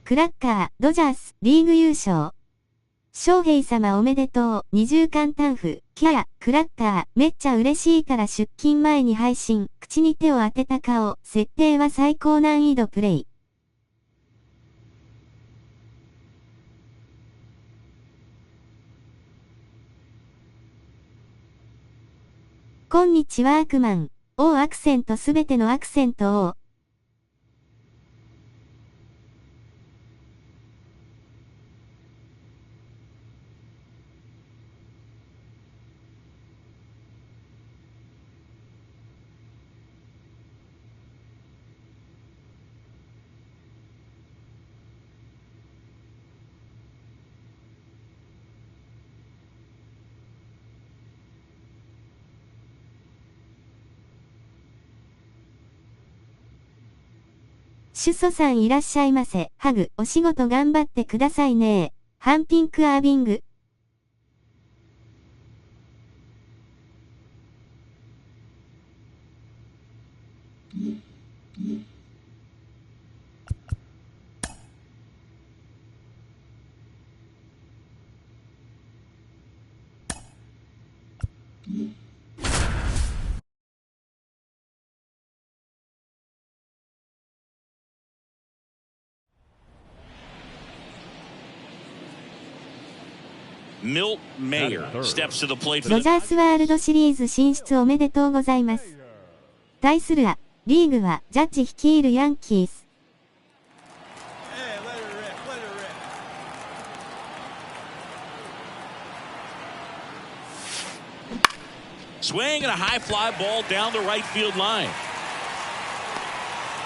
クラッカー、ドジャース、リーグ優勝。翔平様おめでとう、20冠タンフ、キャー、クラッカー、めっちゃ嬉しいから出勤前に配信、口に手を当てた顔、設定は最高難易度プレイ。こんにちはアクマン、OアクセントすべてのアクセントO。主祖さんいらっしゃいませ。ハグ、お仕事頑張ってくださいね。ハンピンクアービング。Mlb steps to the plate. ロジャースワールドシリーズ進出おめでとうございます。対するリーグはジャッジ率いるヤンキース。Swing and a high fly ball down the right field line.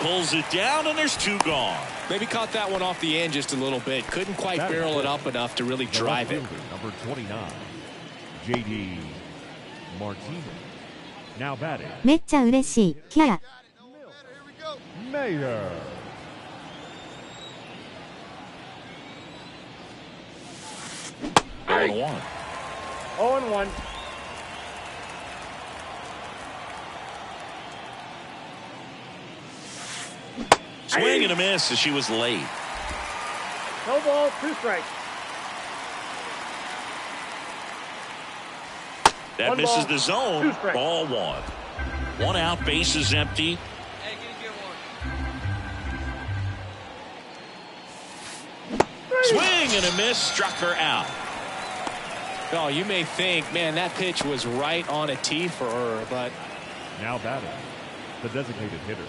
Pulls it down and there's two gone. Maybe caught that one off the end just a little bit. Couldn't quite barrel it up enough to really drive it. Number 29, J.D. Martinez. Now batting. めっちゃ嬉しい。キャー。Mayer. Hey. 0-1. Swing and a miss as she was late. No ball, 2 strikes. That One misses ball, the zone. 2 strikes. Ball 1. 1 out, base is empty. Hey, can you get one? Swing and a miss, struck her out. Oh, you may think, man, that pitch was right on a tee for her, but Now batting, the designated hitter,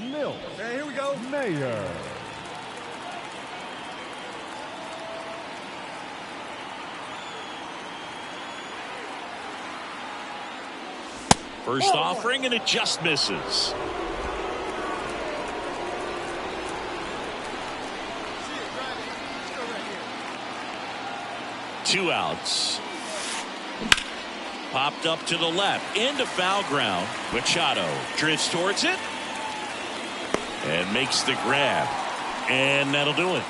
Mlb. Hey, here we go. Mayer. First offering and it just misses. Two outs. Popped up to the left into foul ground. Machado drifts towards it and makes the grab, and that'll do it.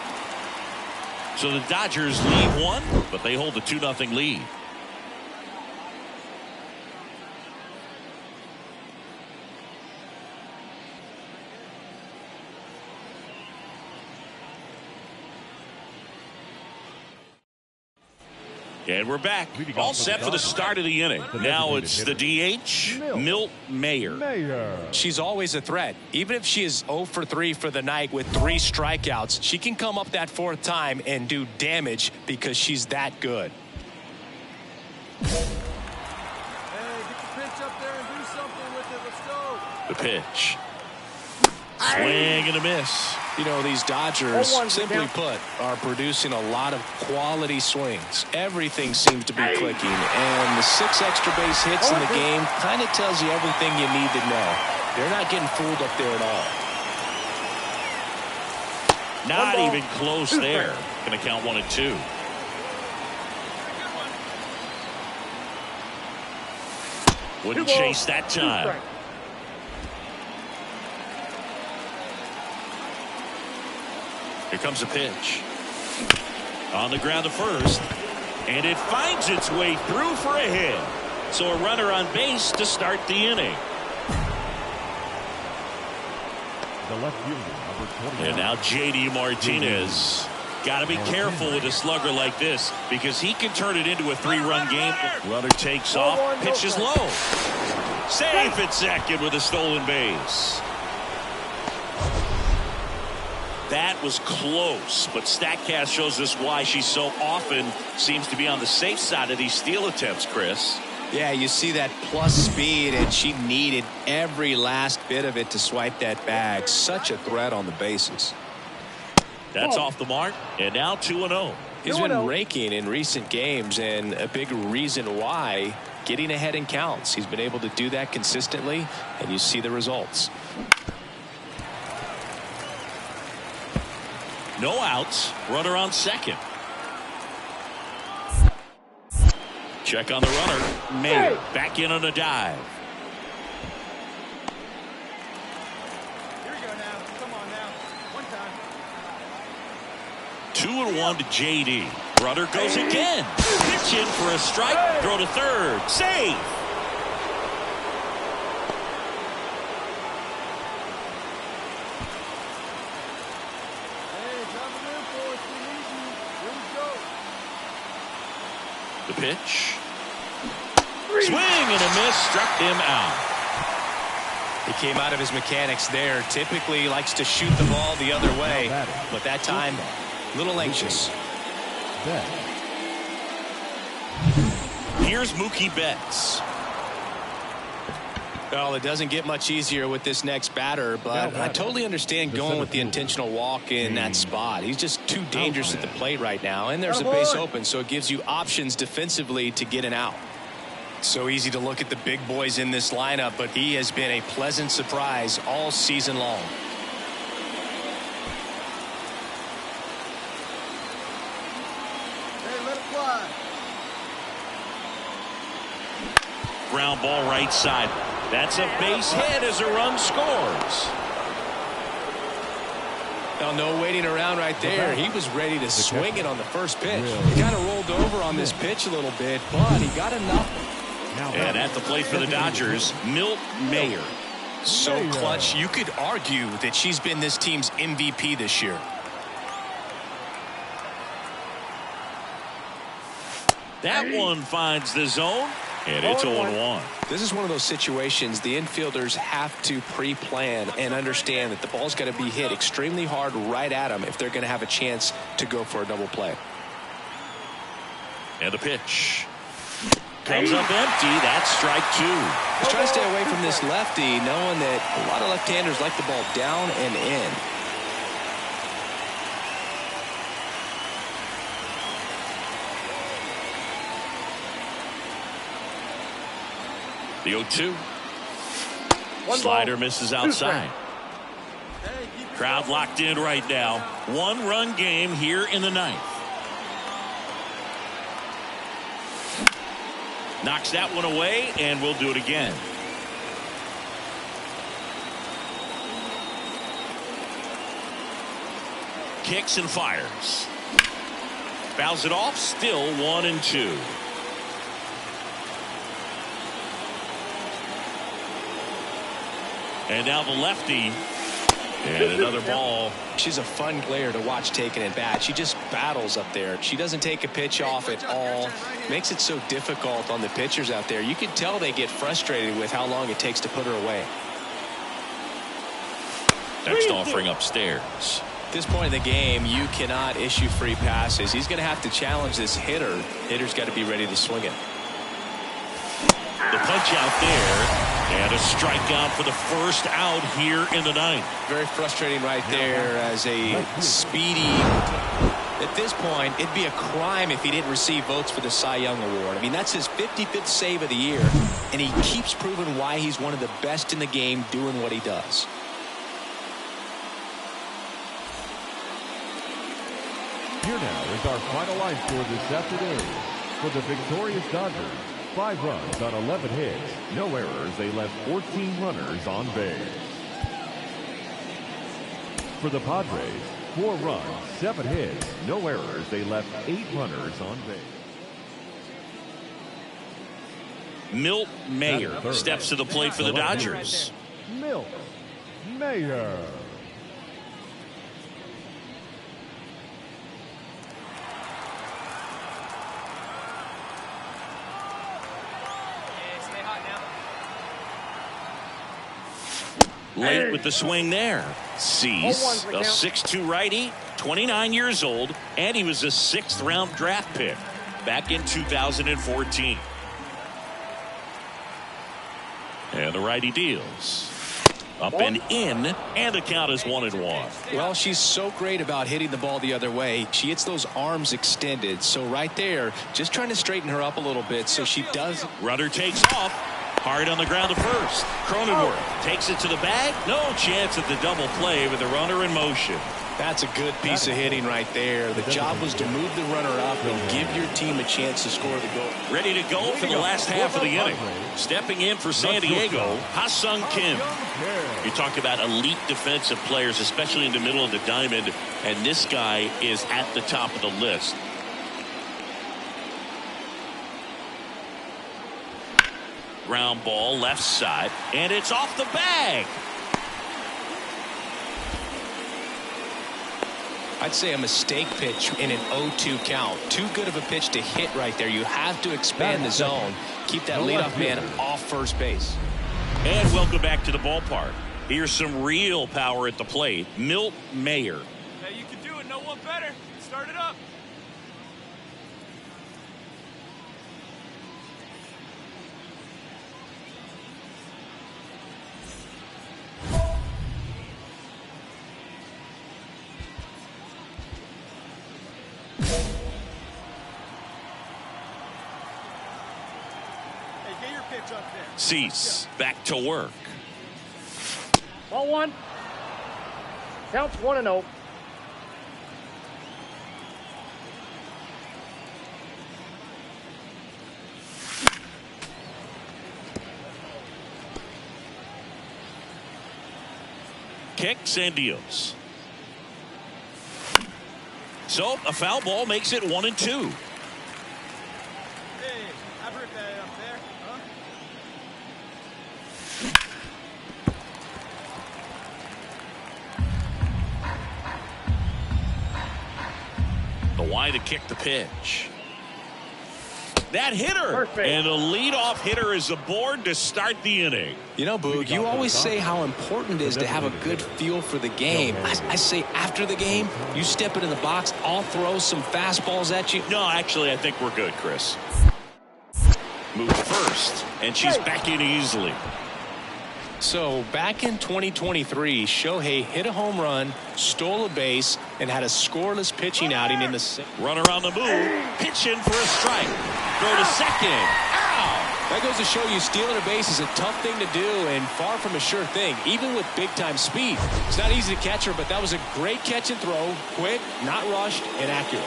So the Dodgers lead one, but they hold the 2-0 lead. And we're back, all set for the start of the inning. Now it's the DH, Mlb Mayer. she's always a threat. Even if she is 0 for 3 for the night with 3 strikeouts, she can come up that 4th time and do damage because she's that good. Hey, get the pitch up there and do something with it. Let's go. The pitch. Swing and a miss. You know, these Dodgers, simply put, are producing a lot of quality swings. Everything seems to be clicking, and the 6 extra base hits in the game kind of tells you everything you need to know. They're not getting fooled up there at all. Not even close there. Going to count 1 and 2. Wouldn't chase that time. Here comes a pitch. On the ground to first. And it finds its way through for a hit. So a runner on base to start the inning. The the left fielder, number 29. And now J.D. Martinez. Got to be careful with a slugger like this because he can turn it into a 3-run game. Runner takes off, pitches low. Safe at second with a stolen base. That was close, but StatCast shows us why she so often seems to be on the safe side of these steal attempts, Chris. Yeah, you see that plus speed, and she needed every last bit of it to swipe that bag. Such a threat on the bases. That's off the mark, and now 2-0. He's been raking in recent games, and a big reason why, getting ahead in counts. He's been able to do that consistently, and you see the results. No outs, runner on second. Check on the runner. Mayer back in on a dive. Here you go now. Come on now. One time. 2-1 to J.D. Runner goes again. Pitch in for a strike. Throw to third. Save. The pitch. Swing and a miss. Struck him out. He came out of his mechanics there. Typically he likes to shoot the ball the other way, but that time a little anxious. Here's Mookie Betts. Well, it doesn't get much easier with this next batter, but I totally understand going with the intentional walk in that spot. He's just too dangerous at the plate right now, and there's a base open, so it gives you options defensively to get an out. So easy to look at the big boys in this lineup, but he has been a pleasant surprise all season long. Hey, let it fly. Ground ball right side. That's a base hit as a run scores. Now, no waiting around right there. He was ready to swing it on the first pitch. He kind of rolled over on this pitch a little bit, but he got enough. And at the plate for the Dodgers, Mlb Mayer. So clutch, you could argue that she's been this team's MVP this year. That one finds the zone, and it's 0-1. This is one of those situations the infielders have to pre-plan and understand that the ball's got to be hit extremely hard right at them if they're going to have a chance to go for a double play. And the pitch. Comes up empty. That's strike two. He's trying to stay away from this lefty, knowing that a lot of left-handers like the ball down and in. The 0-2. Slider misses outside. Crowd locked in right now. One-run game here in the ninth. Knocks that one away, and we'll do it again. Kicks and fires. Fouls it off. Still 1-2. And now the lefty. And another ball. She's a fun player to watch taking at bat. She just battles up there. She doesn't take a pitch off at all. Makes it so difficult on the pitchers out there. You can tell they get frustrated with how long it takes to put her away. Next offering upstairs. At this point in the game, you cannot issue free passes. He's going to have to challenge this hitter. Hitter's got to be ready to swing it. The punch out there. And a strikeout for the first out here in the ninth. Very frustrating right there as a speedy. At this point, it'd be a crime if he didn't receive votes for the Cy Young Award. I mean, that's his 55th save of the year, and he keeps proving why he's one of the best in the game doing what he does. Here now is our final line score this afternoon. For the victorious Dodgers, 5 runs on 11 hits, no errors. They left 14 runners on base. For the Padres, 4 runs, 7 hits, no errors. They left 8 runners on base. Mlb Mayer steps to the plate for the Dodgers. Mlb Mayer. Late with the swing there. Cease, a 6'2 righty, 29 years old, and he was a 6th-round draft pick back in 2014. And the righty deals. Up and in, and the count is 1-1. Well, she's so great about hitting the ball the other way. She hits those arms extended. So right there, just trying to straighten her up a little bit so she does. Runner takes off. Hard on the ground to first. Cronenworth takes it to the bag. No chance at the double play with the runner in motion. That's a good piece of hitting right there. The job was to move the runner up and give your team a chance to score the goal. Ready to go for the last half of the inning. Stepping in for San Diego, Ha-Sung Kim. You talk about elite defensive players, especially in the middle of the diamond, and this guy is at the top of the list. Ground ball left side, and it's off the bag. I'd say a mistake pitch in an 0-2 count. Too good of a pitch to hit right there. You have to expand the zone. Keep that leadoff man off first base. And welcome back to the ballpark. Here's some real power at the plate. Milt Mayer. Hey, you can do it. No one better. Start it up. Cease back to work. Ball one. Counts 1-0. Kicks and deals. So a foul ball makes it 1-2. Hey, I ripped that up there, huh? The wide to kick the pitch. That hitter. Perfect. And the leadoff hitter is aboard to start the inning. You know, Boog, you always say how important it is to have a good feel for the game. I say after the game, you step into the box, I'll throw some fastballs at you. No, actually, I think we're good, Chris. Move first, and she's back in easily. So back in 2023, Shohei hit a home run, stole a base, and had a scoreless pitching outing in the sixth. Runner on the move, pitching for a strike. Throw to second. Ow! That goes to show you stealing a base is a tough thing to do and far from a sure thing, even with big-time speed. It's not easy to catch her, but that was a great catch and throw, quick, not rushed, and accurate.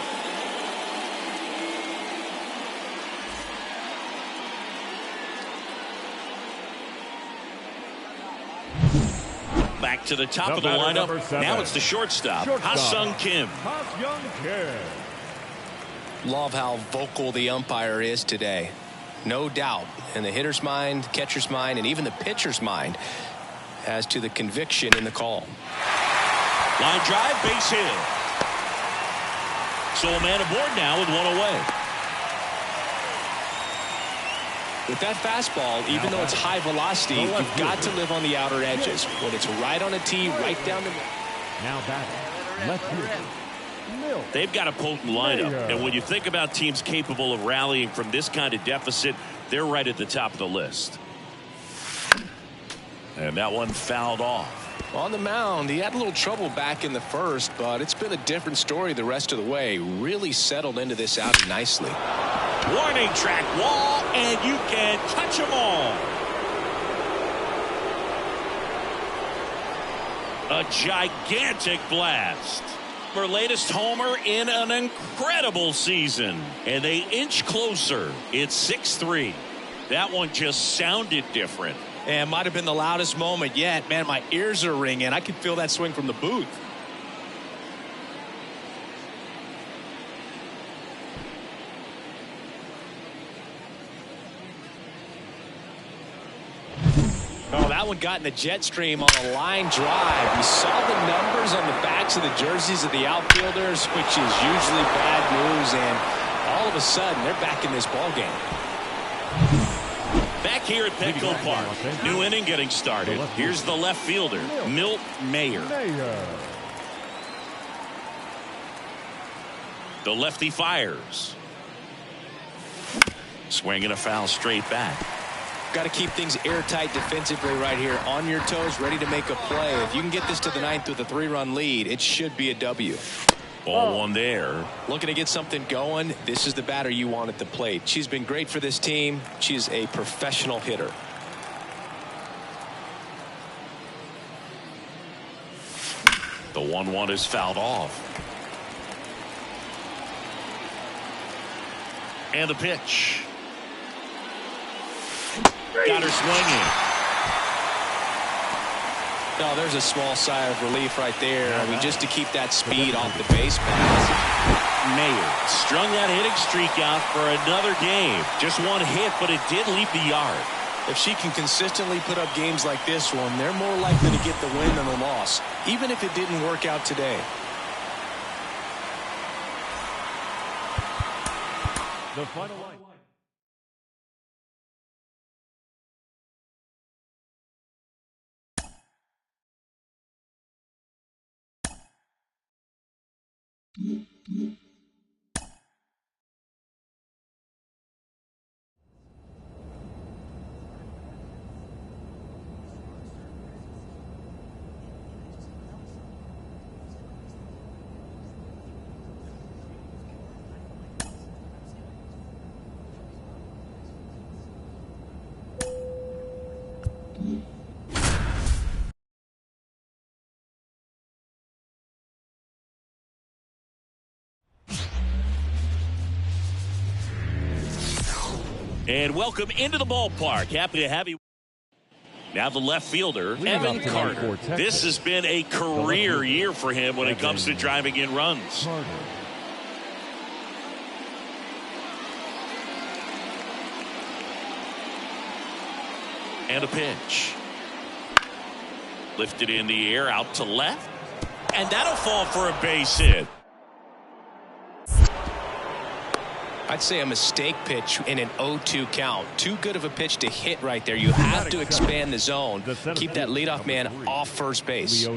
Back to the top of the lineup. Now it's the shortstop, Ha-Sung Kim. Love how vocal the umpire is today. No doubt in the hitter's mind, catcher's mind, and even the pitcher's mind as to the conviction in the call. Line drive, base hit. So a man aboard now with one away. With that fastball, even though it's high velocity, you've got to live on the outer edges. When it's right on a tee, right down the middle. Now batting, left fielder. They've got a potent lineup, and when you think about teams capable of rallying from this kind of deficit, they're right at the top of the list. And that one fouled off. On the mound, he had a little trouble back in the first, but it's been a different story the rest of the way. Really settled into this outing nicely. Warning track wall, and you can touch them all. A gigantic blast. Her latest homer in an incredible season. And they inch closer. It's 6-3. That one just sounded different. And might have been the loudest moment yet. Man, my ears are ringing. I can feel that swing from the booth. Oh, that one got in the jet stream on a line drive. You saw the numbers on the backs of the jerseys of the outfielders, which is usually bad news, and all of a sudden they're back in this ball game. Back here at Petco Park. New inning getting started. Here's the left fielder, Milt Mayer. The lefty fires. Swinging a foul straight back. Got to keep things airtight defensively right here. On your toes, ready to make a play. If you can get this to the ninth with a 3-run lead, it should be a W. Ball one there. Looking to get something going. This is the batter you want at the plate. She's been great for this team. She's a professional hitter. The 1-1 is fouled off. And the pitch. Got her swinging. No, there's a small sigh of relief right there. I mean, just to keep that speed off the base pass. Mayer strung that hitting streak out for another game. Just one hit, but it did leap the yard. If she can consistently put up games like this one, they're more likely to get the win than the loss, even if it didn't work out today. The final line. And welcome into the ballpark. Happy to have you. Now the left fielder, Evan Carter. This has been a career year for him when it comes to driving in runs. And a pitch. Lifted in the air, out to left. And that'll fall for a base hit. I'd say a mistake pitch in an 0-2 count. Too good of a pitch to hit right there. You have to expand the zone. Keep that leadoff man off first base.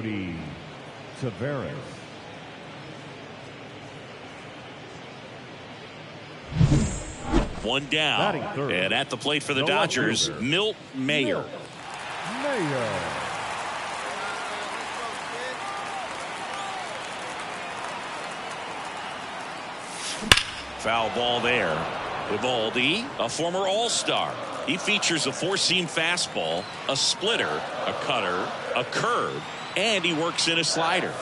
One down. And at the plate for the Dodgers, Milt Mayer. Foul ball there. Evaldi, a former All-Star. He features a four-seam fastball, a splitter, a cutter, a curve, and he works in a slider.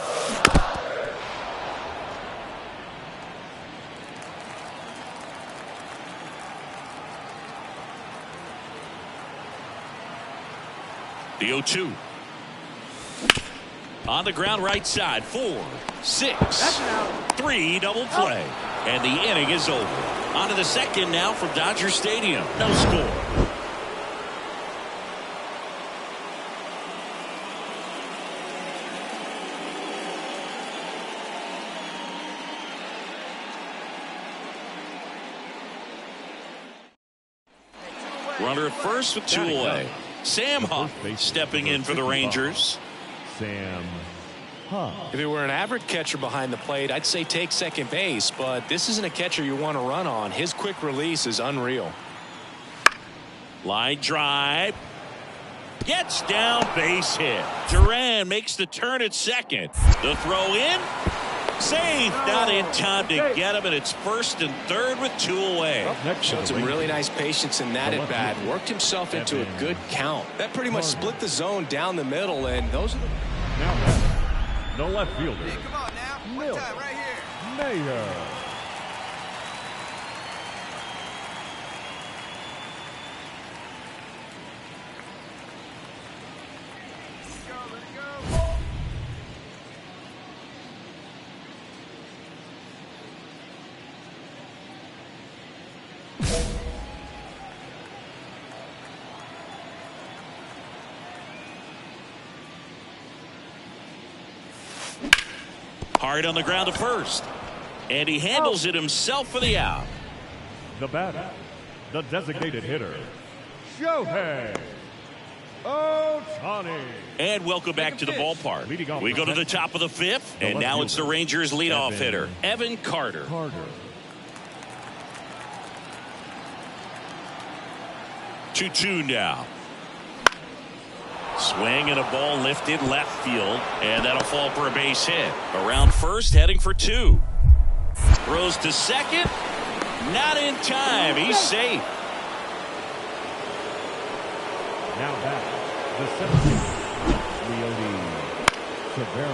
The 0-2. On the ground right side. 4, 6, 3 double play. And the inning is over. On to the second now from Dodger Stadium. No score. Runner at first with 2 away. Sam Huff stepping in for the Rangers. If it were an average catcher behind the plate, I'd say take second base, but this isn't a catcher you want to run on. His quick release is unreal. Line drive. Gets down, base hit. Duran makes the turn at second. The throw in. Safe. Not in time to get him, and it's first and third with 2 away. Showed some really nice patience in that at bat. Worked himself into a good count. That pretty much split the zone down the middle, and those are the left fielder. Hey, come on now. One time right here. Mayer. Let it go. Hard on the ground to first. And he handles it himself for the out. The batter, the designated hitter, Shohei Ohtani. And welcome back to the ballpark. We go to the top of the fifth, and now it's the Rangers leadoff hitter, Evan Carter. 2-2 now. Swing and a ball lifted left field, and that'll fall for a base hit. Around first, heading for two. Throws to second. Not in time. He's safe. Now back, the 17th, Mlb The Show.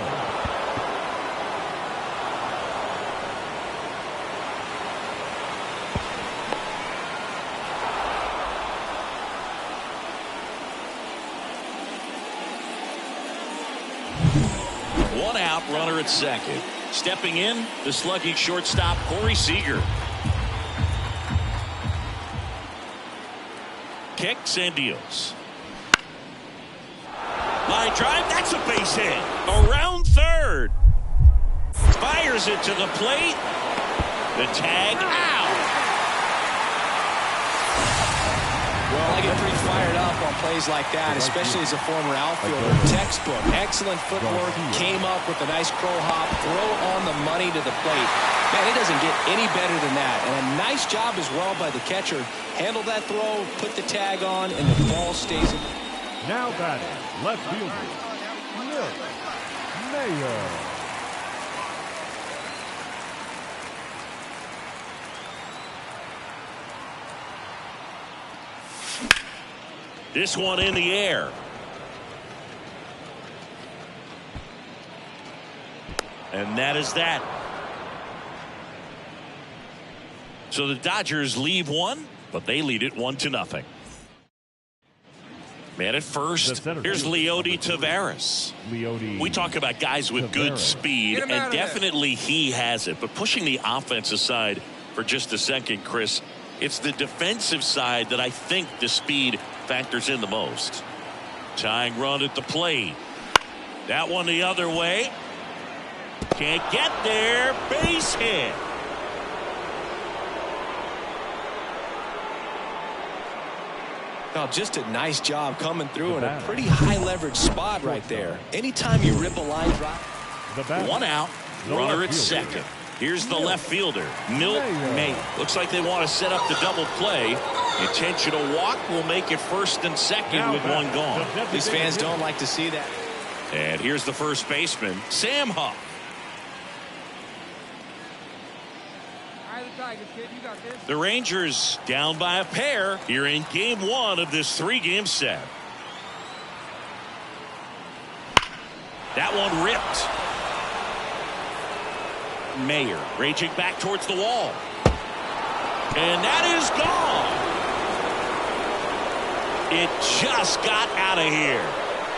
One out, runner at second. Stepping in, the sluggy shortstop, Corey Seager. Kicks and deals. Line drive, that's a base hit. Around third. Fires it to the plate. The tag out. Well, I get pretty fired up on plays like that, especially as a former outfielder. Textbook, excellent footwork, came up with a nice crow hop, throw on the money to the plate. Man, it doesn't get any better than that. And a nice job as well by the catcher. Handle that throw, put the tag on, and the ball stays in. Now batting, left fielder, Mlb Mayo. This one in the air. And that is that. So the Dodgers leave one, but they lead it 1-0. Man at first, here's Leody Taveras. We talk about guys with good speed, and definitely he has it. But pushing the offense aside for just a second, Chris, it's the defensive side that I think the speed factors in the most. Tying run at the plate. That one the other way. Can't get there. Base hit. Oh, just a nice job coming through in a pretty high leverage spot right there. Anytime you rip a line drive. One out. Runner at second. Here's the left fielder, Mlb. Looks like they want to set up the double play. Intentional walk will make it first and second with one gone. These fans don't like to see that. And here's the first baseman, Sam Huff. The Rangers down by a pair here in game one of this three-game set. That one ripped. Mayer raging back towards the wall. And that is gone. It just got out of here.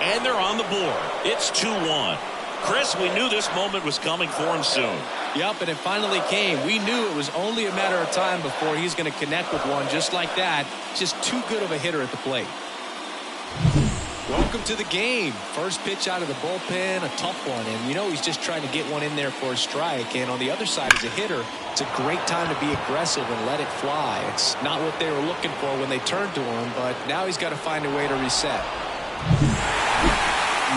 And they're on the board. It's 2-1. Chris, we knew this moment was coming for him soon. Yep, and it finally came. We knew it was only a matter of time before he's going to connect with one just like that. Just too good of a hitter at the plate. Welcome to the game. First pitch out of the bullpen, a tough one. And you know he's just trying to get one in there for a strike. And on the other side, as a hitter, it's a great time to be aggressive and let it fly. It's not what they were looking for when they turned to him, but now he's got to find a way to reset.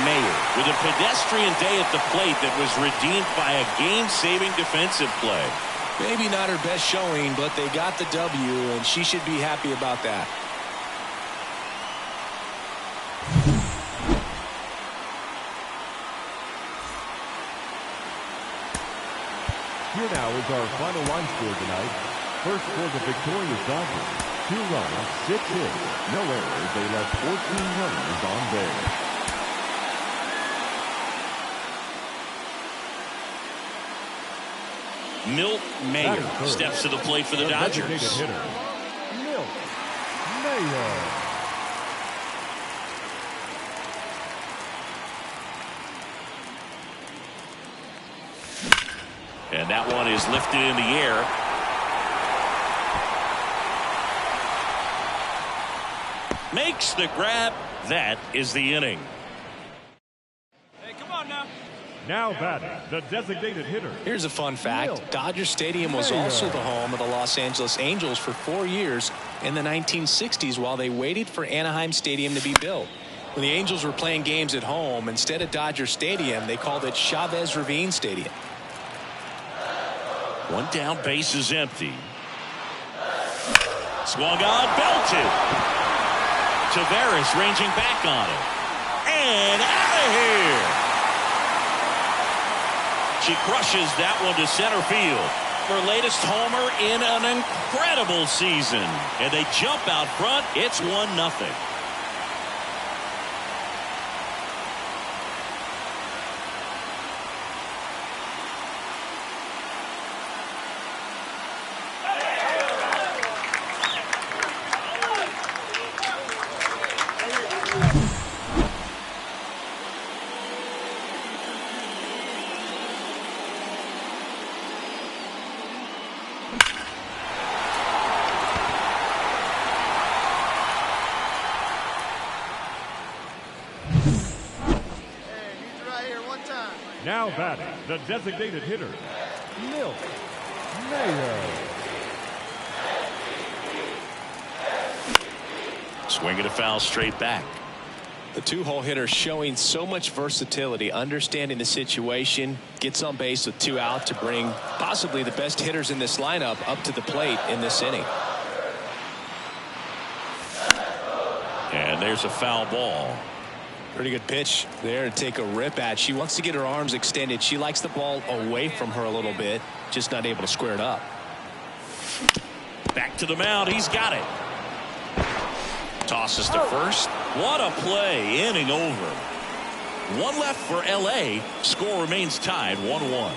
Mayer with a pedestrian day at the plate that was redeemed by a game-saving defensive play. Maybe not her best showing, but they got the W, and she should be happy about that. Here now is our final line score tonight. First for the victorious Dodgers, 2 runs, 6 hits, no errors. They left 14 runners on base. Mlb Mayer steps to the plate for the Dodgers. Hitter, Mlb Mayer. And that one is lifted in the air. Makes the grab. That is the inning. Hey, come on now. Now batting, the designated hitter. Here's a fun fact. Dodger Stadium was also the home of the Los Angeles Angels for 4 years in the 1960s while they waited for Anaheim Stadium to be built. When the Angels were playing games at home, instead of Dodger Stadium, they called it Chavez Ravine Stadium. One down, base is empty. Swung on, belted. Tavares ranging back on it. And out of here. She crushes that one to center field. Her latest homer in an incredible season. And they jump out front. It's 1-0. Now batting, the designated hitter, Mlb The Show. Swinging a foul straight back. The two-hole hitter showing so much versatility, understanding the situation, gets on base with 2 out to bring possibly the best hitters in this lineup up to the plate in this inning. And there's a foul ball. Pretty good pitch there to take a rip at. She wants to get her arms extended. She likes the ball away from her a little bit, just not able to square it up. Back to the mound. He's got it. Tosses to first. What a play. Inning over. 1 left for L.A. Score remains tied 1-1.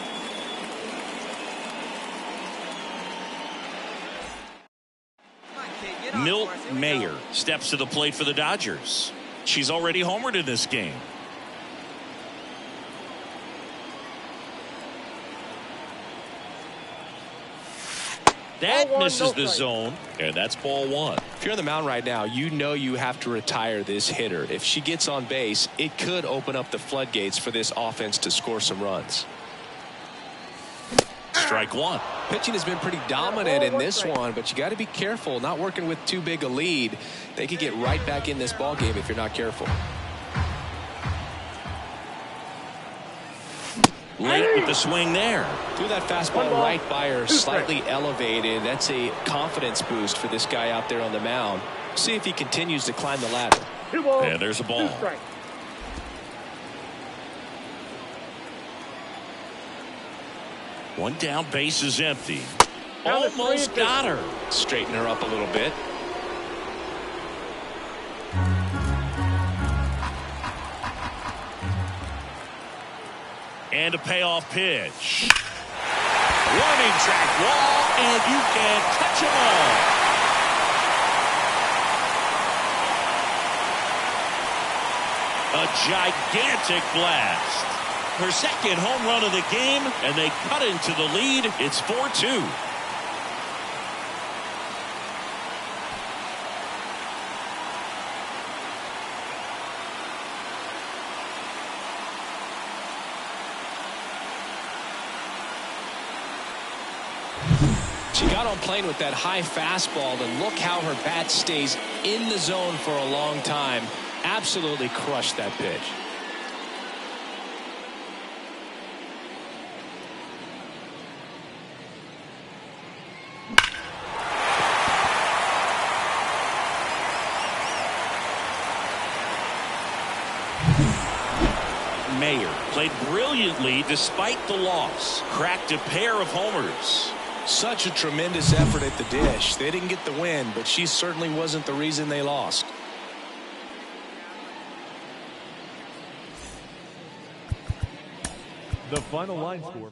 Milt Mayer steps to the plate for the Dodgers. She's already homered in this game. That misses the zone, and that's ball 1. If you're on the mound right now, you know you have to retire this hitter. If she gets on base, it could open up the floodgates for this offense to score some runs. Strike 1. Pitching has been pretty dominant in this one, but you got to be careful. Not working with too big a lead. They could get right back in this ball game if you're not careful. Late with the swing there. Threw that fastball right by her, slightly elevated. That's a confidence boost for this guy out there on the mound. See if he continues to climb the ladder. And there's a ball. One down, base is empty. Almost got her. Straighten her up a little bit. And a payoff pitch. Warning track wall, and you can touch them all. A gigantic blast. Her second home run of the game, and they cut into the lead. It's 4-2. She got on plane with that high fastball, and look how her bat stays in the zone for a long time. Absolutely crushed that pitch. Mayer played brilliantly despite the loss. Cracked a pair of homers. Such a tremendous effort at the dish. They didn't get the win, but she certainly wasn't the reason they lost. The final line score.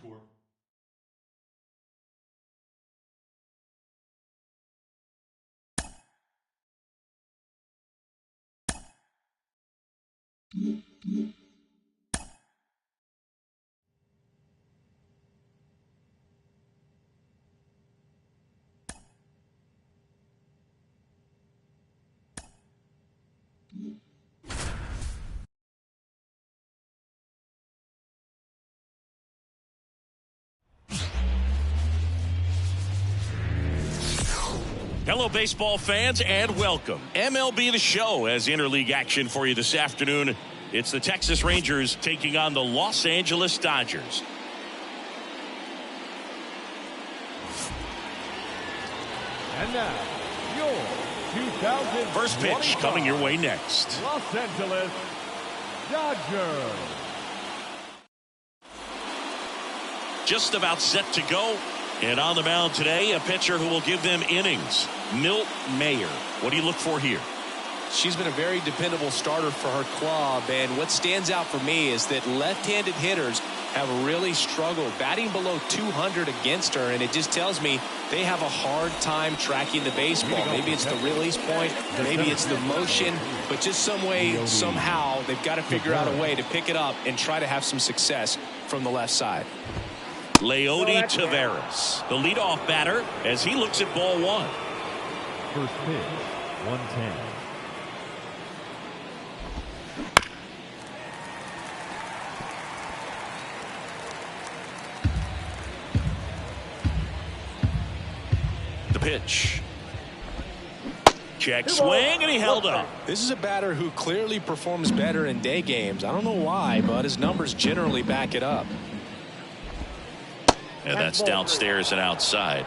Hello, baseball fans, and welcome. MLB The Show has interleague action for you this afternoon. It's the Texas Rangers taking on the Los Angeles Dodgers. And now, your 2000 first pitch coming your way next. Los Angeles Dodgers. Just about set to go. And on the mound today, a pitcher who will give them innings, Mlb Mayer. What do you look for here? She's been a very dependable starter for her club, and what stands out for me is that left-handed hitters have really struggled batting below 200 against her, and it just tells me they have a hard time tracking the baseball. Maybe it's the release point, maybe it's the motion, but just some way, somehow, they've got to figure out a way to pick it up and try to have some success from the left side. Leody Taveras, the leadoff batter, as he looks at ball one. First pitch, 110. The pitch. Check swing, and he held up. This is a batter who clearly performs better in day games. I don't know why, but his numbers generally back it up. And that's downstairs and outside.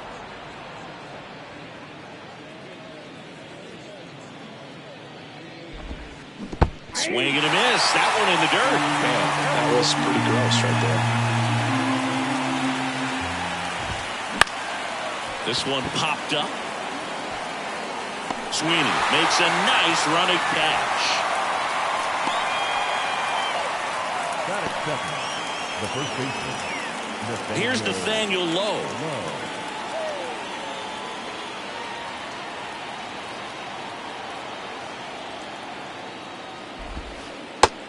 Swing and a miss. That one in the dirt. Man, that was pretty gross right there. This one popped up. Sweeney makes a nice running catch. Got it, second. The first baseman. Here's Nathaniel Lowe.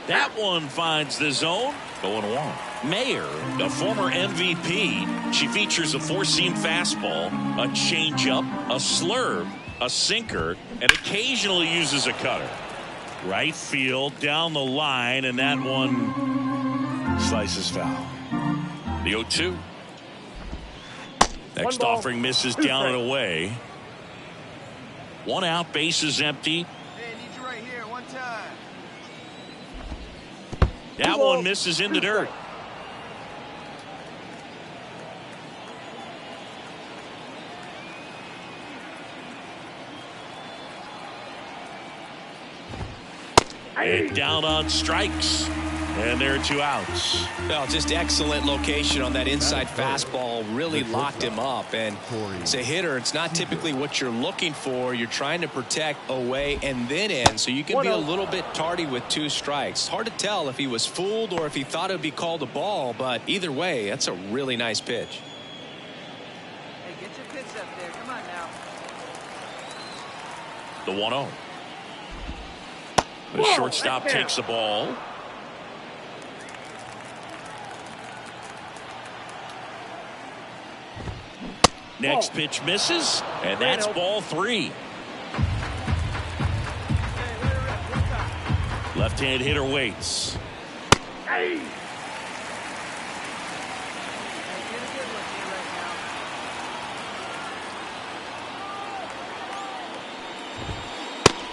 That one finds the zone. 0-1. Mayer, a former MVP. She features a four-seam fastball, a changeup, a slurve, a sinker, and occasionally uses a cutter. Right field, down the line, and that one slices foul. The 0-2. Next offering misses down and away. One out, bases empty. Hey, I need you right here, one time. That one misses in the dirt. And down on strikes. And there are two outs. Well, just excellent location on that inside fastball. Really locked him up. And as a hitter, it's not typically what you're looking for. You're trying to protect away and then in. So you can be a little bit tardy with two strikes. It's hard to tell if he was fooled or if he thought it would be called a ball. But either way, that's a really nice pitch. Hey, get your pitch up there. Come on now. The 1-0. The shortstop takes the ball. Next pitch misses, and that's ball 3. Left-hand hitter waits. Hey.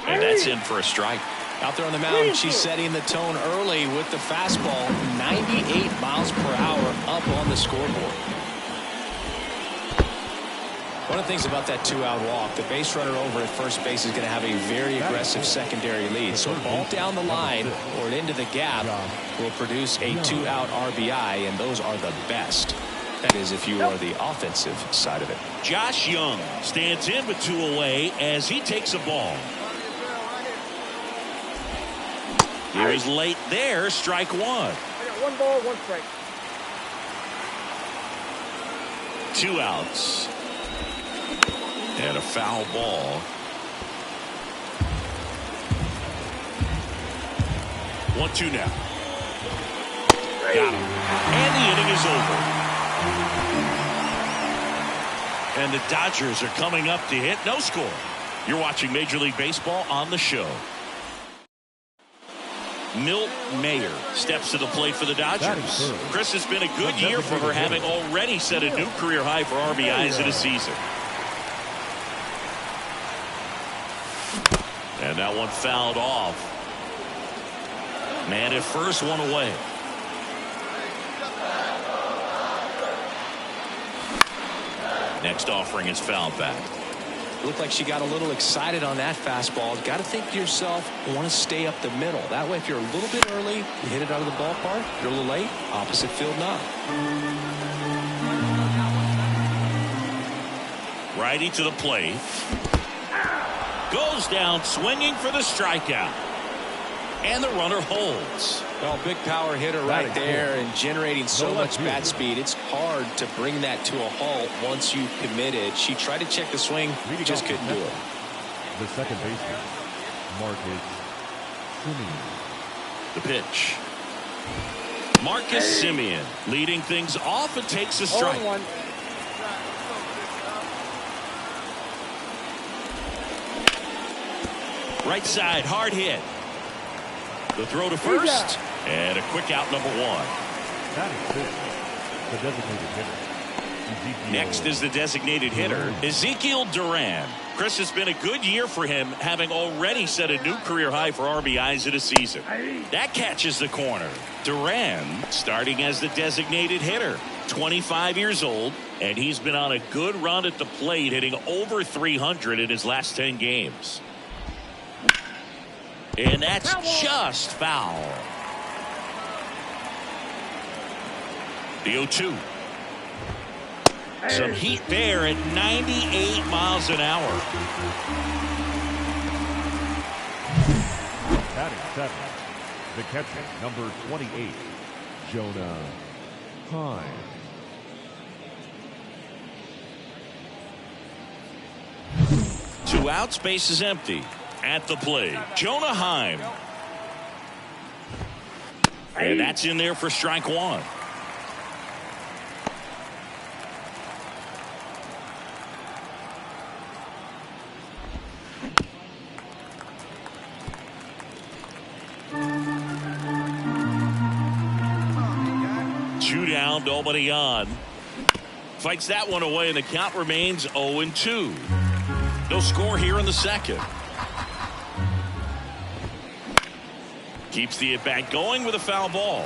And that's in for a strike. Out there on the mound, she's setting the tone early with the fastball. 98 miles per hour up on the scoreboard. One of the things about that two-out walk, the base runner over at first base is going to have a very aggressive secondary lead. So a ball down the line or into the gap will produce a two-out RBI, and those are the best. That is if you are the offensive side of it. Josh Young stands in with 2 away as he takes a ball. He was late there, strike 1. I got 1 ball, 1 strike. 2 outs. And a foul ball. 1-2 now. Got him. And the inning is over. And the Dodgers are coming up to hit no score. You're watching Major League Baseball on the show. Mlb Mayer steps to the plate for the Dodgers. Chris, has been a good year for her, having already set a new career high for RBIs in a season. And that one fouled off. Man at first, one away. Next offering is fouled back. Looked like she got a little excited on that fastball. Got to think to yourself, you want to stay up the middle. That way, if you're a little bit early, you hit it out of the ballpark. If you're a little late, opposite field knock. Righty to the plate. Goes down swinging for the strikeout. And the runner holds. Well, big power hitter right there and generating so much bat speed. It's hard to bring that to a halt once you've committed. She tried to check the swing, just couldn't do it. The second baseman, Marcus Simeon. The pitch. Marcus Simeon leading things off and takes a strike. Right side, hard hit. The throw to first, and a quick out, number one. That is it. The designated hitter. Next is the designated hitter, Ezekiel Duran. Chris, has been a good year for him, having already set a new career high for RBIs in a season. That catches the corner. Duran starting as the designated hitter, 25 years old, and he's been on a good run at the plate, hitting over 300 in his last 10 games. And that's just foul. The 0-2. Some heat there at 98 miles an hour. Batting seventh, the catcher, number 28, Jonah Heim. Two outs, base is empty. At the plate, Jonah Heim. And that's in there for strike one. Two down, nobody on. Fights that one away, and the count remains 0-2. No score here in the second. Keeps the at-bat going with a foul ball.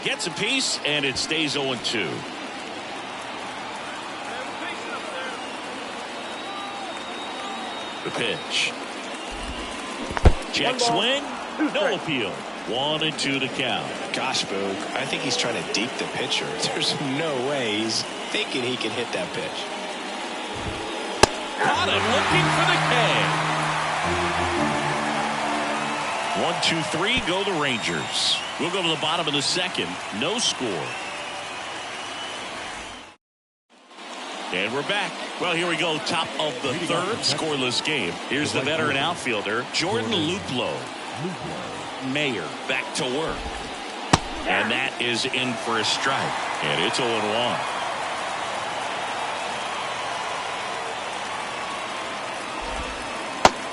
Gets a piece, and it stays 0-2. The pitch. Check swing. No appeal. 1-2 to count. Gosh, Boog, I think he's trying to deke the pitcher. There's no way he's thinking he can hit that pitch. Caught him looking for the K. 1-2-3, go the Rangers. We'll go to the bottom of the second. No score. And we're back. Well, here we go. Top of the third, scoreless game. Here's the veteran outfielder, Jordan Luplow. Mayer back to work. And that is in for a strike. And it's 0-1.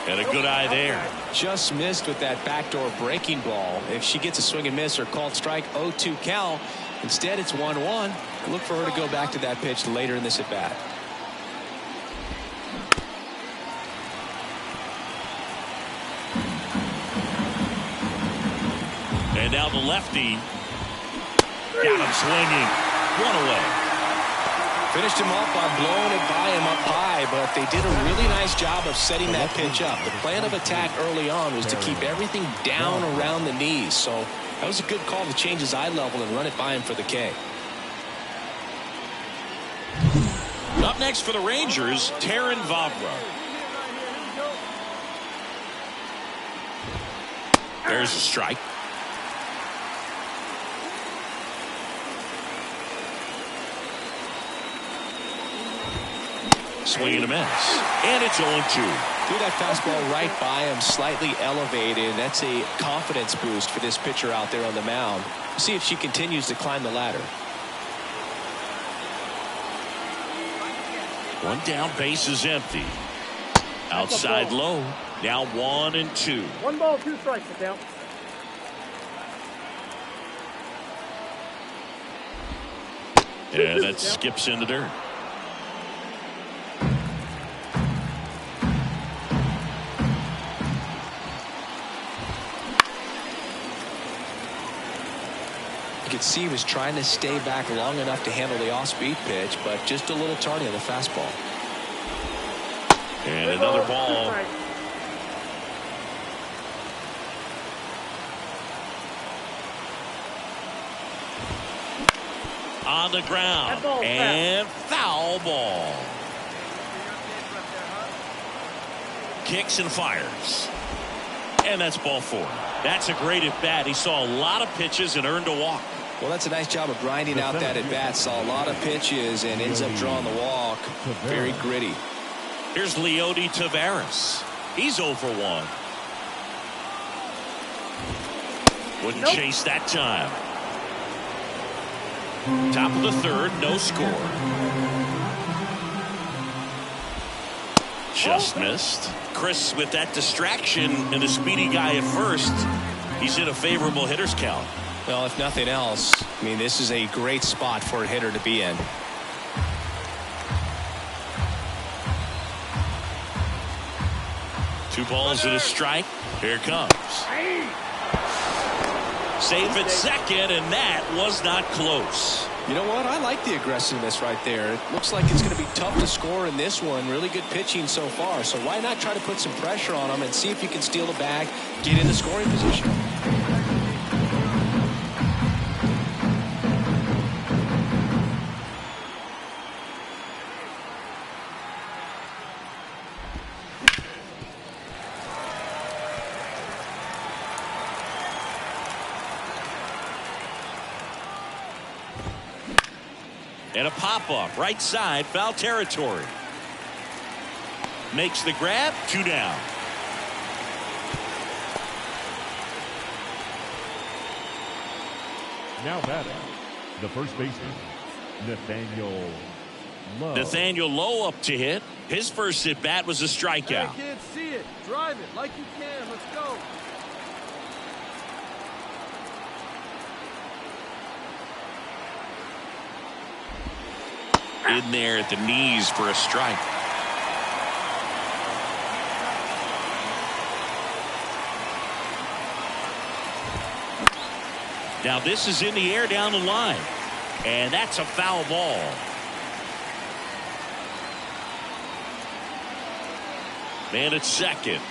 And a good eye there. Just missed with that backdoor breaking ball. If she gets a swing and miss or called strike, 0-2 count. Instead, it's 1-1. Look for her to go back to that pitch later in this at bat. And now the lefty. Got him swinging. One away. Finished him off by blowing it by him up high, but they did a really nice job of setting that pitch up. The plan of attack early on was to keep everything down around the knees, so that was a good call to change his eye level and run it by him for the K. Up next for the Rangers, Taryn Vavra. There's a strike. Swing and a miss. And it's 0-2. Threw that fastball right by him, slightly elevated. That's a confidence boost for this pitcher out there on the mound. See if she continues to climb the ladder. One down, base is empty. Outside low. Now 1-2. 1 ball, 2 strikes, the count. And that skips in the dirt. You could see he was trying to stay back long enough to handle the off-speed pitch, but just a little tardy on the fastball. And another ball. On the ground. And foul ball. Kicks and fires. And that's ball 4. That's a great at-bat. He saw a lot of pitches and earned a walk. Well, that's a nice job of grinding out that at-bat. Saw a lot of pitches and ends up drawing the walk. Very gritty. Here's Leody Taveras. He's 0 for 1. Wouldn't chase that time. Top of the 3rd, no score. Just missed. Chris with that distraction and a speedy guy at first. He's in a favorable hitter's count. Well, if nothing else, I mean, this is a great spot for a hitter to be in. Two balls and a strike. Here it comes. Safe at second, and that was not close. You know what? I like the aggressiveness right there. It looks like it's going to be tough to score in this one. Really good pitching so far. So why not try to put some pressure on him and see if you can steal the bag, get in the scoring position. And a pop-up, right side, foul territory. Makes the grab, 2 down. Now batting, the first baseman, Nathaniel Lowe. Nathaniel Lowe up to hit. His first at-bat was a strikeout. I can't see it. Drive it like you can. Let's go. In there at the knees for a strike. Now this is in the air down the line. And that's a foul ball. Man at second.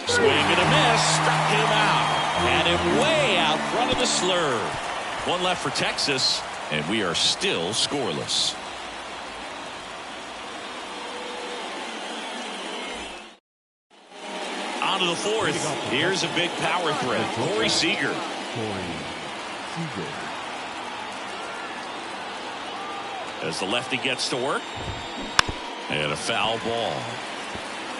Swing and a miss. Struck him out. Had him way out front of the slurve. One left for Texas. And we are still scoreless. On to the 4th. Here's a big power threat. Corey Seager. As the lefty gets to work. And a foul ball.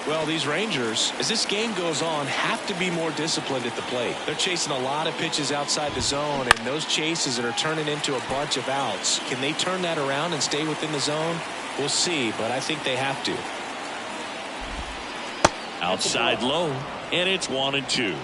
Well, these Rangers, as this game goes on, have to be more disciplined at the plate. They're chasing a lot of pitches outside the zone, and those chases that are turning into a bunch of outs. Can they turn that around and stay within the zone? We'll see, but I think they have to. Outside low, and it's 1-2.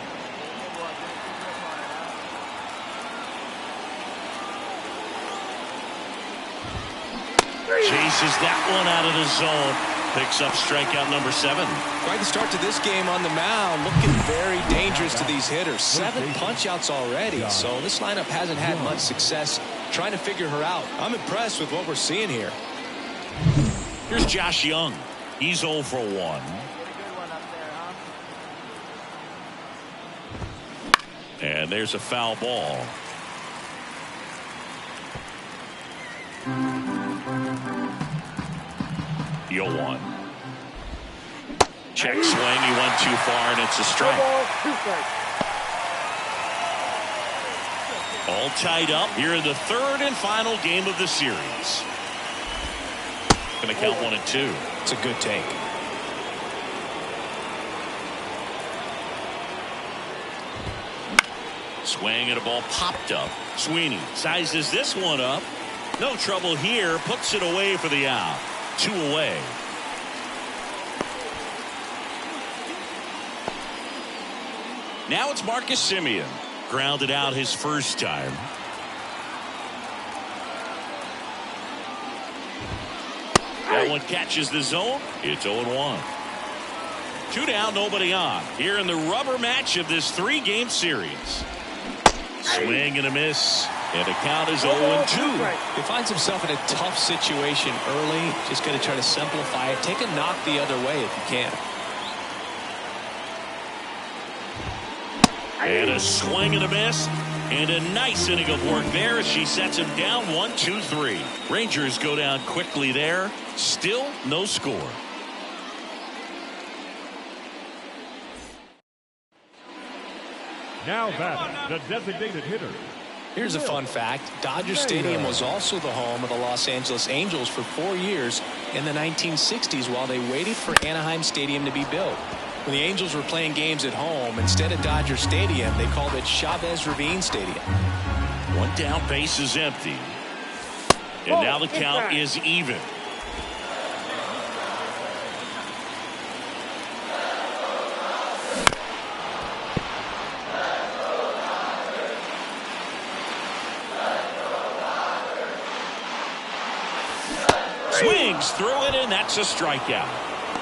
Chases that one out of the zone. Picks up strikeout number 7. Quite the start to this game on the mound. Looking very dangerous to these hitters. 7 punch-outs already. So this lineup hasn't had much success trying to figure her out. I'm impressed with what we're seeing here. Here's Josh Young. He's 0 for 1. And there's a foul ball. Deal 1. Check swing. He went too far, and it's a strike. All tied up here in the 3rd and final game of the series. Going to count 1-2. It's a good take. Swing and a ball popped up. Sweeney sizes this one up. No trouble here. Puts it away for the out. 2 away. Now it's Marcus Semien. Grounded out his first time. That one catches the zone. It's 0-1. 2 down, nobody on. Here in the rubber match of this 3-game series. Swing and a miss. And the count is 0-2. He finds himself in a tough situation early. Just going to try to simplify it. Take a knock the other way if you can. And a swing and a miss. And a nice inning of work there as she sets him down 1-2-3. Rangers go down quickly there. Still no score. Now batting, the designated hitter. Here's a fun fact. Dodger Stadium was also the home of the Los Angeles Angels for 4 years in the 1960s while they waited for Anaheim Stadium to be built. When the Angels were playing games at home, instead of Dodger Stadium, they called it Chavez Ravine Stadium. 1 down, base is empty. And now the count is even. Swings through it, and that's a strikeout.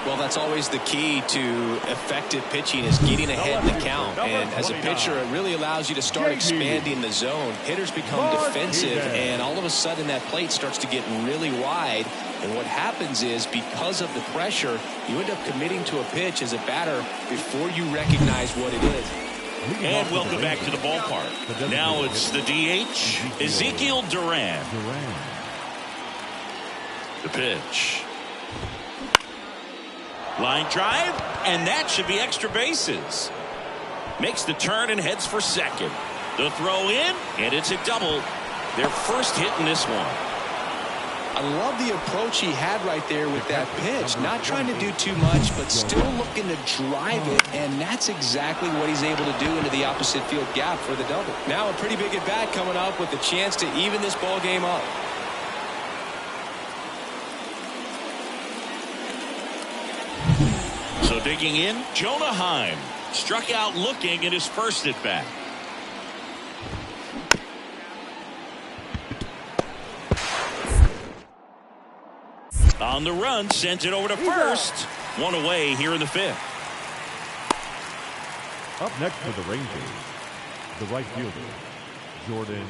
Well, that's always the key to effective pitching is getting ahead in the count. And as a pitcher, it really allows you to start expanding the zone. Hitters become defensive, and all of a sudden that plate starts to get really wide. And what happens is because of the pressure, you end up committing to a pitch as a batter before you recognize what it is. And welcome back to the ballpark. Now it's the DH, Ezekiel Duran. The pitch. Line drive, and that should be extra bases. Makes the turn and heads for second. The throw in, and it's a double. Their first hit in this one. I love the approach he had right there with that pitch. Not trying to do too much, but still looking to drive it, and that's exactly what he's able to do into the opposite field gap for the double. Now a pretty big at-bat coming up with a chance to even this ball game up. So digging in, Jonah Heim struck out looking at his first at bat. On the run, sends it over to first. 1 away here in the 5th. Up next for the Rangers, the right fielder, Jordan.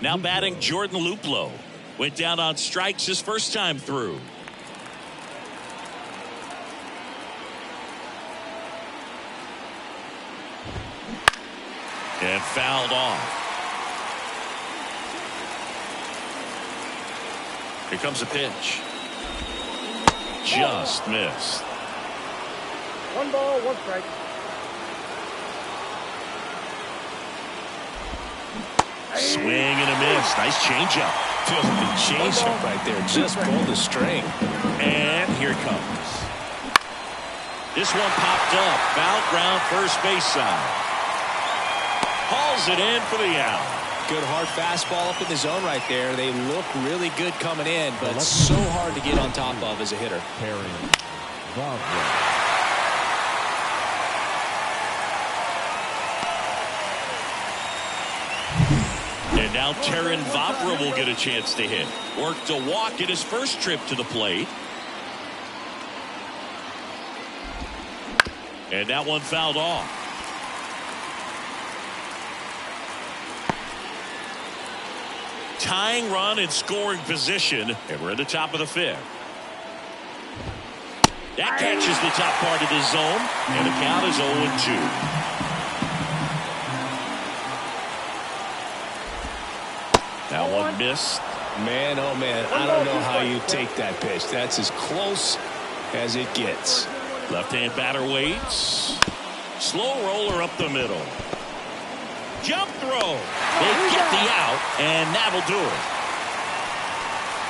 Now batting Jordan Luplow. Went down on strikes his first time through. And fouled off. Here comes a pitch. Just missed. 1 ball, 1 strike. Swing and a miss. Nice changeup. Filthy changeup right there. Just pulled the string. And here it comes. This one popped up. Foul ground, first base side. Hauls it in for the out. Good hard fastball up in the zone right there. They look really good coming in, but so hard to get on top of as a hitter. And now Terrin Vavra will get a chance to hit. Worked a walk in his first trip to the plate. And that one fouled off. Tying run in scoring position, and we're at the top of the 5th. That catches the top part of the zone, and the count is 0-2. That one missed. Man, oh man, I don't know how you take that pitch. That's as close as it gets. Left-hand batter waits. Slow roller up the middle. Jump throw. They get the out, and that'll do it.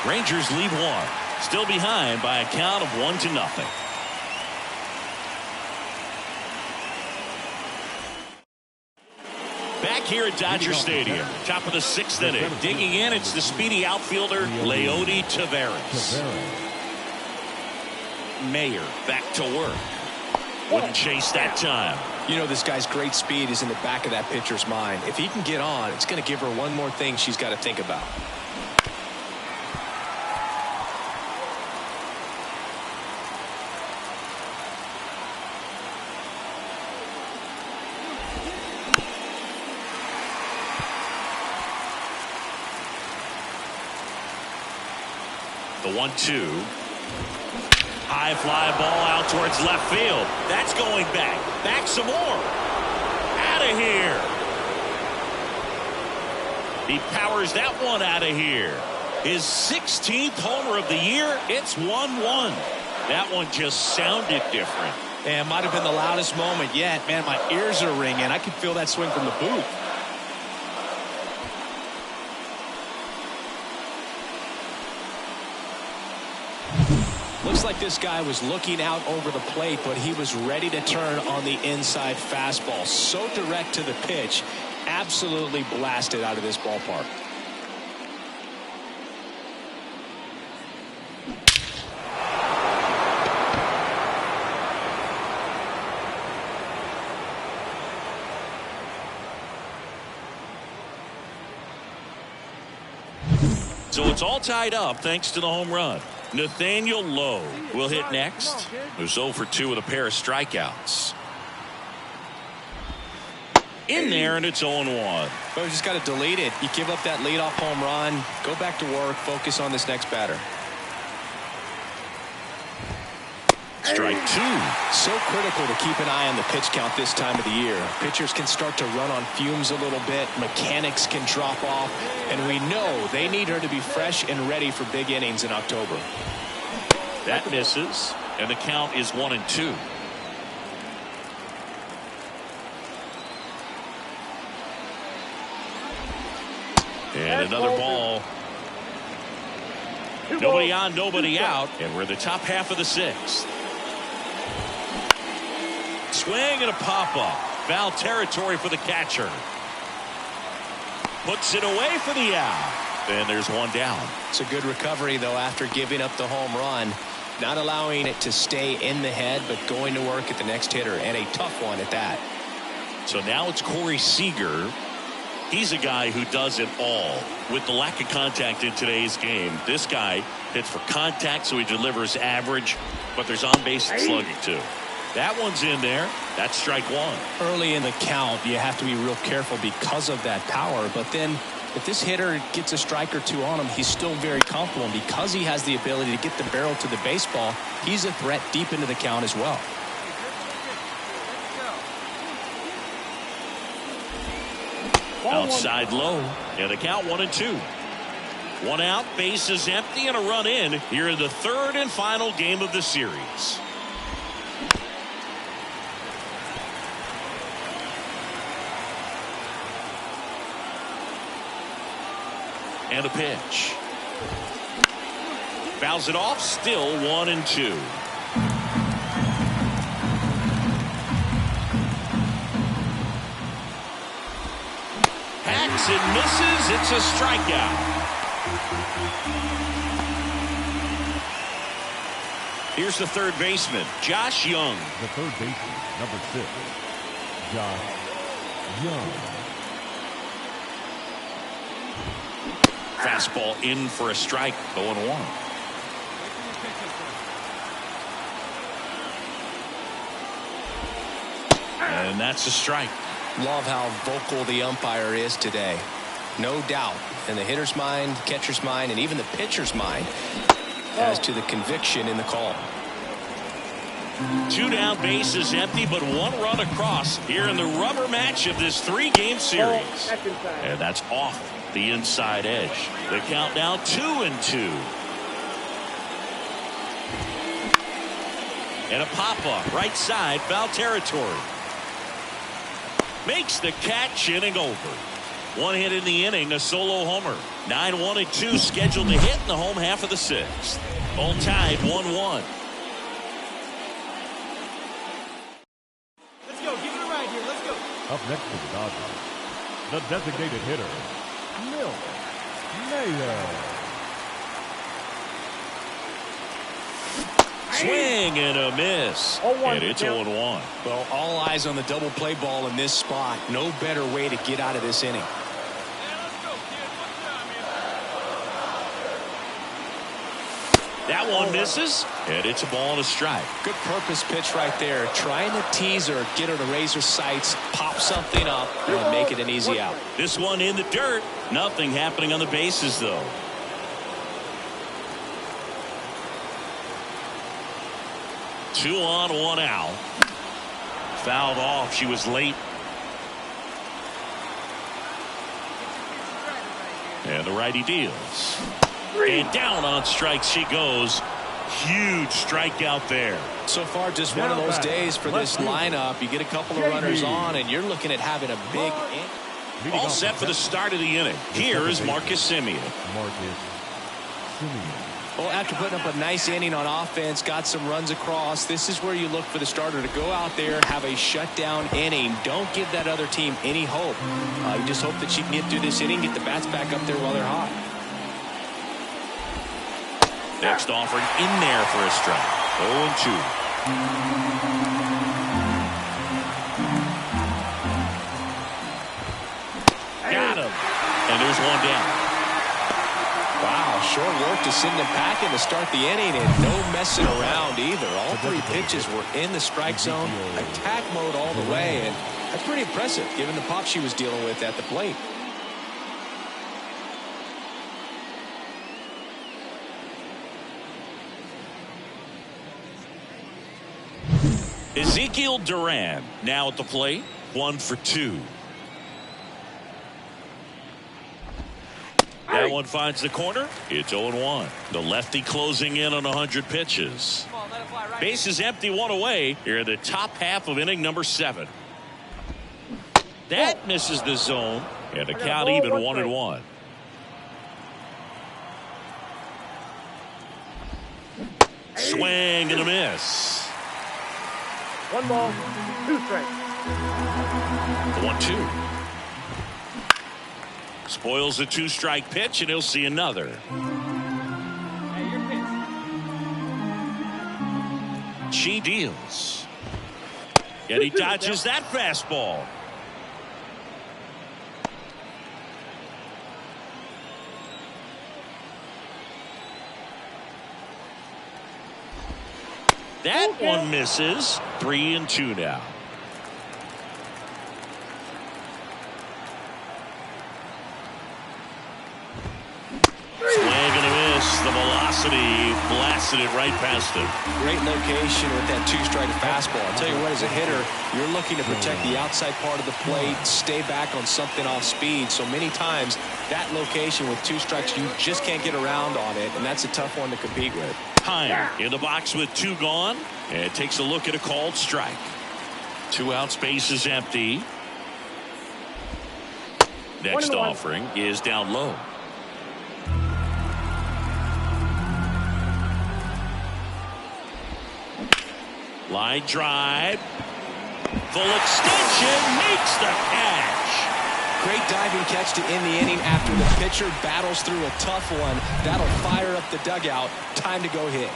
Rangers lead 1. Still behind by a count of 1-0. Back here at Dodger Stadium, top of the 6th inning. Digging in, it's the speedy outfielder, Leody Taveras. Mayer back to work. Wouldn't chase that time. You know, this guy's great speed is in the back of that pitcher's mind. If he can get on, it's going to give her one more thing she's got to think about. The 1-2. High fly ball out towards left field. That's going back. Back some more. Out of here. He powers that one out of here. His 16th homer of the year. It's 1-1. That one just sounded different. And it might have been the loudest moment yet. Man, my ears are ringing. I can feel that swing from the booth. Looks like this guy was looking out over the plate, but he was ready to turn on the inside fastball. So direct to the pitch. Absolutely blasted out of this ballpark. So it's all tied up thanks to the home run. Nathaniel Lowe will hit next. Who's 0 for 2 with a pair of strikeouts. In there, and it's 0-1. Well, you just got to delete it. You give up that leadoff home run, go back to work, focus on this next batter. Strike 2. So critical to keep an eye on the pitch count this time of the year. Pitchers can start to run on fumes a little bit. Mechanics can drop off. And we know they need her to be fresh and ready for big innings in October. That misses, and the count is 1-2. And another ball. Nobody on, nobody out, and we're in the top half of the 6th. Swing and a pop-up. Foul territory for the catcher. Puts it away for the out. And there's one down. It's a good recovery, though, after giving up the home run. Not allowing it to stay in the head, but going to work at the next hitter, and a tough one at that. So now it's Corey Seager. He's a guy who does it all. With the lack of contact in today's game, this guy hits for contact, so he delivers average, but there's on-base slugging, too. That one's in there. That's strike 1. Early in the count, you have to be real careful because of that power. But then if this hitter gets a strike or two on him, he's still very comfortable. And because he has the ability to get the barrel to the baseball, he's a threat deep into the count as well. Outside low. And the count 1-2. One out, bases empty, and a run in here in the 3rd and final game of the series. And a pitch. Fouls it off, still 1-2. Hacks and misses. It's a strikeout. Here's the third baseman, Josh Young. The third baseman, number 6, Josh Young. Fastball in for a strike, 0-1. And that's a strike. Love how vocal the umpire is today. No doubt in the hitter's mind, catcher's mind, and even the pitcher's mind as to the conviction in the call. 2 down, bases empty, but 1 run across here in the rubber match of this 3-game series. And that's off the inside edge. The count now 2-2. And a pop-up right side, foul territory. Makes the catch, inning over. 1 hit in the inning, a solo homer. 9-1-2 scheduled to hit in the home half of the 6th. All tied 1-1. Let's go. Give it a ride here. Let's go. Up next for the Dodgers, the designated hitter, Mlb Swing and a miss. And it's 0-1. Well, all eyes on the double play ball in this spot. No better way to get out of this inning. That one misses, and it's a ball and a strike. Good purpose pitch right there. Trying to tease her, get her to raise her sights, pop something up, and make it an easy out. This one in the dirt. Nothing happening on the bases, though. 2 on, 1 out. Fouled off. She was late. And the righty deals. And down on strikes she goes. Huge strikeout there. So far, just one of those days for this lineup. You get a couple of runners on, and you're looking at having a big inning. All set for the start of the inning. Here is Marcus Semien. Well, after putting up a nice inning on offense, got some runs across, this is where you look for the starter to go out there, have a shutdown inning. Don't give that other team any hope. You just hope that she can get through this inning, get the bats back up there while they're hot. Next offering in there for a strike. 0-2. Got him. And there's one down. Wow, short work to send him packing to start the inning, and no messing around either. All 3 pitches were in the strike zone, attack mode all the way, and that's pretty impressive given the pop she was dealing with at the plate. Ezekiel Duran now at the plate, 1 for 2. That one finds the corner. It's 0-1. The lefty closing in on 100 pitches. Bases empty, 1 away. Here in the top half of inning number 7. That misses the zone. And the count even 1-1. Swing and a miss. 1 ball, 2 strikes. 1-2. Spoils the 2-strike pitch, and he'll see another. She deals. And he dodges that fastball. That one misses. 3-2 now. The velocity blasted it right past him. Great location with that 2-strike fastball. I'll tell you what, as a hitter, you're looking to protect the outside part of the plate, stay back on something off speed. So many times, that location with 2 strikes, you just can't get around on it, and that's a tough one to compete with. Hine in the box with 2 gone, and takes a look at a called strike. 2 outs, base is empty. Next offering is down low. Line drive. Full extension. Makes the catch. Great diving catch to end the inning after the pitcher battles through a tough one. That'll fire up the dugout. Time to go hit.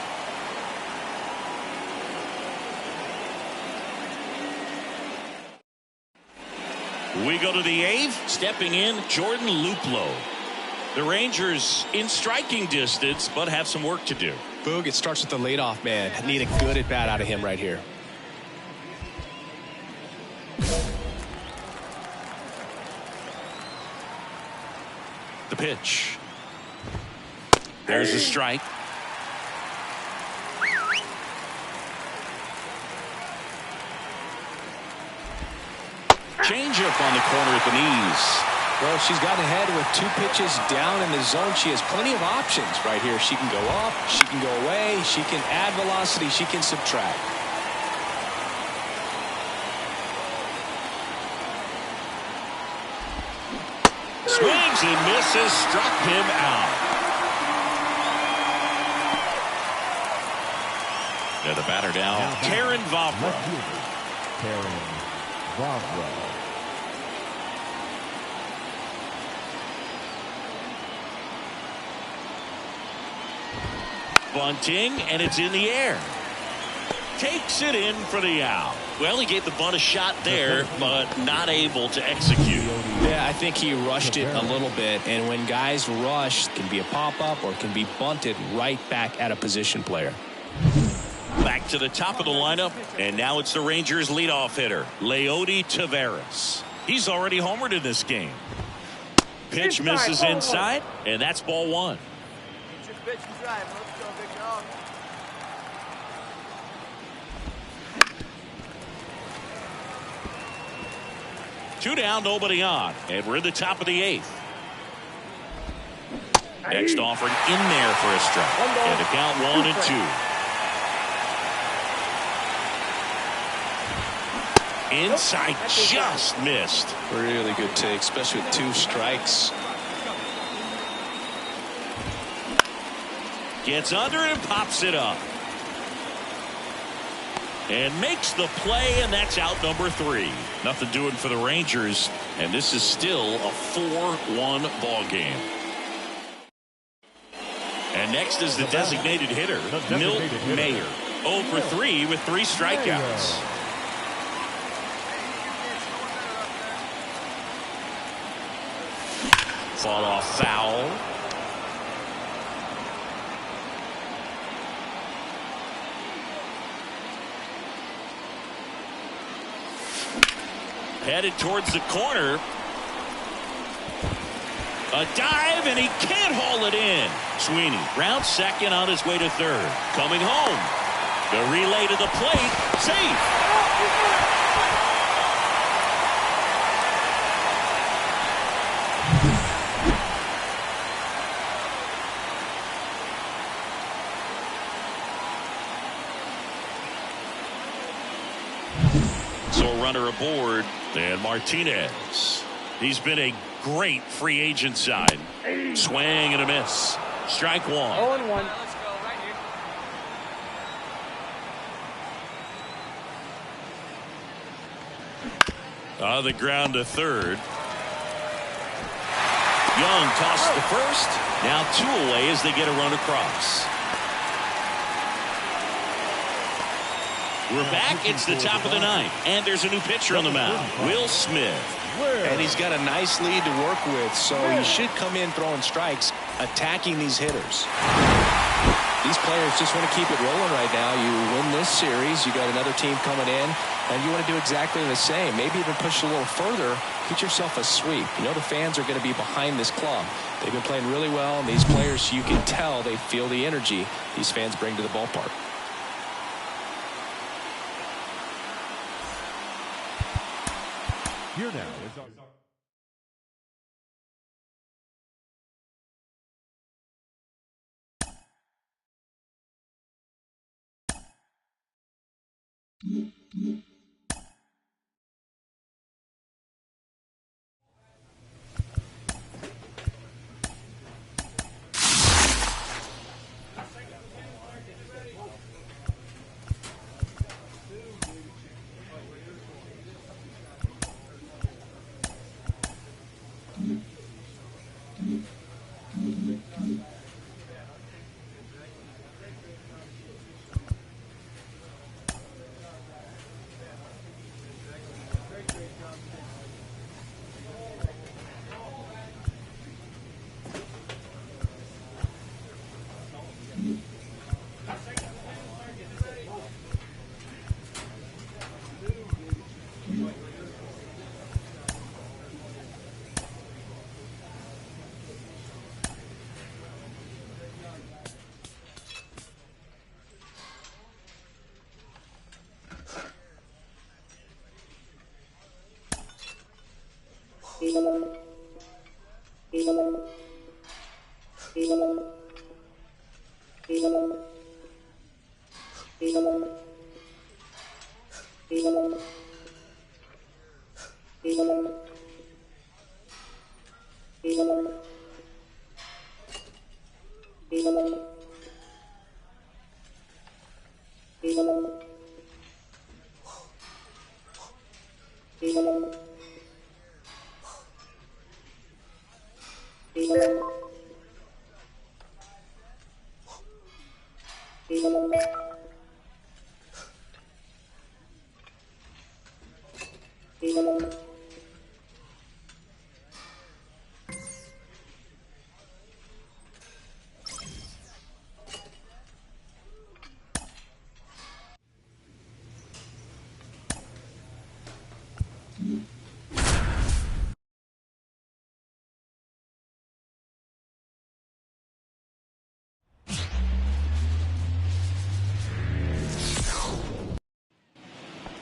We go to the 8th. Stepping in, Jordan Luplow. The Rangers in striking distance, but have some work to do. Boog, it starts with the leadoff man. Need a good at bat out of him right here. The pitch. There's a strike. Changeup on the corner at the knees. Well, she's gotten ahead with 2 pitches down in the zone. She has plenty of options right here. She can go up, she can go away, she can add velocity, she can subtract. Swings and misses, struck him out. And the batter now, Karen Vavra. Karen Vavra. Bunting, and it's in the air. Takes it in for the out. Well, he gave the bunt a shot there, but not able to execute. Yeah, I think he rushed it a little bit, and when guys rush, it can be a pop-up or it can be bunted right back at a position player. Back to the top of the lineup, and now it's the Rangers' leadoff hitter, Leody Taveras. He's already homered in this game. Pitch misses inside, and that's ball 1. Two down, nobody on, and we're in the top of the 8th. Next offering in there for a strike, and the count 1-2. Inside, just missed. Really good take, especially with 2 strikes. Gets under it and pops it up. And makes the play, and that's out number 3. Nothing doing for the Rangers, and this is still a 4-1 ball game. And next is the designated hitter, Mlb 0 for 3 with 3 strikeouts. Fall off foul. Headed towards the corner. A dive, and he can't haul it in. Sweeney rounds second on his way to third. Coming home. The relay to the plate. Safe. So a runner aboard, and Martinez. He's been a great free agent sign. Swing and a miss. Strike 1. 0-1. On the ground to third. Young tosses the first. Now 2 away as they get a run across. We're back. It's the top of the 9th. And there's a new pitcher on the mound, Will Smith. And he's got a nice lead to work with, so he should come in throwing strikes, attacking these hitters. These players just want to keep it rolling right now. You win this series, you got another team coming in, and you want to do exactly the same. Maybe even push a little further, get yourself a sweep. You know the fans are going to be behind this club. They've been playing really well, and these players, you can tell they feel the energy these fans bring to the ballpark. Here now is our...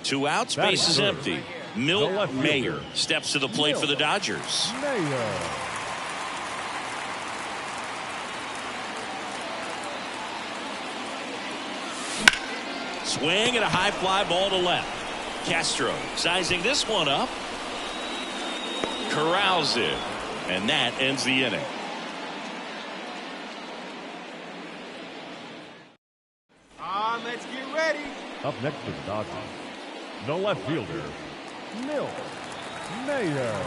Two outs, base is empty. Milt Mayer steps to the plate for the Dodgers. Swing and a high fly ball to left. Castro sizing this one up. Corrals it. And that ends the inning. Let's get ready. Up next for the Dodgers, the left fielder, Milt Mayer.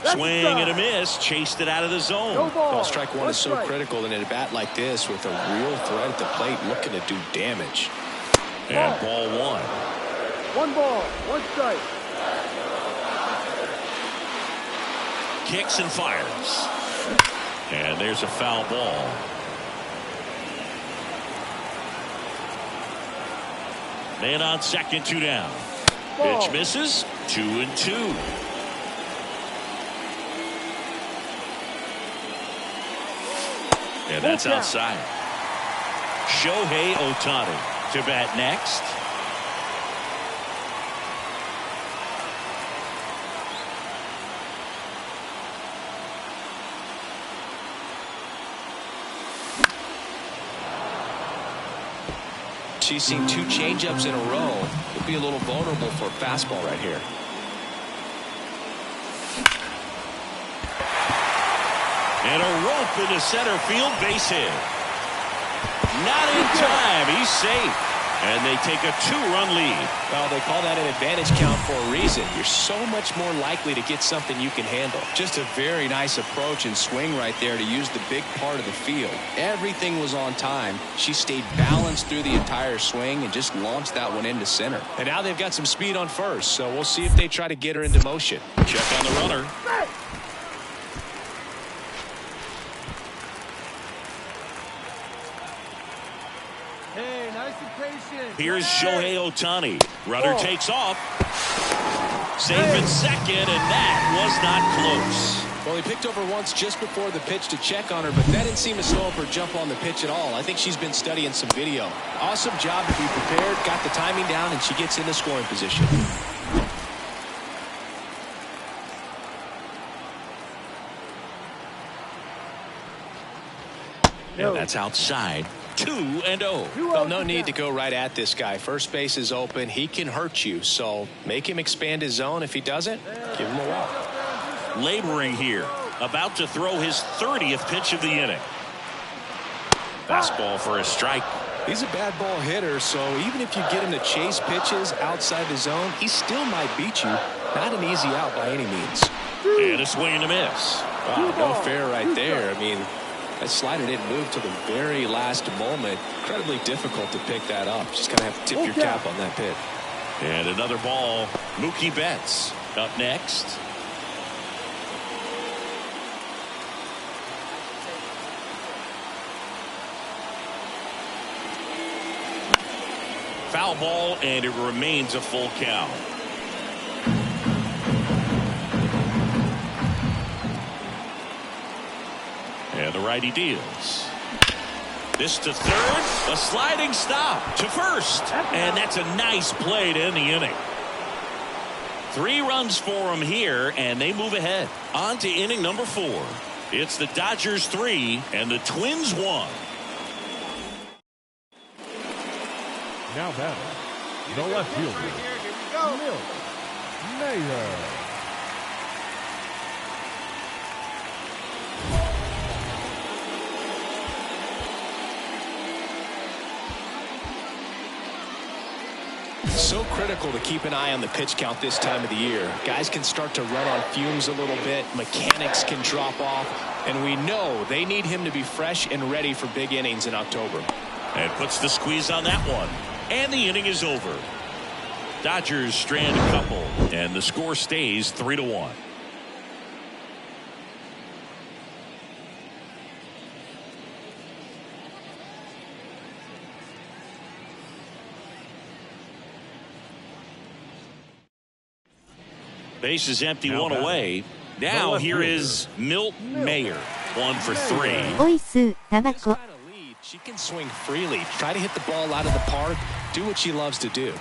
Swing and a miss, chased it out of the zone. No ball. Well, strike one is so critical in a bat like this with a real threat at the plate looking to do damage. And ball one. 1 ball, 1 strike. Kicks and fires. And there's a foul ball. Man on second, 2 down. Ball. Pitch misses, 2-2. And that's outside. Shohei Ohtani to bat next. She's seen 2 changeups in a row. Could be a little vulnerable for a fastball right here. And a rope into center field, base hit. Not in time. He's safe. And they take a 2-run lead. Well, they call that an advantage count for a reason. You're so much more likely to get something you can handle. Just a very nice approach and swing right there to use the big part of the field. Everything was on time. She stayed balanced through the entire swing and just launched that one into center. And now they've got some speed on first, so we'll see if they try to get her into motion. Check on the runner. Hey, nice and patient. Here's Shohei Ohtani. Runner takes off. Safe in second, and that was not close. Well, he picked over once just before the pitch to check on her, but that didn't seem to slow up her jump on the pitch at all. I think she's been studying some video. Awesome job to be prepared, got the timing down, and she gets in the scoring position. And that's outside. 2-0. Well, no need to go right at this guy. First base is open. He can hurt you, so make him expand his zone. If he doesn't, give him a walk. Laboring here. About to throw his 30th pitch of the inning. Fastball for a strike. He's a bad ball hitter, so even if you get him to chase pitches outside the zone, he still might beat you. Not an easy out by any means. And a swing and a miss. Wow, no fair right there. I mean, that slider didn't move to the very last moment. Incredibly difficult to pick that up. Just going to have to tip your cap on that pitch. And another ball. Mookie Betts up next. Foul ball, and it remains a full count. And the righty deals. This to third, a sliding stop to first, and that's a nice play to end the inning. 3 runs for them here, and they move ahead. On to inning number 4. It's the Dodgers 3 and the Twins 1. Now batting, the left fielder, Milt Mayer. So critical to keep an eye on the pitch count this time of the year. Guys can start to run on fumes a little bit. Mechanics can drop off. And we know they need him to be fresh and ready for big innings in October. And puts the squeeze on that one. And the inning is over. Dodgers strand a couple, and the score stays 3-1. Base is empty, one away. Now here is Milt Mayer, 1 for 3. おいす、タバコ。 She can swing freely, try to hit the ball out of the park, do what she loves to do.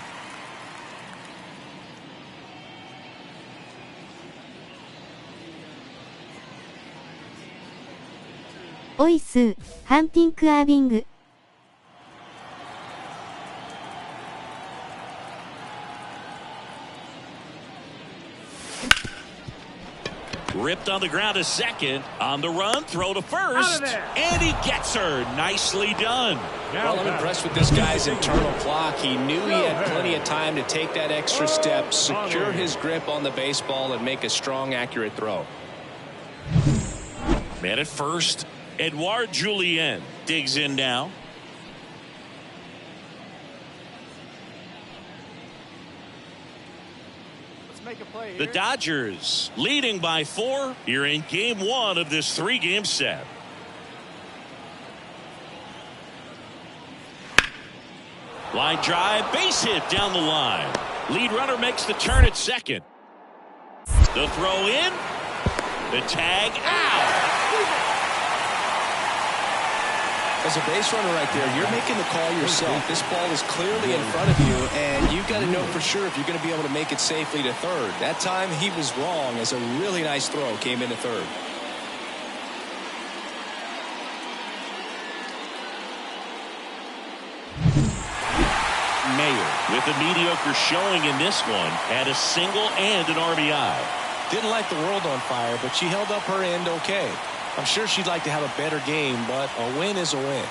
おいスー、ハンティンク・アービング。Ripped on the ground to second. On the run, throw to first. And he gets her. Nicely done. Well, I'm impressed with this guy's internal clock. He knew he had plenty of time to take that extra step, secure his grip on the baseball, and make a strong, accurate throw. Man at first, Edouard Julien digs in now. The Dodgers leading by 4 here in game 1 of this 3-game set. Line drive, base hit down the line. Lead runner makes the turn at second. The throw in, the tag out. As a base runner right there, you're making the call yourself. This ball is clearly in front of you, and you've got to know for sure if you're going to be able to make it safely to third. That time he was wrong, as a really nice throw came into third. Mayer with a mediocre showing in this one, had a single and an RBI. Didn't light the world on fire, but she held up her end okay. I'm sure she'd like to have a better game, but a win is a win.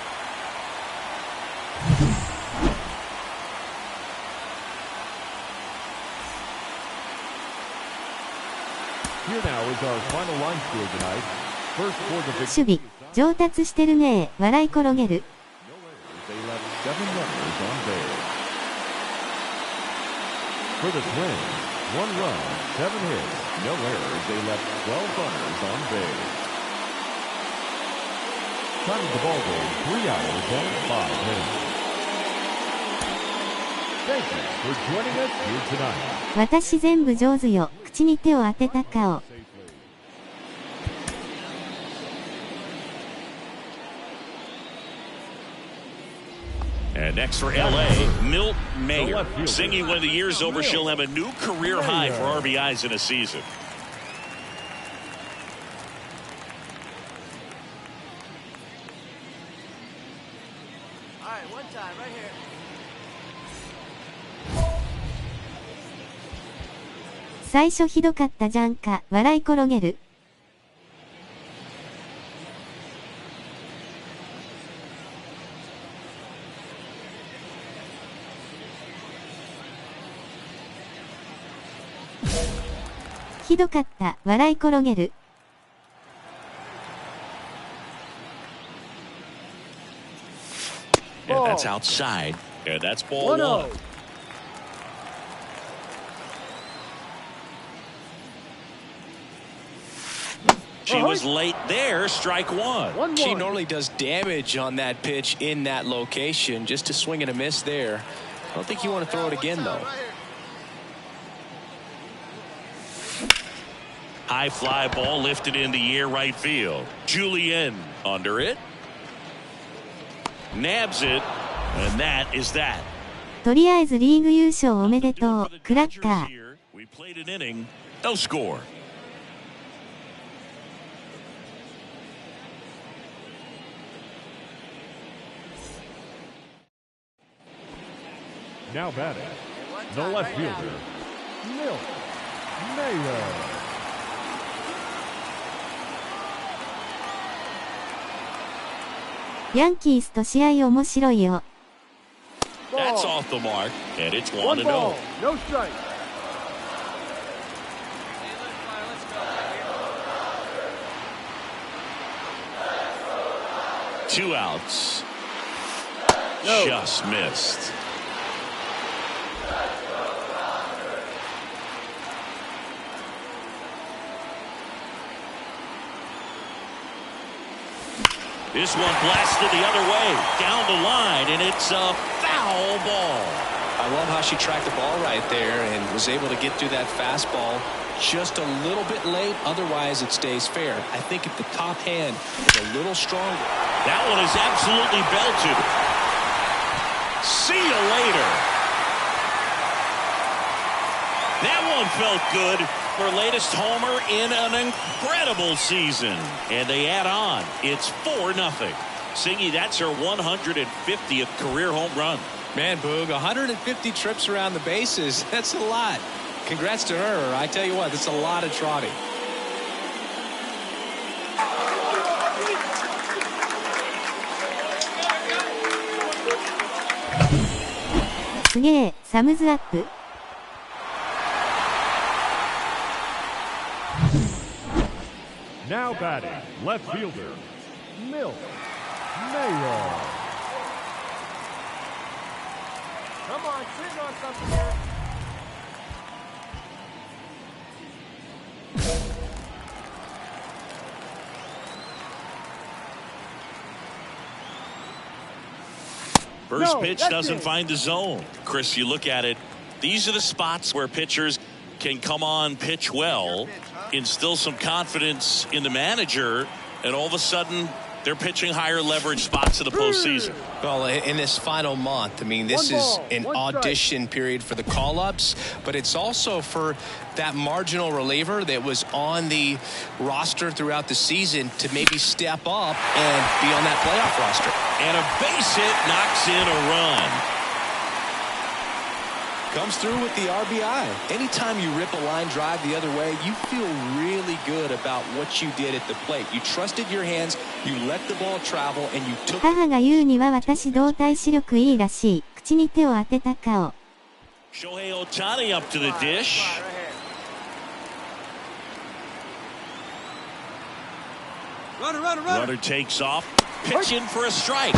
Here now is our final line score tonight. First for the 守備、上達してるねー、笑い転げる。They left 7 runners on base. For the Twins, 1 run, 7 hits, no errors. They left 12 runners on base. Time of the ball game, 3 hours and 5 minutes. Thank you for joining us here tonight. 私全部上手よ、口に手を当てた顔。And next for LA, Mlb Mayer. Singing when the year's over, she'll have a new career high for RBIs in a season. All right, one time, right here. 最初ひどかったじゃんか、笑い転げる。ひどかった、笑い転げる。And that's outside. And that's ball 1. She was late there, strike 1. She normally does damage on that pitch in that location. Just a swing and a miss there. I don't think you want to throw it again, though. High fly ball lifted in the air right field. Julien under it. Nabs it. And that is that. とりあえずリーグ優勝おめでとう、クラッカー。We played an inning. No score. Now batting, the left fielder, Mlb Mayer. ヤンキースと試合面白いよ。That's off the mark, and it's 1 1-0. ball, no strike. Two outs. No. Just missed. This one blasted the other way, down the line, and it's a foul ball. I love how she tracked the ball right there and was able to get through that fastball just a little bit late. Otherwise, it stays fair. I think if the top hand is a little stronger. That one is absolutely belted. See you later. That one felt good. Their latest homer in an incredible season. And they add on. It's 4-0. Singy, that's her 150th career home run. Man, Boog, 150 trips around the bases. That's a lot. Congrats to her. I tell you what, that's a lot of trotting. すげえ、サムズアップ。Now batting, left fielder, Mlb Mayo. Come on, sing on something here. First pitch doesn't find the zone. Chris, you look at it, these are the spots where pitchers can come on, pitch well, instill some confidence in the manager, and all of a sudden they're pitching higher leverage spots in the postseason. Well, in this final month, I mean, this is an audition period for the call-ups, but it's also for that marginal reliever that was on the roster throughout the season to maybe step up and be on that playoff roster. And a base hit knocks in a run. Comes through with the RBI. Anytime you rip a line drive the other way, you feel really good about what you did at the plate. You trusted your hands, you let the ball travel, and you took... 母が言うには私動体視力いいらしい。口に手を当てた顔。Shohei Ohtani up to the dish. Runner takes off. Pitch in for a strike.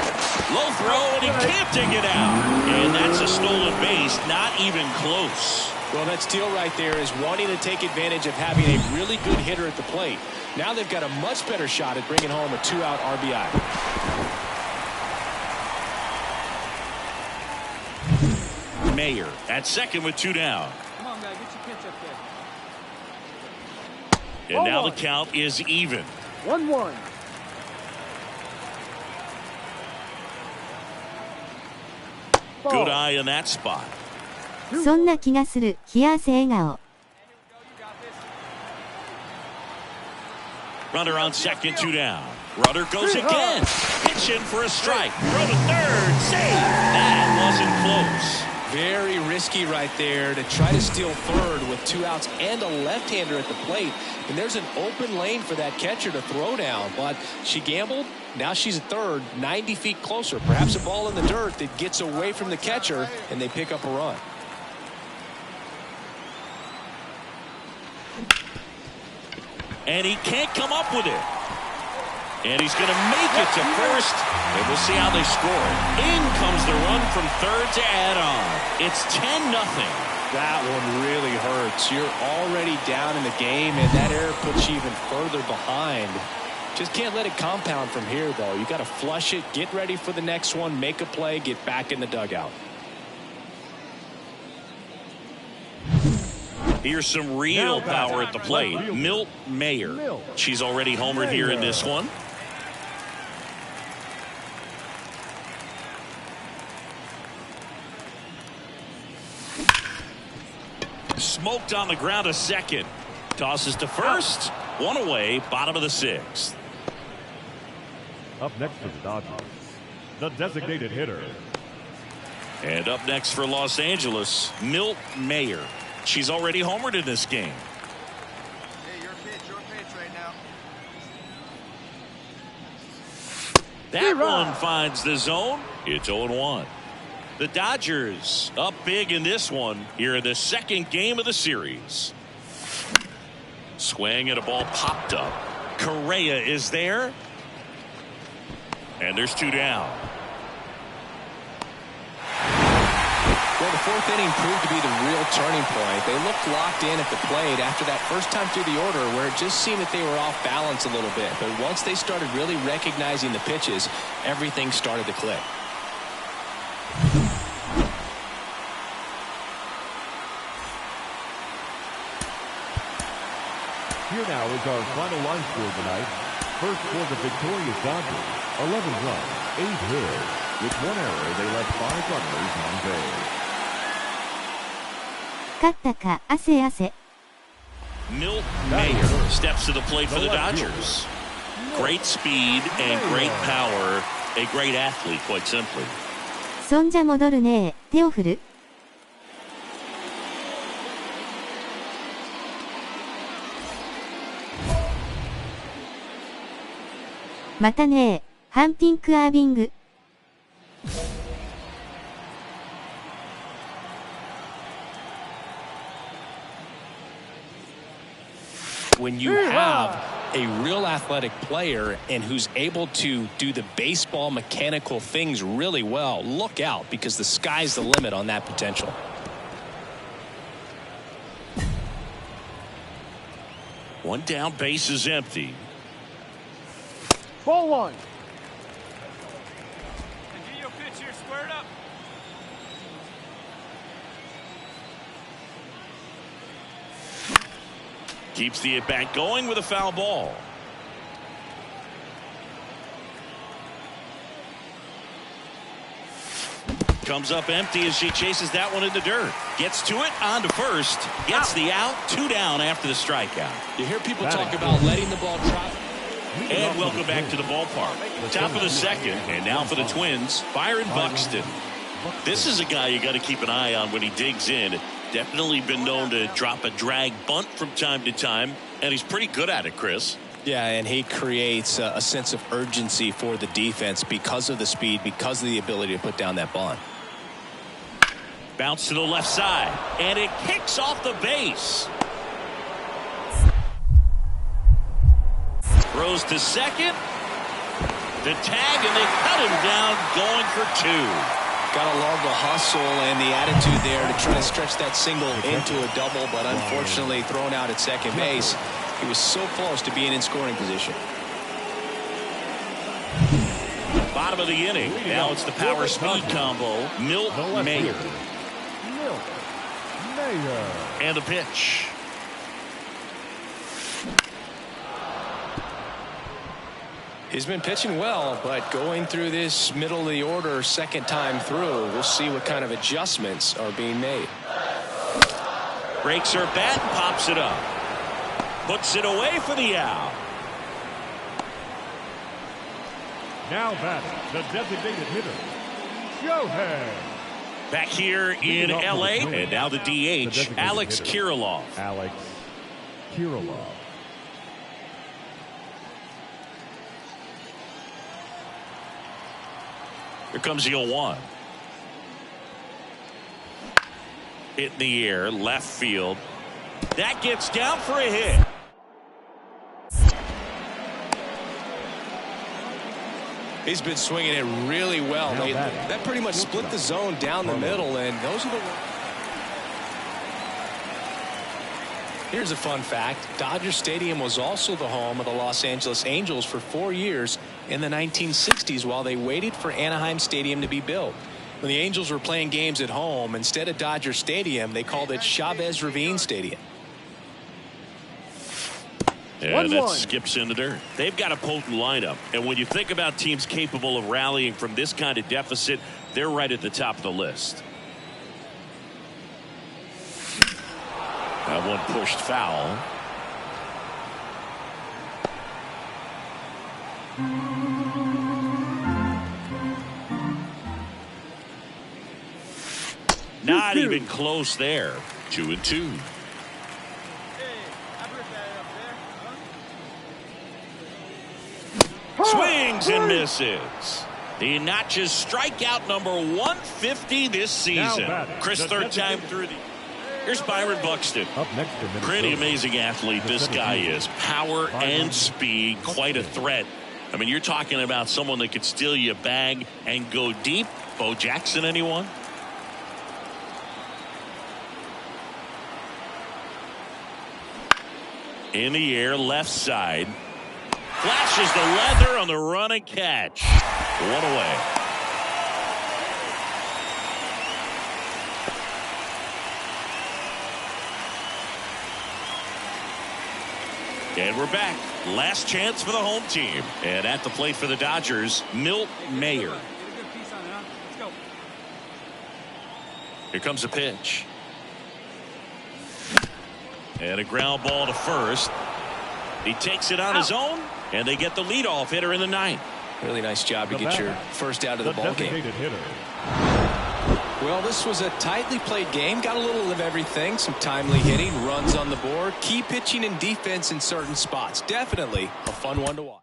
Low throw, and he can't dig it out. And that's a stolen base, not even close. Well, that steal right there is wanting to take advantage of having a really good hitter at the plate. Now they've got a much better shot at bringing home a 2-out RBI. Mayer at second with 2 down. Come on, guy, get your pitch up there. And now the count is even. 1-1. Good eye in that spot. そんな気がする。冷や汗笑顔。Runner on second, 2 down. Runner goes again. Pitch in for a strike. Throw to third. Save. That wasn't close. Very risky right there to try to steal third with 2 outs and a left-hander at the plate. And there's an open lane for that catcher to throw down. But she gambled. Now she's at third, 90 feet closer. Perhaps a ball in the dirt that gets away from the catcher, and they pick up a run. And he can't come up with it. And he's going to make it to first. And we'll see how they score. In comes the run from third to add on. It's 10-0. That one really hurts. You're already down in the game, and that error puts you even further behind. Just can't let it compound from here, though. You got to flush it, get ready for the next one, make a play, get back in the dugout. Here's some real power at the plate. Mlb Mayer. She's already homered here in this one. Smoked on the ground to second. Tosses to first. One away, bottom of the 6th. Up next for the Dodgers, the designated hitter. And up next for Los Angeles, Mlb Mayer. She's already homered in this game. Hey, your pitch right now. That one finds the zone. It's 0-1. The Dodgers up big in this one here in the second game of the series. Swing and a ball popped up. Correa is there. And there's 2 down. Well, the 4th inning proved to be the real turning point. They looked locked in at the plate after that first time through the order where it just seemed that they were off balance a little bit. But once they started really recognizing the pitches, everything started to click. Here now is our final line score tonight. First for the victorious Dodgers, 11 runs, 8 hits. With 1 error, they left 5 runners on base. 勝ったか、汗汗。Milt Mayer steps to the plate for the Dodgers. Great speed and great power. A great athlete, quite simply. そんじゃ戻るねえ。手を振る。またねえ。ハンティンク・アービング。When you have a real athletic player and who's able to do the baseball mechanical things really well, look out, because the sky's the limit on that potential. One down, base is empty. Ball one. Get your pitch here, squared up. Keeps the at-bat going with a foul ball. Comes up empty as she chases that one in the dirt. Gets to it, on to first. Gets the out, 2 down after the strikeout. You hear people talk about letting the ball drop. And welcome back to the ballpark. Top of the second, and now for the Twins, Byron Buxton. This is a guy you got to keep an eye on when he digs in. Definitely been known to drop a drag bunt from time to time, and he's pretty good at it, Chris. Yeah, and he creates a sense of urgency for the defense because of the speed, because of the ability to put down that bunt. Bounce to the left side, and it kicks off the base. Throws to second. The tag, and they cut him down, going for 2. Gotta love the hustle and the attitude there to try to stretch that single into a double, but unfortunately thrown out at second base. He was so close to being in scoring position. Bottom of the inning. Now it's the power speed combo. Milt Mayer. And the pitch. He's been pitching well, but going through this middle of the order second time through, we'll see what kind of adjustments are being made. Breaks her bat and pops it up. Puts it away for the out. Now batting, the designated hitter, Shohei. Back here in L.A., and now the DH, Alex Kirilloff. Alex Kirilloff. Here comes the 0-1. Hit in the air, left field. That gets down for a hit. He's been swinging it really well. That pretty much split the zone down the middle, and those are the... Here's a fun fact. Dodger Stadium was also the home of the Los Angeles Angels for 4 years in the 1960s while they waited for Anaheim Stadium to be built. When the Angels were playing games at home, instead of Dodger Stadium, they called it Chavez Ravine Stadium. And that skips in the dirt. They've got a potent lineup. And when you think about teams capable of rallying from this kind of deficit, they're right at the top of the list. That one pushed foul. Not even close there. 2-2. Swings and misses. He notches strikeout number 150 this season. Chris, third time through the... Here's Byron Buxton. Up next to Pretty amazing athlete this guy is. Power and speed, quite a threat. I mean, you're talking about someone that could steal you a bag and go deep. Bo Jackson, anyone? In the air, left side. Flashes the leather on the run and catch. One away. And we're back. Last chance for the home team. And at the plate for the Dodgers, Milt Mayer. Here comes a pitch. And a ground ball to first. He takes it on his own, and they get the leadoff hitter in the ninth. Really nice job to get your first out of the ball game. Well, this was a tightly played game. Got a little of everything. Some timely hitting, runs on the board, key pitching and defense in certain spots. Definitely a fun one to watch.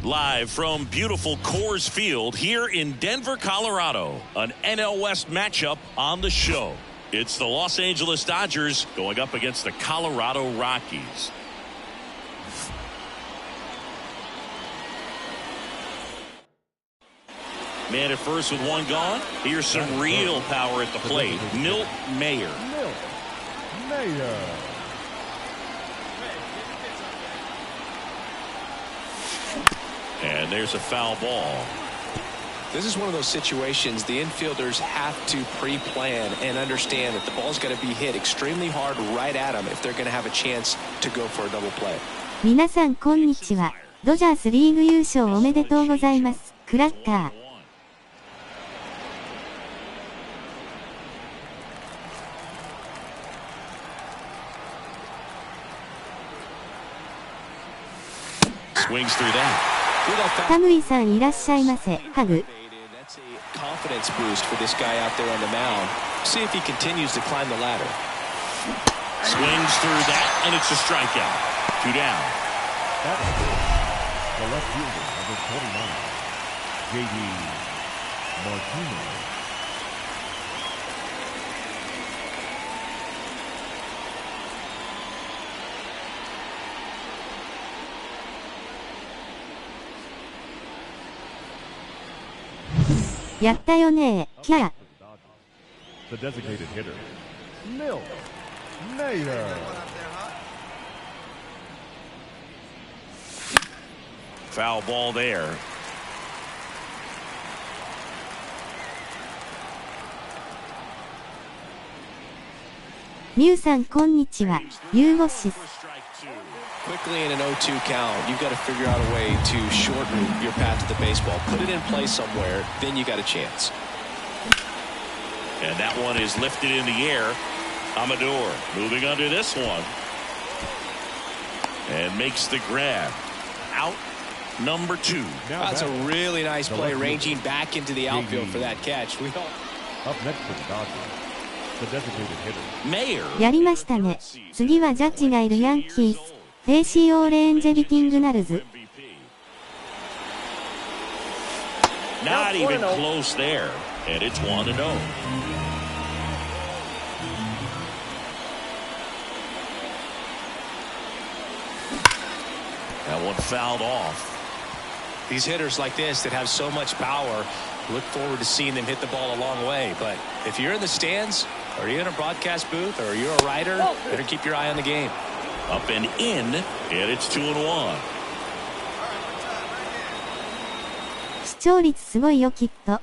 Live from beautiful Coors Field here in Denver, Colorado, an NL West matchup on the show. It's the Los Angeles Dodgers going up against the Colorado Rockies. Man at first with one gone. Here's some real power at the plate. Milt Mayer. And there's a foul ball. This is one of those situations the infielders have to pre-plan and understand that the ball's got to be hit extremely hard right at them if they're going to have a chance to go for a double play. 皆さんこんにちは。ドジャースリーグ優勝おめでとうございます。クラッカー。Swings through that. タムイさんいらっしゃいませ。ハグ。Confidence boost for this guy out there on the mound. See if he continues to climb the ladder. Swings through that, and it's a strikeout. 2 down. That's the left fielder, number 29, J.D. Martinez. The designated hitter, Milt Mayer. Foul ball there. Miu さんこんにちは。ユーゴシス。Quickly in an 0-2 count, you've got to figure out a way to shorten your path to the baseball. Put it in play somewhere, then you got a chance. And that one is lifted in the air. Amador moving under this one. And makes the grab. Out number 2. That's a really nice play, ranging back into the outfield for that catch. Up next for the Dodgers, the designated hitter, Mayer. やりましたね。次はジャッジがいるヤンキース。ACO レーンジェビキングナルズ。Not even close there. and it's 1-0. That one fouled off. These hitters like this that have so much power, look forward to seeing them hit the ball a long way. But if you're in the stands, or you're in a broadcast booth, or you're a writer, better keep your eye on the game. Up and in, and it's 2-1. 視聴率すごいよきっと。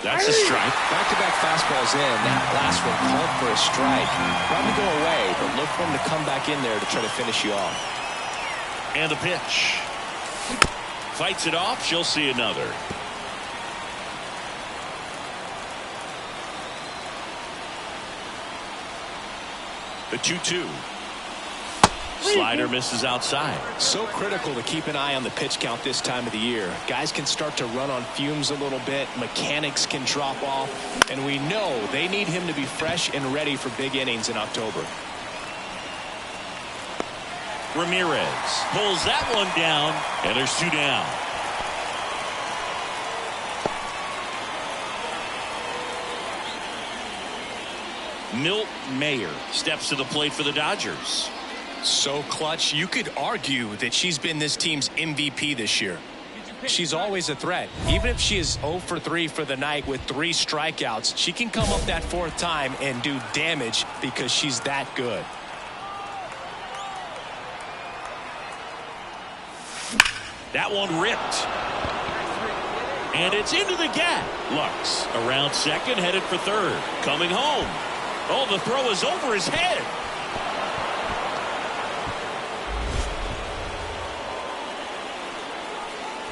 That's a strike. Back-to-back fastballs in. That last one called for a strike. Probably go away, but look for him to come back in there to try to finish you off. And the pitch. Fights it off. She'll see another. The 2-2. Slider misses outside. So critical to keep an eye on the pitch count this time of the year. Guys can start to run on fumes a little bit. Mechanics can drop off. And we know they need him to be fresh and ready for big innings in October. Ramirez pulls that one down, and there's 2 down. Mlb steps to the plate for the Dodgers. So clutch, you could argue that she's been this team's MVP this year. She's always a threat. Even if she is 0 for 3 for the night with 3 strikeouts, she can come up that 4th time and do damage because she's that good. That one ripped. And it's into the gap. Lux around second, headed for third. Coming home. Oh, the throw is over his head.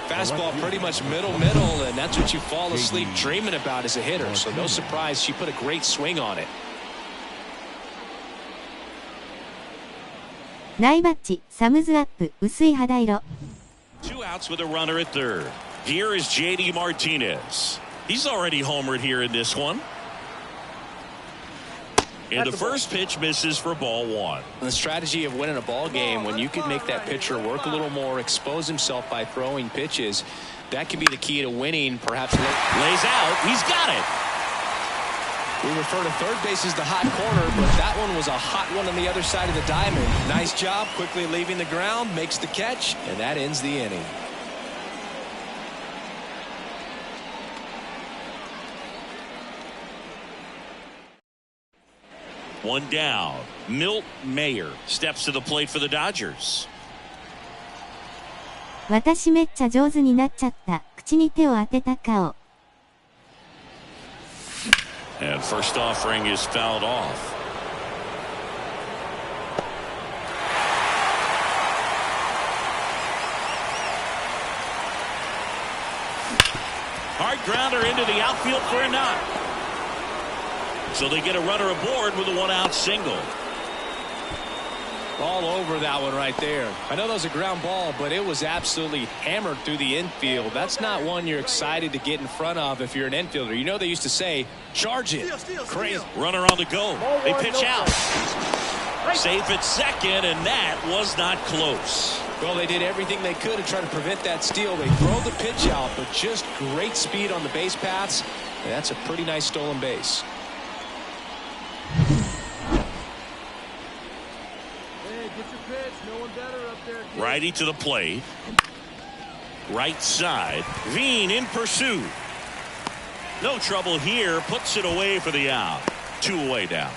Fastball pretty much middle, and that's what you fall asleep dreaming about as a hitter. So no surprise she put a great swing on it. ナイバッチ、サムズアップ、薄い肌色。2 outs with a runner at third. Here is JD Martinez. He's already homered here in this one. And the first pitch misses for ball 1. The strategy of winning a ball game, when you can make that pitcher work a little more, expose himself by throwing pitches, that can be the key to winning. Perhaps lays out. He's got it. We refer to third base as the hot corner, but that one was a hot one on the other side of the diamond. Nice job, quickly leaving the ground, makes the catch, and that ends the inning. One down. Mlb steps to the plate for the Dodgers. 私めっちゃ上手になっちゃった。口に手を当てた顔。And first offering is fouled off. Hard grounder into the outfield for a knock. So they get a runner aboard with a 1-out single. All over that one right there. I know that was a ground ball, but it was absolutely hammered through the infield. That's not one you're excited to get in front of if you're an infielder. You know they used to say, charge it. Crazy. Runner on the go. They pitch out. Safe at second, and that was not close. Well, they did everything they could to try to prevent that steal. They throw the pitch out, but just great speed on the base paths. And that's a pretty nice stolen base. Righty to the plate. Right side. Veen in pursuit. No trouble here. Puts it away for the out. 2 away down.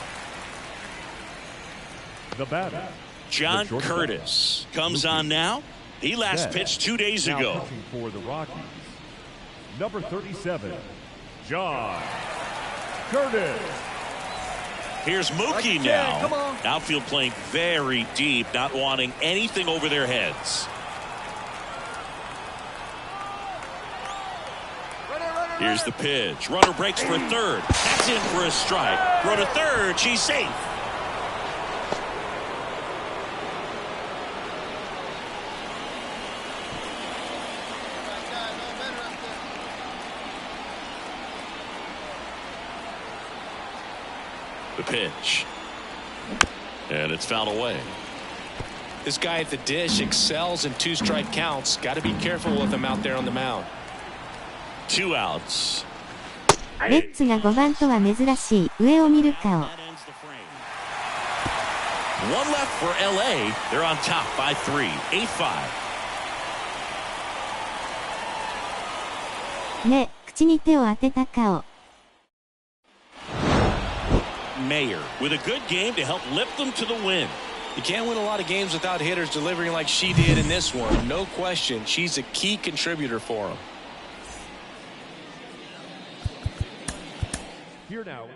The batter, John Curtis comes on now. He last pitched 2 days ago. For the Rockies, number 37, John Curtis. Here's Mookie now. Outfield playing very deep, not wanting anything over their heads. Here's the pitch. Runner breaks for third. That's in for a strike. Throw to third. She's safe. The pitch. And it's fouled away. This guy at the dish excels in 2-strike counts. Got to be careful with him out there on the mound. Two outs. レッツが5番とは珍しい上を見る顔。One left for LA. They're on top by 3, 8-5. ね、口に手を当てた顔。Mayer with a good game to help lift them to the win. You can't win a lot of games without hitters delivering like she did in this one. No question, she's a key contributor for them. Here now.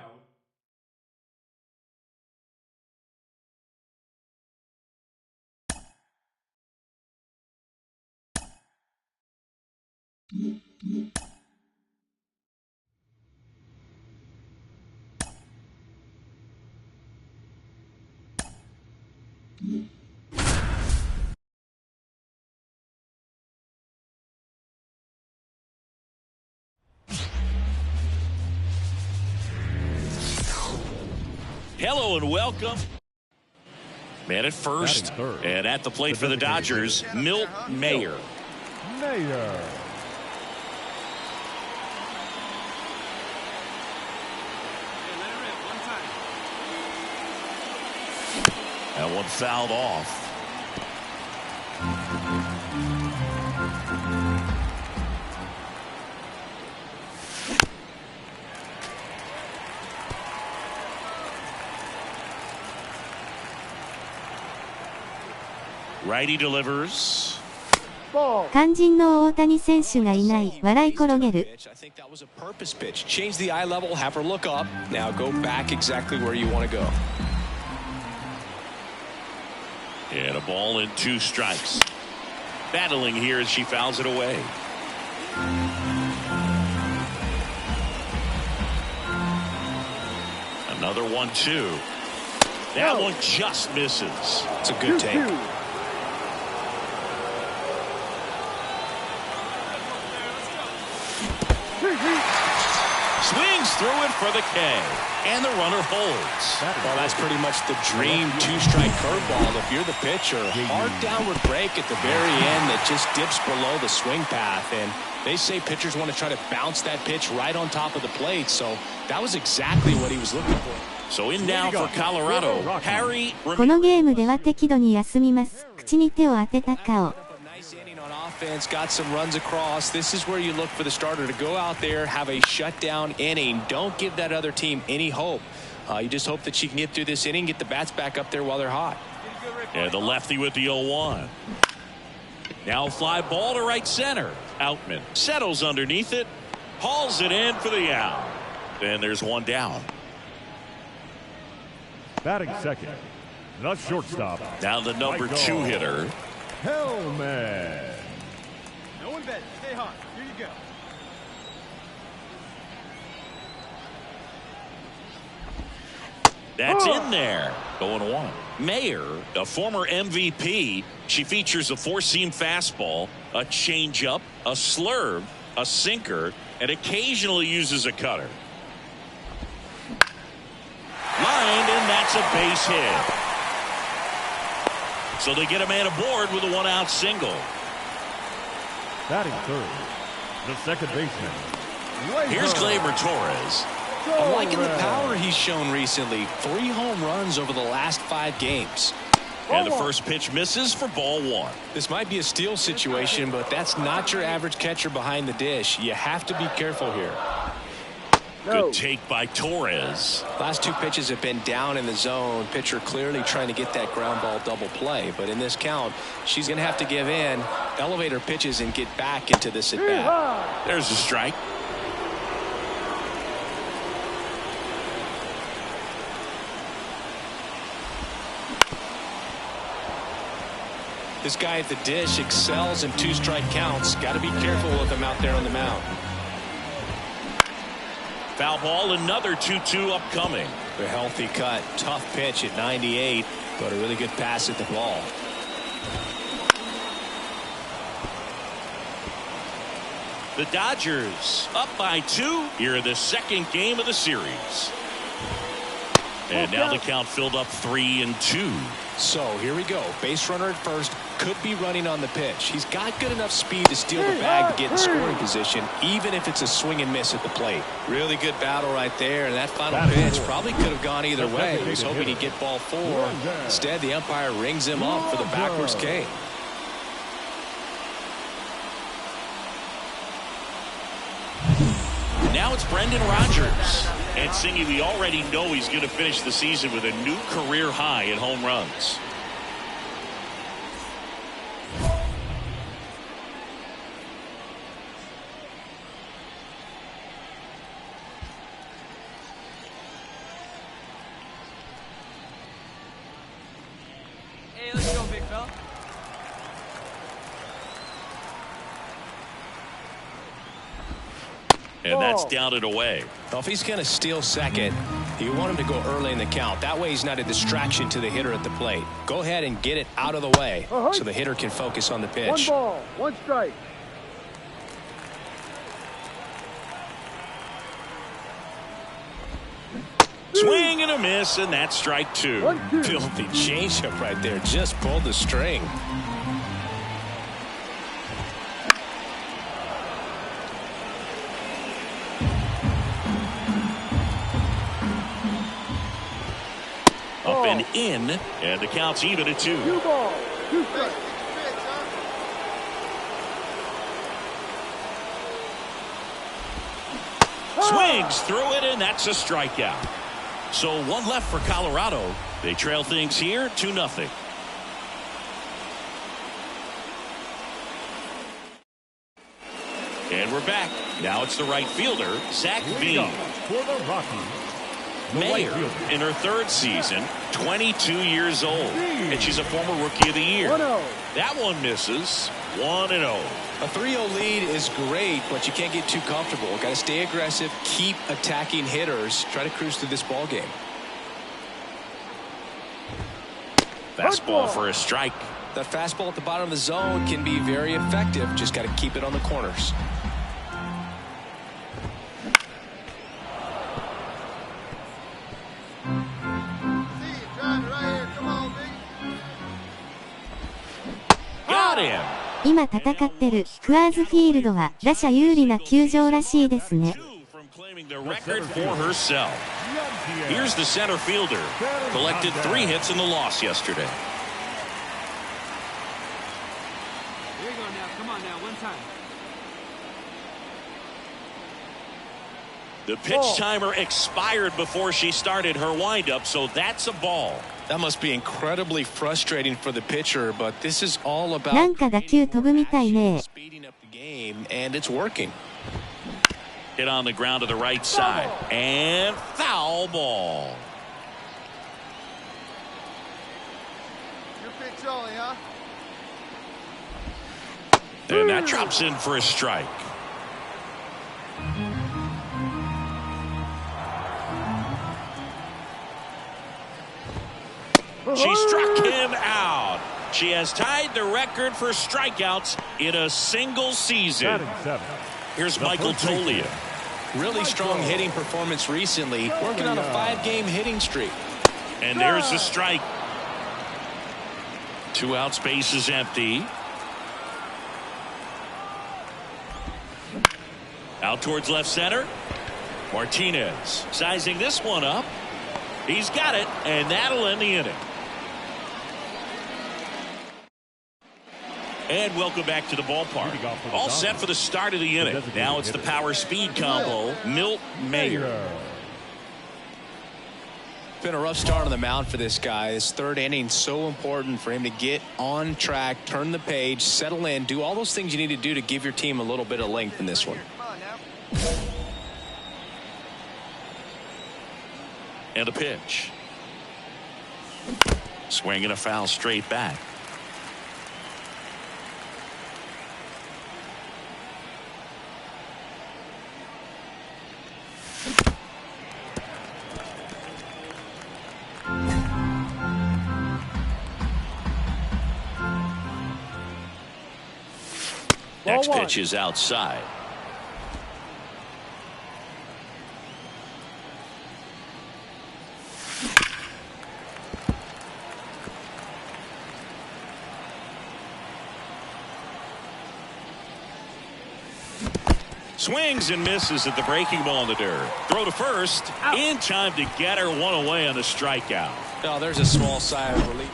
Hello and welcome. Man at first, and at the plate for the Dodgers, Milt Mayer. Mayer. That one fouled off. Righty delivers. 肝心の大谷選手がいない。笑い転げる。I think that was a purpose pitch. Change the eye level, have her look up. Now go back exactly where you want to go. And a ball and 2 strikes. Battling here as she fouls it away. Another 1-2. That one just misses. It's a good take. Swings through it for the K. And the runner holds. Well, that's pretty much the dream 2-strike curveball if you're the pitcher. Hard downward break at the very end that just dips below the swing path. And they say pitchers want to try to bounce that pitch right on top of the plate. So that was exactly what he was looking for. So in now for Colorado, Harry. このゲームでは適度に休みます。口に手を当てた顔。Nice inning on offense, got some runs across. This is where you look for the starter to go out there, have a shutdown inning. Don't give that other team any hope. You just hope that she can get through this inning, get the bats back up there while they're hot. And the lefty with the 0-1. Now fly ball to right center. Outman settles underneath it, hauls it in for the out. And there's one down. Batting second, the shortstop. Now the number 2 hitter. Hellman. No one bet. Stay hot. Here you go. That's in there. 0-1. Mayer, a former MVP. She features a 4-seam fastball, a changeup, a slurve, a sinker, and occasionally uses a cutter. Lined, and that's a base hit. So they get a man aboard with a 1-out single. Batting third, the second baseman. Here's Gleyber Torres. I'm liking the power he's shown recently. 3 home runs over the last 5 games. And the first pitch misses for ball 1. This might be a steal situation, but that's not your average catcher behind the dish. You have to be careful here. Good take by Torres. Last 2 pitches have been down in the zone. Pitcher clearly trying to get that ground ball double play. But in this count, she's going to have to give in, elevate her pitches, and get back into this at-bat. There's a strike. This guy at the dish excels in 2-strike counts. Got to be careful with him out there on the mound. Foul ball, another 2-2 upcoming. A healthy cut, tough pitch at 98, but a really good pass at the ball. The Dodgers up by 2 here in the second game of the series. And now the count filled up 3-2. So here we go. Base runner at first, could be running on the pitch. He's got good enough speed to steal the bag to get in scoring position, even if it's a swing and miss at the plate. Really good battle right there, and that final pitch probably could have gone either way. He was hoping he'd get ball 4. Instead, the umpire rings him up for the backwards K. Now it's Brendan Rodgers. And Singy, we already know he's going to finish the season with a new career high in home runs. Hey, let's go, big fella. And that's down and away. Well, if he's going to steal second, you want him to go early in the count. That way he's not a distraction to the hitter at the plate. Go ahead and get it out of the way so the hitter can focus on the pitch. 1 ball, 1 strike. Swing and a miss, and that's strike 2. Filthy changeup right there. Just pulled the string. Up and in, and the count's even at 2. 2 balls, 2 strikes. Swings through it, and that's a strikeout. So 1 left for Colorado. They trail things here 2-0. And we're back. Now it's the right fielder, Zach Veen. For the Rockies, Mayer in her 3rd season, 22 years old, and she's a former Rookie of the Year. 1-0. That one misses. 1-0. A 3-0 lead is great, but you can't get too comfortable. Got to stay aggressive, keep attacking hitters, try to cruise through this ball game. Fastball for a strike. That fastball at the bottom of the zone can be very effective. Just got to keep it on the corners. Got him. 今戦ってるクアーズフィールドは打者有利な球場らしいですね。From claiming the record for herself. Here's the center fielder. Collected 3 hits in the loss yesterday. Here you go now. Come on now, 1 time. The pitch timer expired before she started her windup, so that's a ball. That must be incredibly frustrating for the pitcher, but this is all about なんか打球飛ぶみたいね。 speeding up the game, and it's working. Hit on the ground to the right side. And foul ball. Your pitch only, huh? And that drops in for a strike. She struck him out. She has tied the record for strikeouts in a single season. batting 7th. Here's Michael Tolia. Really strong hitting performance recently, working on a 5-game hitting streak. And there's the strike. 2 outs, base is empty. Out towards left center. Martinez sizing this one up. He's got it, and that'll end the inning. And welcome back to the ballpark. All set for the start of the inning. Now it's the power speed combo, Milt Mayer. Been a rough start on the mound for this guy. His 3rd inning, so important for him to get on track, turn the page, settle in, do all those things you need to do to give your team a little bit of length in this one. Come on now. And a pitch. Swinging a foul straight back. Next pitch is outside. Swings and misses at the breaking ball in the dirt. Throw to first. In time to get her one away on a strikeout. Oh, there's a small sigh of relief.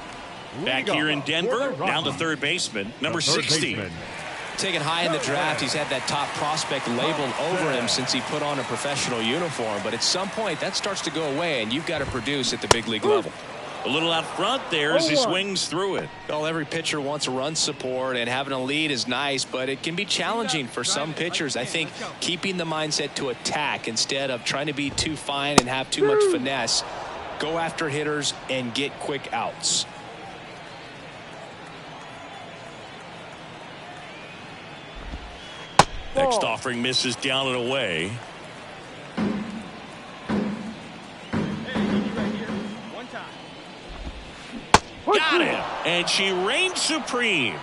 Back here in Denver, down to third baseman, number 60. Taken high in the draft, he's had that top prospect labeled over him since he put on a professional uniform. But at some point, that starts to go away, and you've got to produce at the big league level. A little out front there as he swings through it. Well, every pitcher wants a run support, and having a lead is nice, but it can be challenging for some pitchers. I think keeping the mindset to attack instead of trying to be too fine and have too much finesse. Go after hitters and get quick outs. Next offering misses down and away. Got it. And she reigns supreme.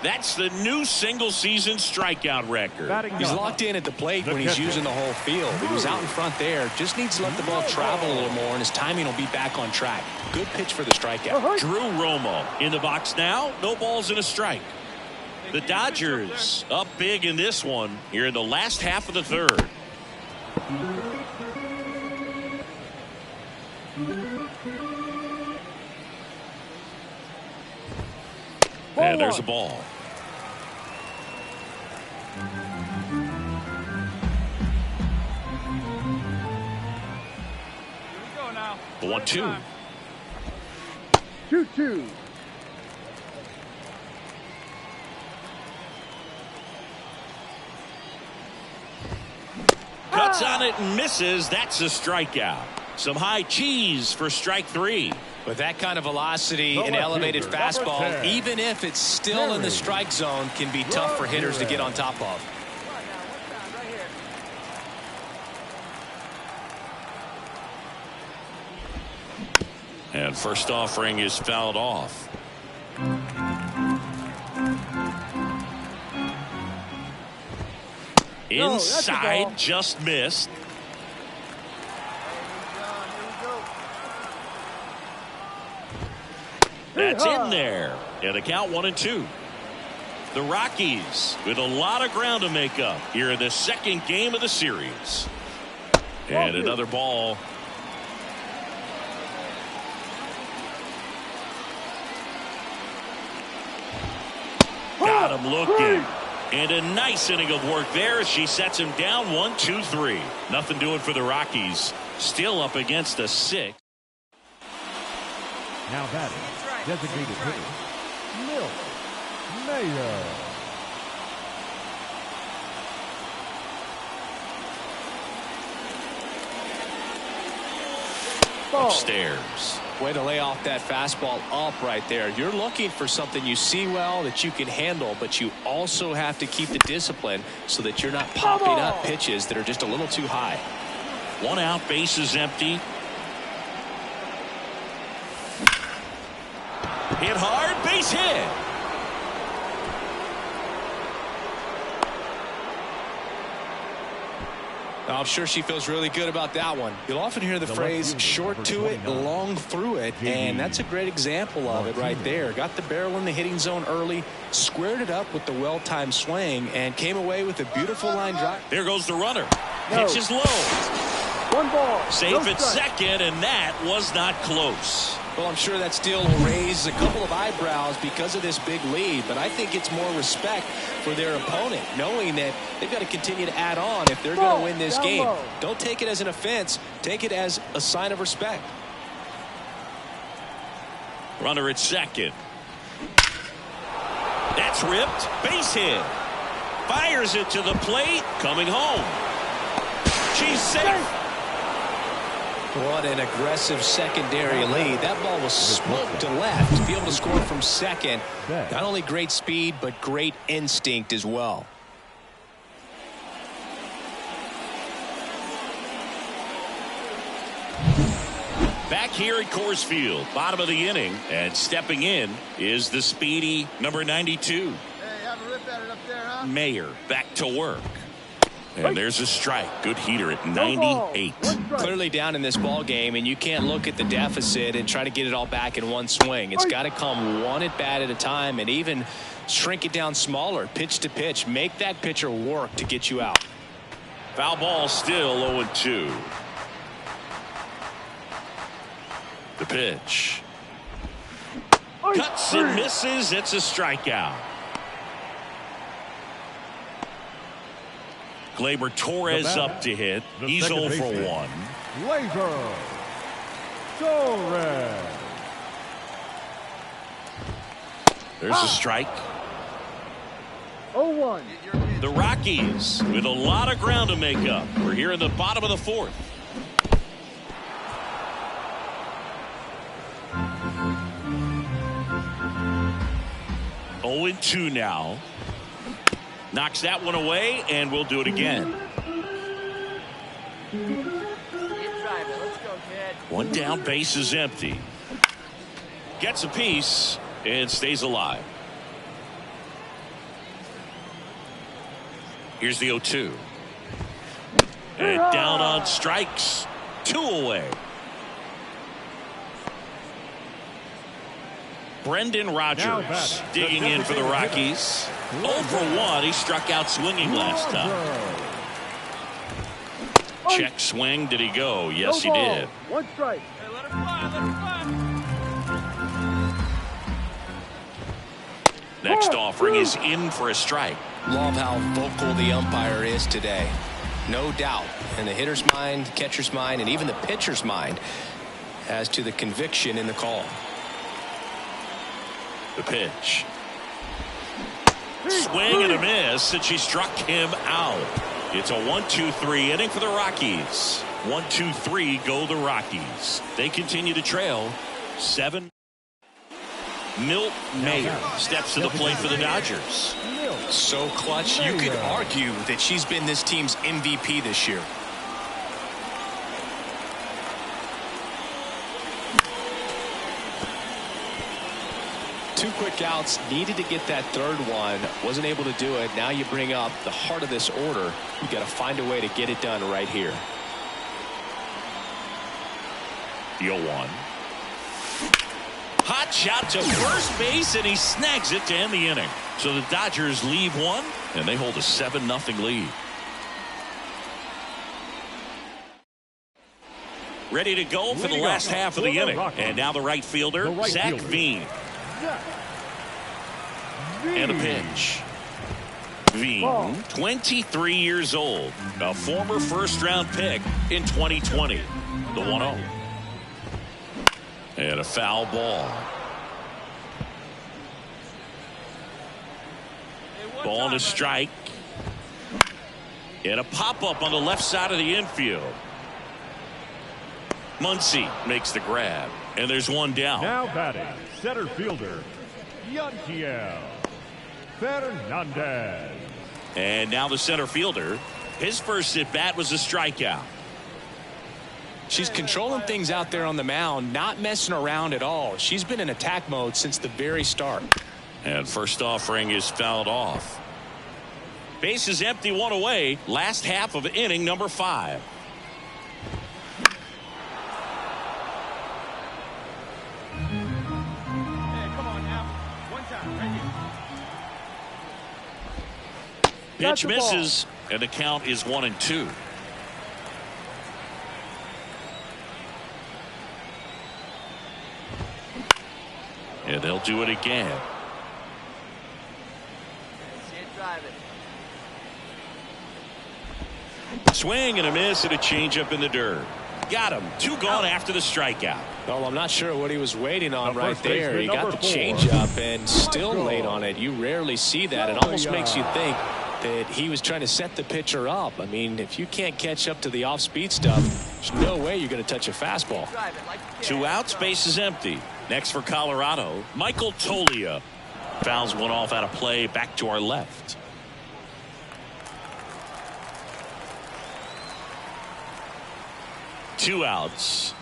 That's the new single-season strikeout record. He's locked in at the plate when he's using the whole field. He was out in front there. Just needs to let the ball travel a little more, and his timing will be back on track. Good pitch for the strikeout. Drew Romo in the box now. No balls and a strike. The Dodgers up big in this one here in the last half of the third. And there's a ball. Here we go now. 1-2. 2-2. Cuts on it and misses. That's a strikeout. Some high cheese for strike three. With that kind of velocity, an elevated fastball, even if it's still in the strike zone, can be tough for hitters to get on top of. And first offering is fouled off. Inside, just missed. That's in there. And the count 1-2. The Rockies with a lot of ground to make up here in the second game of the series. And another ball. Got him looking. And a nice inning of work there as she sets him down 1-2-3. Nothing doing for the Rockies. Still up against a 6. Now batting, designated hitter, Mayo. Upstairs. Way to lay off that fastball up right there. You're looking for something you see well that you can handle, but you also have to keep the discipline so that you're not popping up pitches that are just a little too high. 1 out, base is empty. Hit hard, base hit. I'm sure she feels really good about that one. You'll often hear the phrase short to it, long through it, and that's a great example of it right there. Got the barrel in the hitting zone early, squared it up with the well-timed swing, and came away with a beautiful line drive. There goes the runner. Pitch is low. 1 ball. Safe at second, and that was not close. Well, I'm sure that still will raise a couple of eyebrows because of this big lead, but I think it's more respect for their opponent, knowing that they've got to continue to add on if they're going to win this game. Don't take it as an offense. Take it as a sign of respect. Runner at second. That's ripped. Base hit. Fires it to the plate. Coming home. She's safe. What an aggressive secondary lead. That ball was smoked to left. To be able to score from second, not only great speed, but great instinct as well. Back here at Coors Field, bottom of the inning, and stepping in is the speedy number 92. Hey, have a rip at it up there, huh? Mayer back to work. And there's a strike. Good heater at 98. Clearly down in this ball game, and you can't look at the deficit and try to get it all back in one swing. It's got to come one at bat at a time, and even shrink it down smaller, pitch to pitch. Make that pitcher work to get you out. Foul ball, still 0-2. The pitch. Cuts and misses. It's a strikeout. Gleyber Torres up to hit. He's 0 for 1. Gleyber Torres. There's a strike. 0-1. The Rockies with a lot of ground to make up. We're here in the bottom of the fourth. Oh, 2 now. Knocks that one away, and we'll do it again. One down, base is empty. Gets a piece and stays alive. Here's the 0-2. And down on strikes. 2 away. Brendan Rodgers digging in for the Rockies. 0 for 1. He struck out swinging last time. Check swing. Did he go? Yes, he did. 1 strike. Hey, let it fly, let it fly. Next offering is in for a strike. Love how vocal the umpire is today. No doubt in the hitter's mind, catcher's mind, and even the pitcher's mind as to the conviction in the call. The pitch. Swing and a miss, and she struck him out. It's a 1-2-3 inning for the Rockies. 1-2-3 go the Rockies. They continue to trail 7. Milt Mayer steps to the plate for the Dodgers. So clutch, you could argue that she's been this team's MVP this year. Two quick outs, needed to get that third one, wasn't able to do it. Now you bring up the heart of this order. You got to find a way to get it done right here. The 0-1. Hot shot to first base, and he snags it to end the inning. So the Dodgers leave one, and they hold a 7-0 lead. Ready to go for the last half of the inning. And now the right fielder, Zach Veen. And a pitch. Veen, 23 years old, a former first-round pick in 2020. The 1-0. And a foul ball. Ball and a strike. And a pop-up on the left side of the infield. Muncy makes the grab. And there's one down. Now batting, center fielder, Yanquiel Fernandez. And now the center fielder. His first at-bat was a strikeout. She's controlling things out there on the mound, not messing around at all. She's been in attack mode since the very start. And first offering is fouled off. Base is empty, 1 away. Last half of inning number 5. Hey, come on now. One time, right here. Pitch misses, and the count is 1-2. And they'll do it again. Swing and a miss and a changeup in the dirt. Got him. 2 gone after the strikeout. Well, I'm not sure what he was waiting on right there. He got the changeup and still late on it. You rarely see that. It almost makes you think that he was trying to set the pitcher up. I mean, if you can't catch up to the off-speed stuff, there's no way you're going to touch a fastball. 2 outs, base is empty. Next for Colorado, Michael Toglia. Fouls one off out of play, back to our left. Two outs.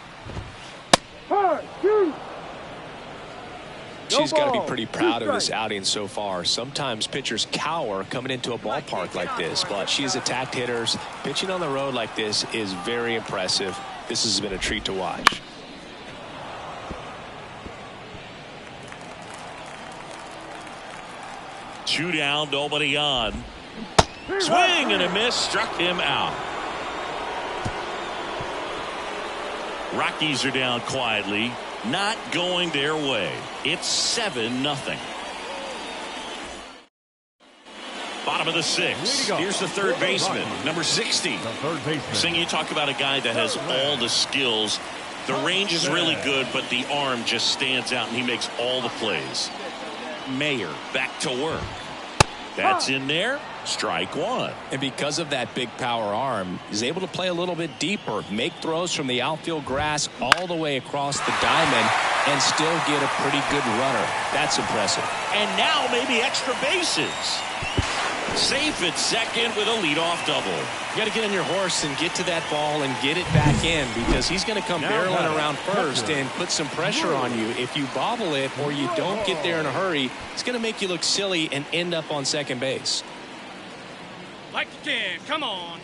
She's got to be pretty proud of this outing so far. Sometimes pitchers cower coming into a ballpark like this, but she's attacked hitters. Pitching on the road like this is very impressive. This has been a treat to watch. Two down, nobody on. Swing and a miss, struck him out. Rockies are down quietly, not going their way. It's 7-0. Bottom of the sixth. Here's the third baseman, number 60. Sing, you talk about a guy that has all the skills. The range is really good, but the arm just stands out, and he makes all the plays. Mayer back to work. That's in there. Strike one. And because of that big power arm, he's able to play a little bit deeper, make throws from the outfield grass all the way across the diamond, and still get a pretty good runner. That's impressive. And now maybe extra bases. Safe at second with a leadoff double. You got to get on your horse and get to that ball and get it back in, because he's going to come barreling around first and put some pressure on you. If you bobble it or you don't get there in a hurry, it's going to make you look silly and end up on second base. Like you can. Come on.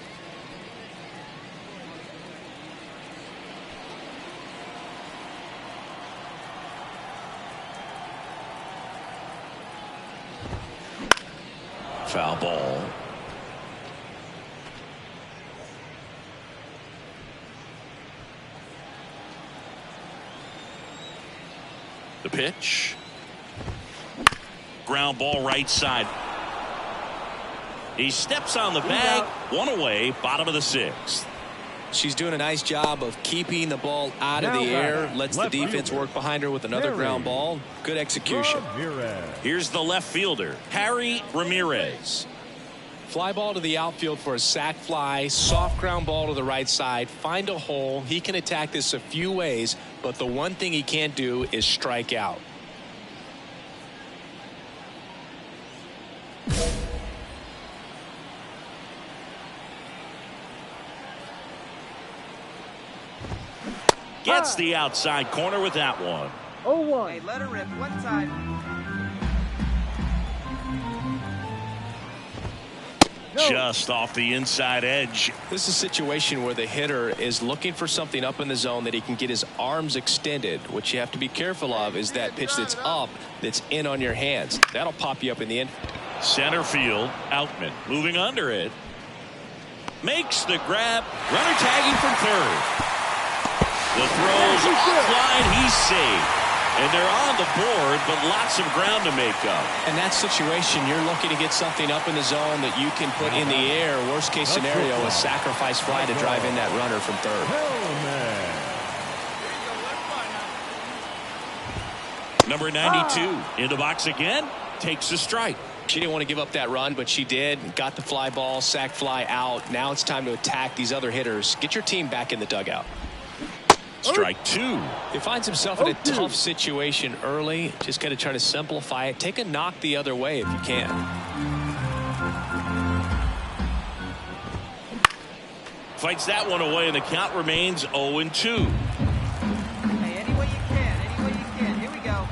Foul ball. The pitch. Ground ball right side. He steps on the bag. One away. Bottom of the sixth. She's doing a nice job of keeping the ball out of the air. Lets the defense work behind her with another ground ball. Good execution. Here's the left fielder, Harry Ramirez. Fly ball to the outfield for a sac fly. Soft ground ball to the right side. Find a hole. He can attack this a few ways, but the one thing he can't do is strike out. Gets the outside corner with that one. 0-1. Hey, let her rip. One time. Just off the inside edge. This is a situation where the hitter is looking for something up in the zone that he can get his arms extended. What you have to be careful of is that pitch that's up, that's in on your hands. That'll pop you up in the end. Center field, Outman moving under it. Makes the grab. Runner tagging from third. The throws offline, he's safe. And they're on the board, but lots of ground to make up. In that situation, you're looking to get something up in the zone that you can put in the air. Worst case scenario, a sacrifice fly to drive in that runner from third. Number 92 in the box again, takes a strike. She didn't want to give up that run, but she did. Got the fly ball, sac fly out. Now it's time to attack these other hitters. Get your team back in the dugout. Strike two. He finds himself in a tough situation early. Just got to try to simplify it. Take a knock the other way if you can. Fights that one away, and the count remains 0-2. Hey, any way you can. Any way you can. Here we go.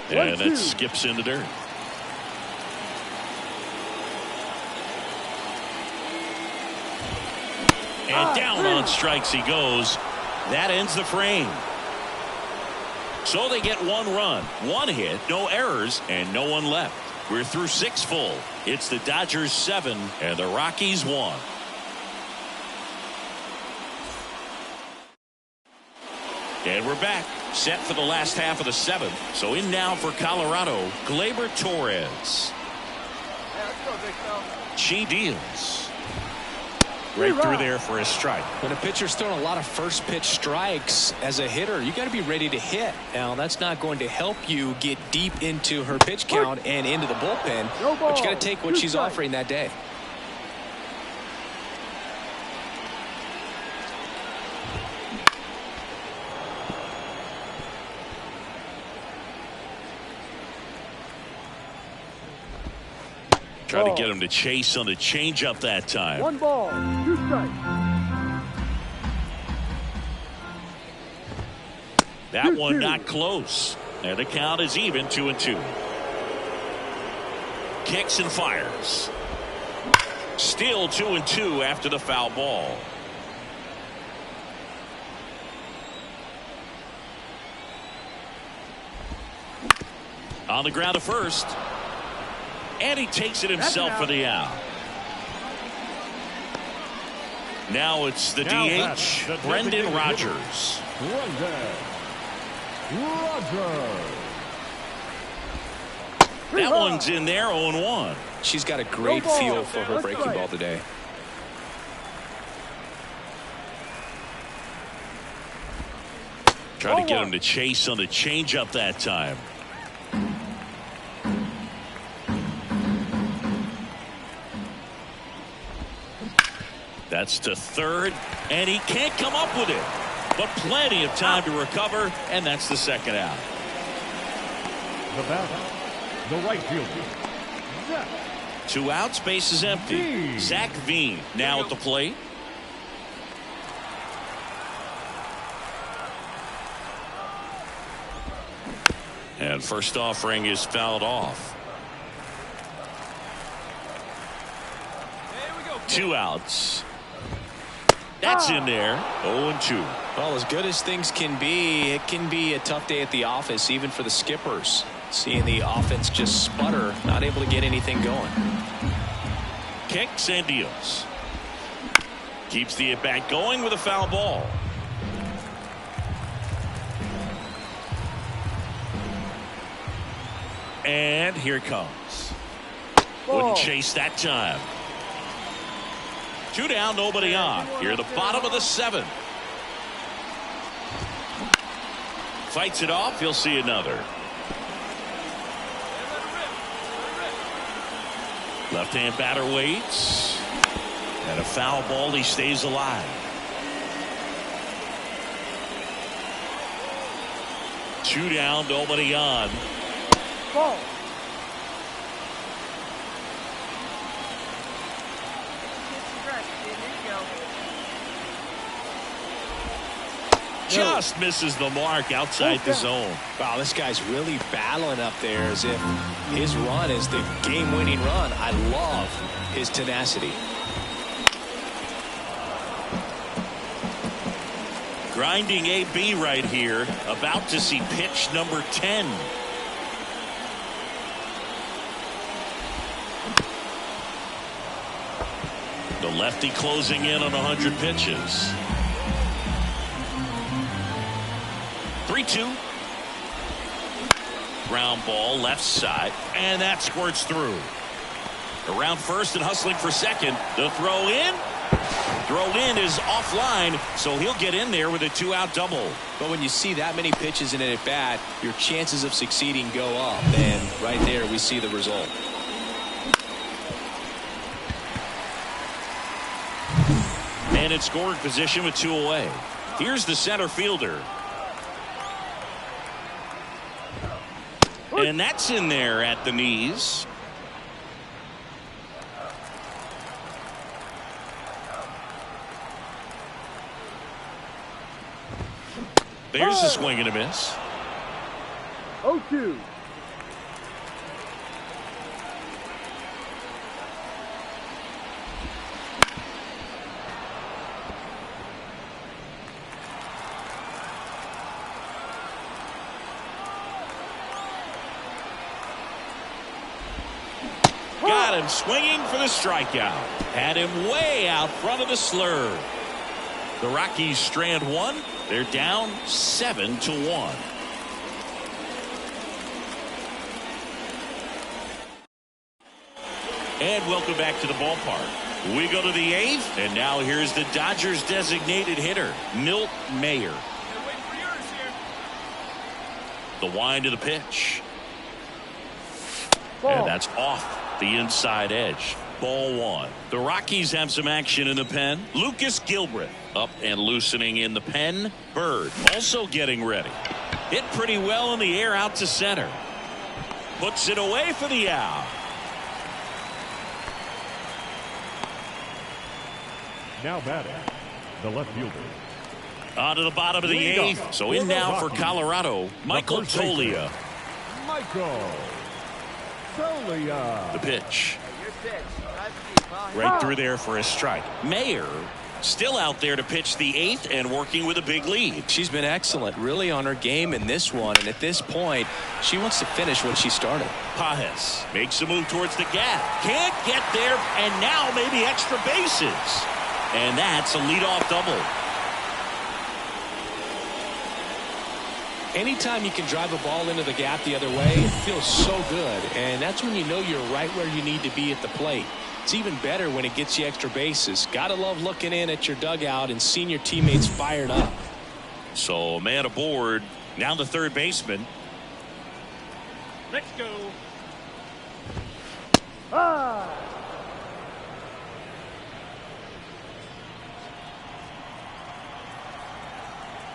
And that skips into dirt. And down on strikes he goes. That ends the frame. So they get one run, one hit, no errors, and no one left. We're through 6 full. It's the Dodgers 7 and the Rockies 1. And we're back, set for the last half of the 7th. So in now for Colorado, Gleyber Torres. Yeah, let's go, big fella. She deals. Right through there for a strike. When a pitcher's throwing a lot of first pitch strikes as a hitter, you got to be ready to hit. Now, that's not going to help you get deep into her pitch count and into the bullpen, but you got to take what she's offering that day. Try to get him to chase on the changeup that time. 1 ball, 2 strikes. That one not close. And the count is even 2-2. Kicks and fires. Still 2-2 after the foul ball. On the ground to first. And he takes it himself for the out. Now it's the DH, Brendan Rodgers. That one's in there, 0-1. She's got a great feel for her breaking ball today. Trying to get him to chase on the changeup that time. That's to third, and he can't come up with it. But plenty of time to recover, and that's the second out. The batter, the right fielder, Zach. 2 outs, base is empty. Zach Veen now at the plate. And first offering is fouled off. 2 outs. That's in there. 0-2. Well, as good as things can be, it can be a tough day at the office, even for the skippers. Seeing the offense just sputter, not able to get anything going. Kicks and deals. Keeps the at-bat going with a foul ball. And here it comes. Wouldn't chase that time. 2 down, nobody on. Here at the bottom of the 7th. Fights it off. He'll see another. Left-hand batter waits. And a foul ball. He stays alive. 2 down, nobody on. Ball. Just misses the mark outside the zone. Wow, this guy's really battling up there as if his run is the game-winning run. I love his tenacity. Grinding AB right here. About to see pitch number 10. The lefty closing in on 100 pitches. 3-2. Ground ball left side, and that squirts through. Around first and hustling for second. The throw in. Throw in is offline, so he'll get in there with a 2-out double. But when you see that many pitches in an at-bat, your chances of succeeding go up. And right there, we see the result. And in scoring position with 2 away. Here's the center fielder. And that's in there at the knees. There's a swing and a miss. 0-2. Got him swinging for the strikeout. Had him way out front of the slur. The Rockies strand 1. They're down 7-1. And welcome back to the ballpark. We go to the 8th, and now here's the Dodgers designated hitter, Milt Mayer. The wind of the pitch. And that's off the inside edge. Ball 1. The Rockies have some action in the pen. Lucas Gilbreth up and loosening in the pen. Bird also getting ready. Hit pretty well in the air out to center. Puts it away for the out. Now batting, the left fielder. On to the bottom of the 8th. So in now for Colorado, Michael Toglia. Michael Toglia. The pitch. Right through there for a strike. Mayer still out there to pitch the 8th and working with a big lead. She's been excellent, really on her game in this one, and at this point she wants to finish what she started. Pajes makes a move towards the gap, can't get there, and now maybe extra bases, and that's a leadoff double. Anytime you can drive a ball into the gap the other way, it feels so good, and that's when you know you're right where you need to be at the plate. It's even better when it gets you extra bases. Gotta love looking in at your dugout and seeing your teammates fired up. So a man aboard, now the third baseman. Let's go.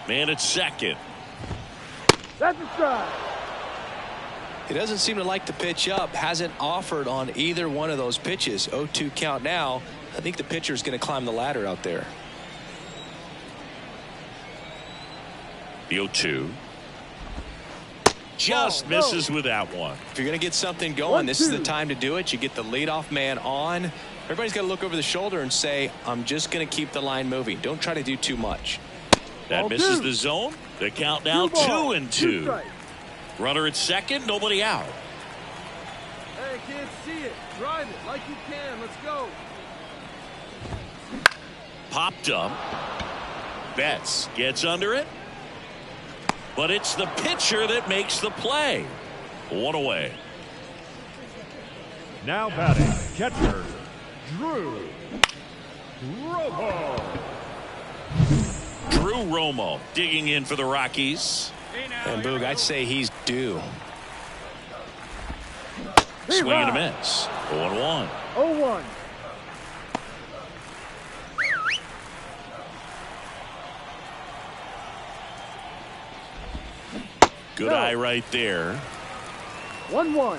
Man at second. That's a strike. He doesn't seem to like to pitch up. Hasn't offered on either one of those pitches. 0-2 count now. I think the pitcher is going to climb the ladder out there. The 0-2. Just misses with that one. If you're going to get something going, this is the time to do it. You get the leadoff man on. Everybody's got to look over the shoulder and say, I'm just going to keep the line moving. Don't try to do too much. That misses the zone. The count now 2-2. Runner at second, nobody out. Hey, can't see it. Drive it like you can. Let's go. Popped up. Betts gets under it. But it's the pitcher that makes the play. One away. Now batting, catcher, Drew Romo. Drew Romo digging in for the Rockies. And Boog, I'd say he's due. Swing and a miss. 0-1. 0-1. Good eye right there. 1-1.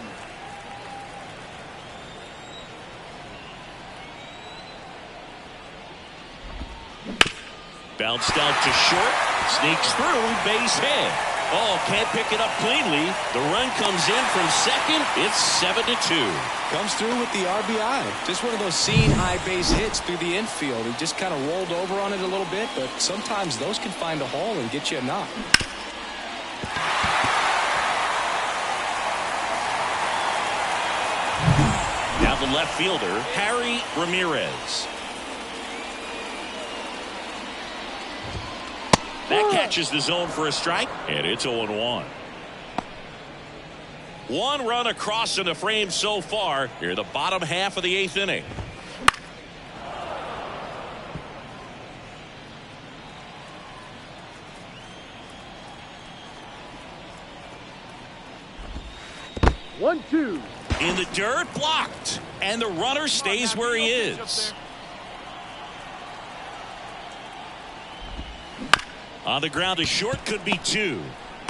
Bounced out to short. Sneaks through. Base hit. Oh, can't pick it up cleanly. The run comes in from second. It's 7-2. Comes through with the RBI. Just one of those seeing high base hits through the infield. He just kind of rolled over on it a little bit, but sometimes those can find a hole and get you a knock. Now the left fielder, Harry Ramirez. That catches the zone for a strike, and it's 0-1. One run across in the frame so far. Here, the bottom half of the 8th inning. One, two. In the dirt, blocked, and the runner stays where he is. On the ground to short, could be 2.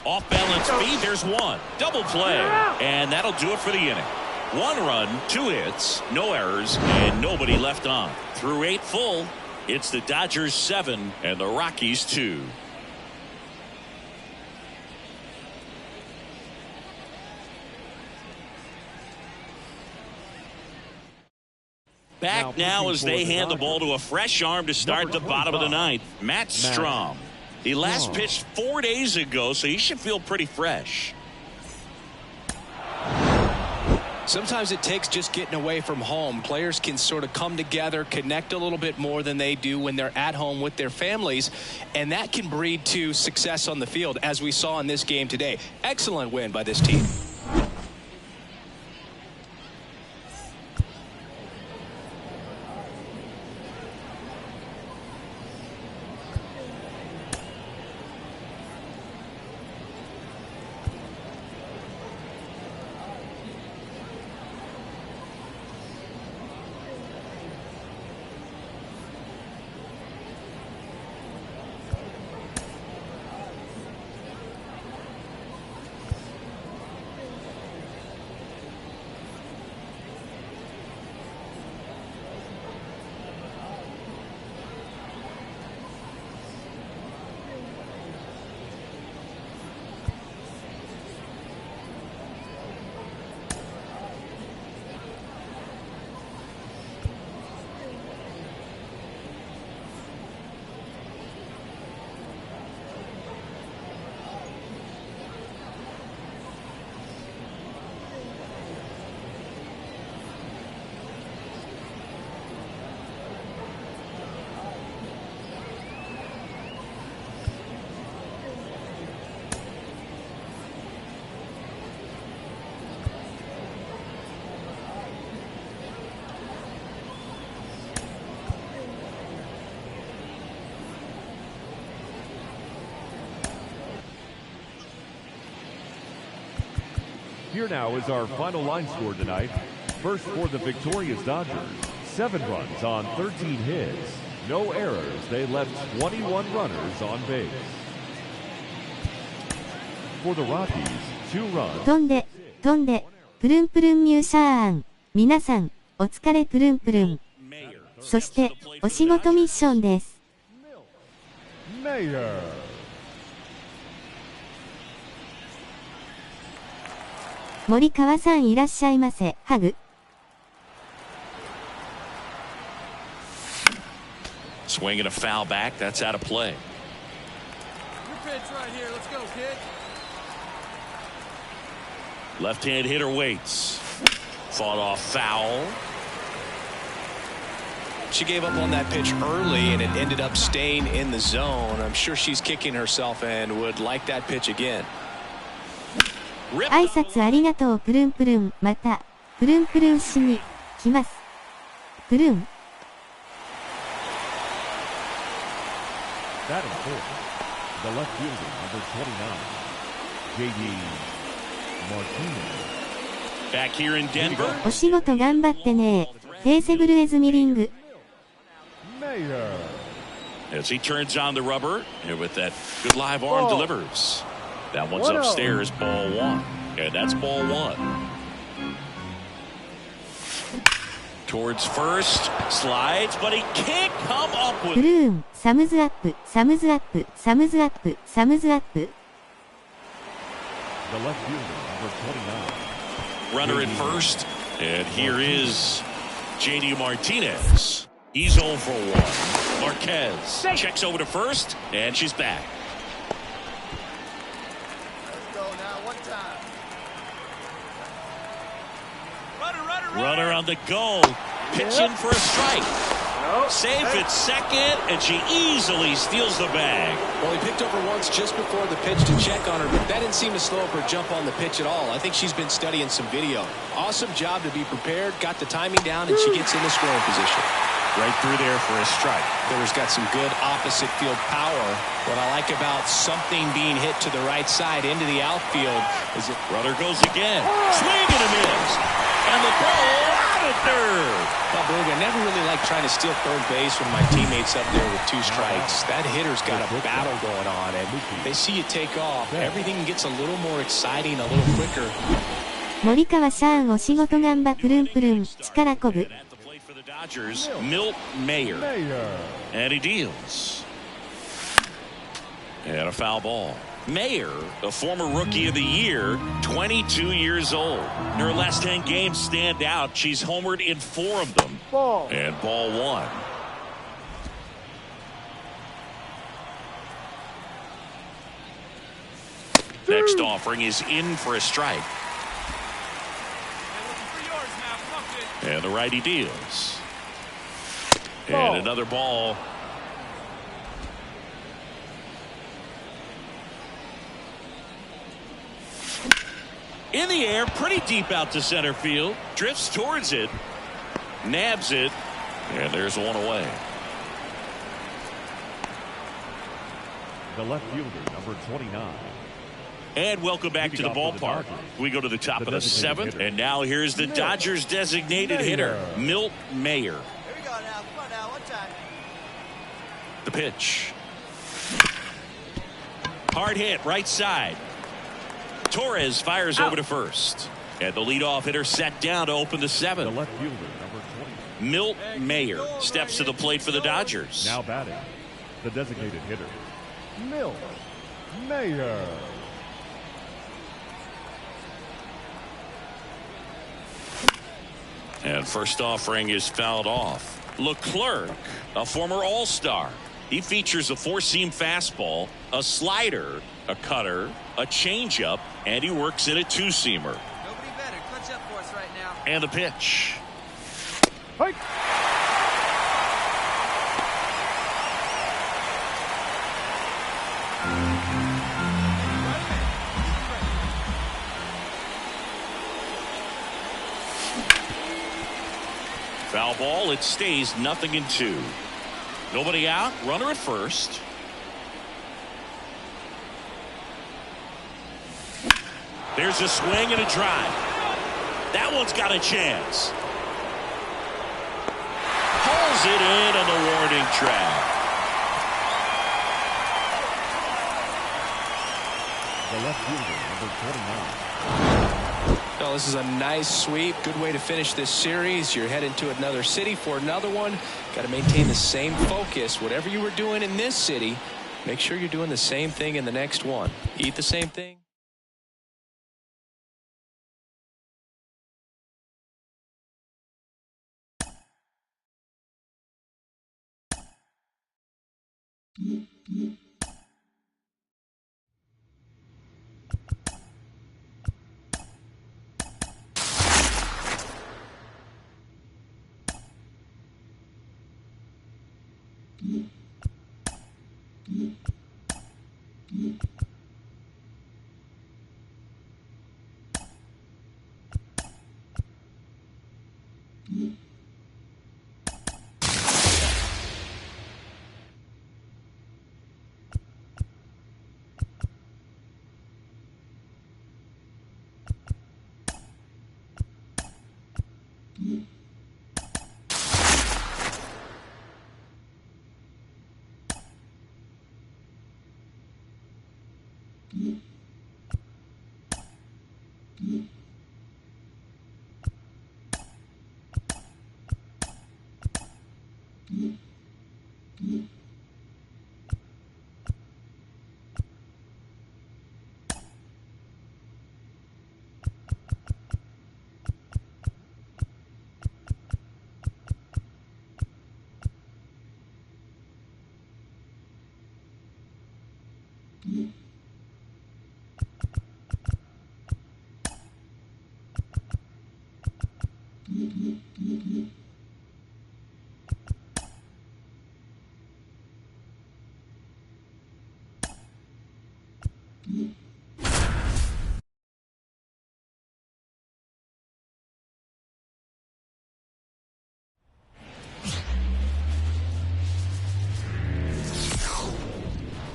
Off balance feed, there's 1. Double play, and that'll do it for the inning. 1 run, 2 hits, no errors, and nobody left on. Through 8 full, it's the Dodgers 7 and the Rockies 2. Back now as they hand the ball to a fresh arm to start the bottom of the 9th. Matt Strom. He last pitched 4 days ago, so he should feel pretty fresh. Sometimes it takes just getting away from home. Players can sort of come together, connect a little bit more than they do when they're at home with their families, and that can breed to success on the field, as we saw in this game today. Excellent win by this team. Here now is our final line score tonight. First for the victorious Dodgers, 7 runs on 13 hits. No errors. They left 21 runners on base. For the Rockies, 2 runs. 飛んで、プルンプルンミューシャーン。皆さん、お疲れプルンプルン。そして、お仕事ミッションです。森川さんいらっしゃいませ。ハグ。Swing and a foul back. That's out of play. Your pitch right here. Let's go, kid. Left-hand hitter waits. Fought off foul. She gave up on that pitch early, and it ended up staying in the zone. I'm sure she's kicking herself and would like that pitch again. 挨拶ありがとうプルンプルン。また、プルンプルンしに、来ます。プルン。That is four. The left fielder, number 29, J.D. Martinez. Back here in Denver. お仕事頑張ってね。ヘイセブルエズミリング。As he turns on the rubber, and with that good live arm delivers. That one's upstairs, ball 1. And that's ball 1. Towards first, slides, but he can't come up プ with ルーン、サムズアップ、サムズアップ、サムズアップ、サムズアップ。The left fielder, number 29. runner at first. And here is J.D. Martinez. He's 0 for 1. Marquez checks over to first, and she's back. Let's go now. One time. Runner on the go. Pitching for a strike. Safe at second, and she easily steals the bag. Well, he picked over once just before the pitch to check on her, but that didn't seem to slow up her jump on the pitch at all. I think she's been studying some video. Awesome job to be prepared, got the timing down, and she gets in the scoring position. Right through there for a strike. Hitter's got some good opposite field power. What I like about something being hit to the right side into the outfield is that Runner goes again. Swing and a miss. And the ball out of third. well, Berg, I never really like trying to steal third base when my teammate's up there with 2 strikes. That hitter's got a battle going on, and they see you take off. Everything gets a little more exciting, a little quicker. 森川シャーンお仕事頑張プルンプルン、力こぶ。 At the plate for the Dodgers, Milt Mayer. And he deals. And a foul ball. Mayer, a former Rookie of the Year, 22 years old. In her last 10 games stand out. She's homered in 4 of them. And ball 1. Next offering is in for a strike. And the righty deals. And another ball. In the air, pretty deep out to center field. Drifts towards it. Nabs it. And there's one away. The left fielder, number 29. And welcome back to the ballpark. We go to the top of the 7th. And now here's the Dodgers designated hitter, Milt Mayer. Here we go now. Come on now. One time. The pitch. Hard hit, right side. Torres fires over to first. And the leadoff hitter set down to open the 7th. The left fielder, number 20. Milt Mayer steps to the plate for the Dodgers. Now batting, the designated hitter, Milt Mayer. And first offering is fouled off. Leclerc, a former All-Star. He features a 4-seam fastball, a slider, a cutter, a changeup, and he works in a 2-seamer. Nobody better. Clutch up for us right now. And the pitch. Hey. Foul ball. It stays 0-2. Nobody out. Runner at first. There's a swing and a drive. That one's got a chance. Pulls it in on the warning track. The left fielder, number 29. Well, this is a nice sweep. Good way to finish this series. You're heading to another city for another one. Got to maintain the same focus. Whatever you were doing in this city, make sure you're doing the same thing in the next one. Eat the same thing.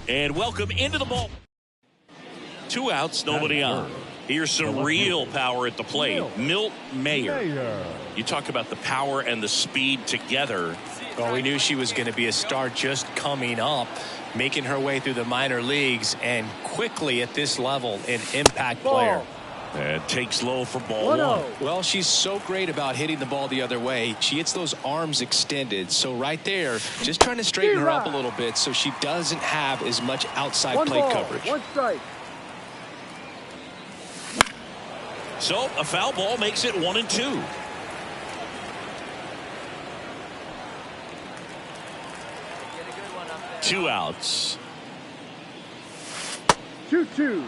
And welcome into the ball. 2 outs, nobody on. Here's some real power at the plate. Milt Mayer. You talk about the power and the speed together. Well, we knew she was going to be a star just coming up, making her way through the minor leagues, and quickly at this level, an impact player. And takes low for ball 1. Well, she's so great about hitting the ball the other way. She hits those arms extended. So right there, just trying to straighten her up a little bit so she doesn't have as much outside plate coverage. 1 strike. So a foul ball makes it 1-2. Two outs. 2-2.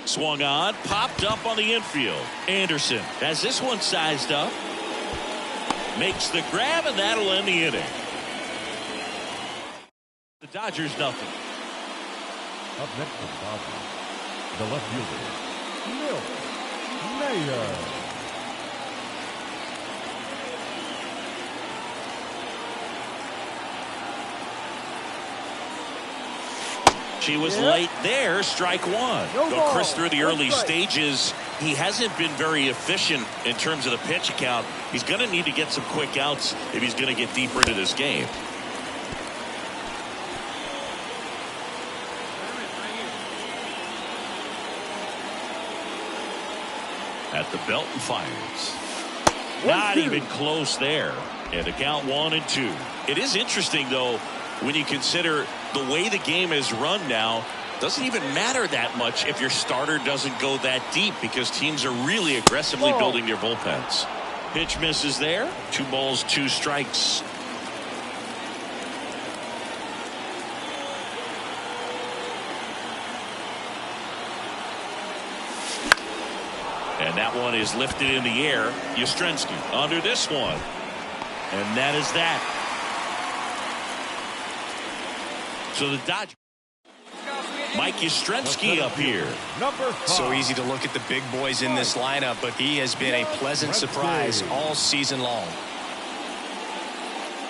Swung on, popped up on the infield. Anderson has this one sized up. Makes the grab, and that'll end the inning. The Dodgers nothing. Up next for the Dodgers, the left fielder, Milt Mayer. She was late there, strike 1. Though Chris, through the early stages, he hasn't been very efficient in terms of the pitch count. He's going to need to get some quick outs if he's going to get deeper into this game. At the belt and fires. Not even close there. And the count 1-2. It is interesting, though, when you consider the way the game is run now. Doesn't even matter that much if your starter doesn't go that deep, because teams are really aggressively building their bullpens. Pitch misses there. 2 balls, 2 strikes. And that one is lifted in the air. Yastrzemski under this one. And that is that. So the Dodgers. Mike Yastrzemski up here. So easy to look at the big boys in this lineup, but he has been a pleasant surprise all season long.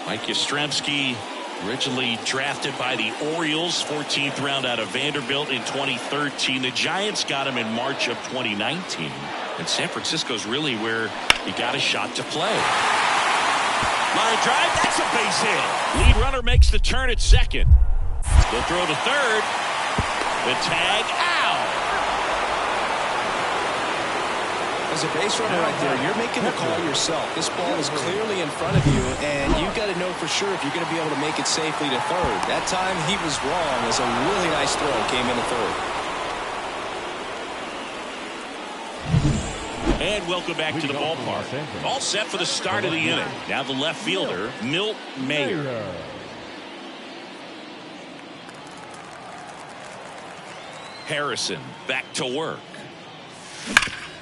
Mike Yastrzemski Originally drafted by the Orioles, 14th round out of Vanderbilt in 2013. The Giants got him in March of 2019. And San Francisco's really where he got a shot to play. Line drive, that's a base hit. Lead runner makes the turn at second. They'll throw to third. The tag out. As a base runner right there, you're making the call yourself. This ball is clearly in front of you, and you've got to know for sure if you're going to be able to make it safely to third. That time he was wrong as a really nice throw came into third. And welcome back to the ballpark. All set for the start of the inning. Now the left fielder, Milt Mayer. Harrison back to work.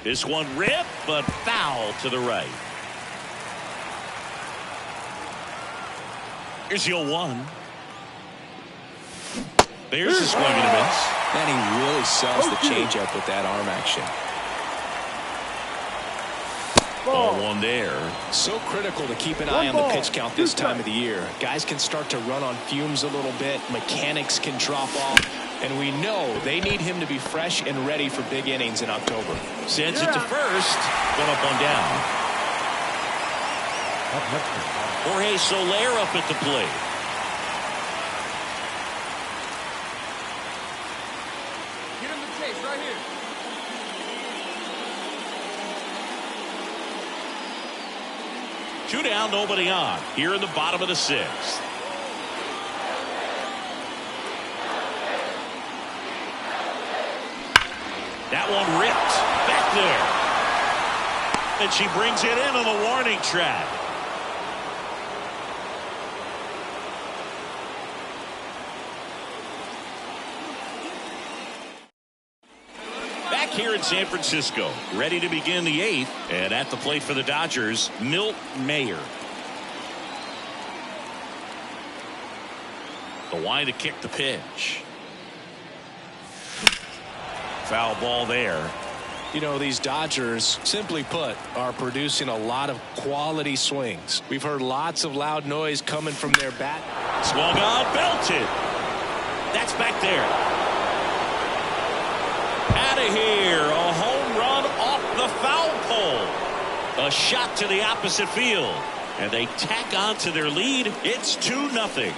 This one ripped, but foul to the right. Here's the 0-1. There's the swing and a miss. And he really sells the changeup with that arm action. 0-1 there. So critical to keep an eye on the pitch count this time of the year. Guys can start to run on fumes a little bit. Mechanics can drop off. And we know they need him to be fresh and ready for big innings in October. Sends it to first. One up, one down. Jorge Soler up at the plate. Get him the chase right here. 2 down, nobody on. Here in the bottom of the 6th. That one ripped back there. And she brings it in on the warning track. Back here in San Francisco, ready to begin the 8th. And at the plate for the Dodgers, Milt Mayer. The line to kick the pitch. Foul ball there. You know, these Dodgers, simply put, are producing a lot of quality swings. We've heard lots of loud noise coming from their bat. Swung on, belted. That's back there. Out of here. A home run off the foul pole. A shot to the opposite field. And they tack on to their lead. It's 2-0.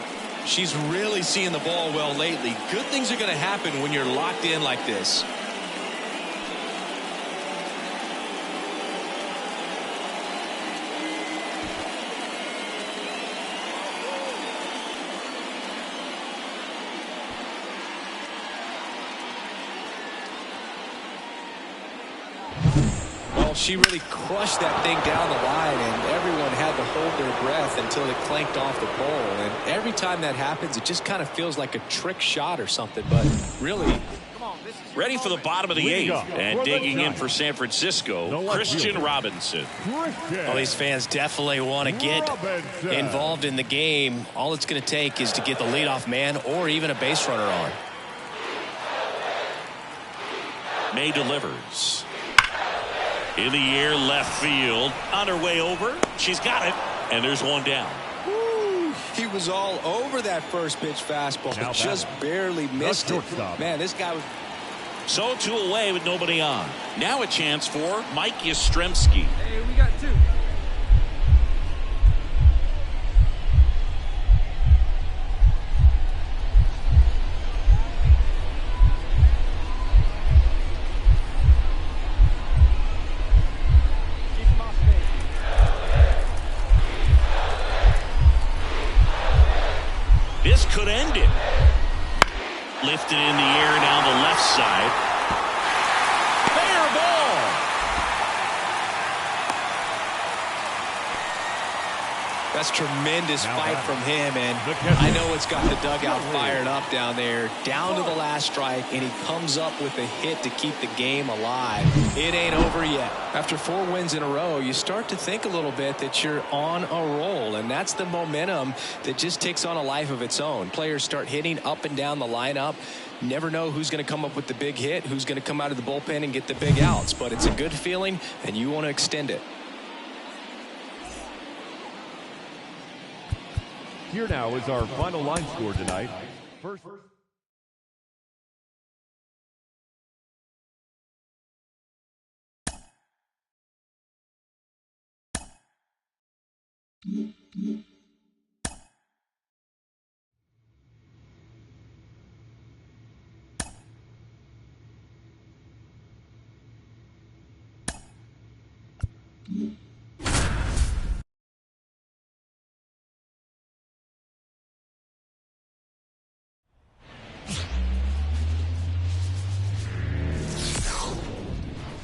She's really seeing the ball well lately. Good things are going to happen when you're locked in like this. She really crushed that thing down the line, and everyone had to hold their breath until it clanked off the pole. And every time that happens, it just kind of feels like a trick shot or something. But really, ready for the bottom of the 8th, and digging in for San Francisco, Christian Robinson. Well, these fans definitely want to get involved in the game. All it's going to take is to get the leadoff man or even a base runner on. May delivers. In the air, left field. On her way over. She's got it. And there's one down. Woo, he was all over that first pitch fastball. Just barely missed it. Man, this guy was... So 2 away with nobody on. Now a chance for Mike Yastrzemski. Hey, we got 2. This could end it. Lifted in the air down the left side. Fair ball. That's tremendous fight from him, and I know it's got the dugout fired up down there, down to the last strike, and he comes up with a hit to keep the game alive. It ain't over yet. After 4 wins in a row, you start to think a little bit that you're on a roll, and that's the momentum that just takes on a life of its own. Players start hitting up and down the lineup. Never know who's going to come up with the big hit, who's going to come out of the bullpen and get the big outs, but it's a good feeling, and you want to extend it. Here now is our final line score tonight. First.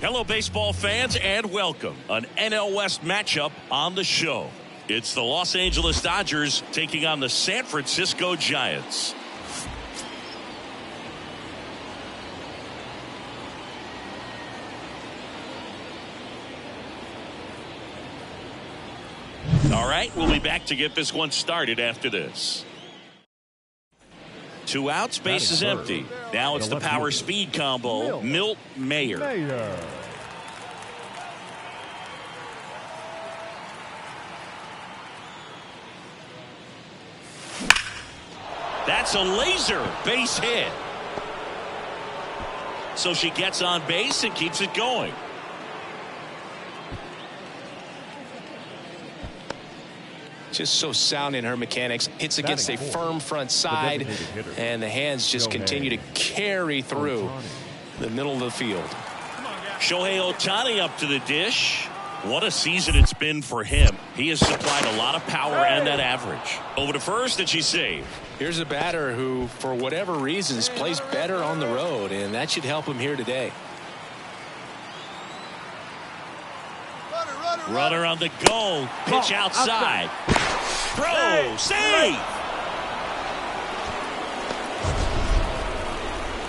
Hello, baseball fans, and welcome. An NL West matchup on the show. It's the Los Angeles Dodgers taking on the San Francisco Giants. All right, we'll be back to get this one started after this. 2 outs, base is empty. Now it's the power speed combo, Milt Mayer. That's a laser base hit. So she gets on base and keeps it going. Just so sound in her mechanics. Hits against a firm front side, and the hands just continue to carry through the middle of the field. Shohei Ohtani up to the dish. What a season it's been for him. He has supplied a lot of power and that average. Over to first, and she's saved. Here's a batter who, for whatever reasons, plays better on the road, and that should help him here today. Runner on the go. Pitch outside. Throw. Save.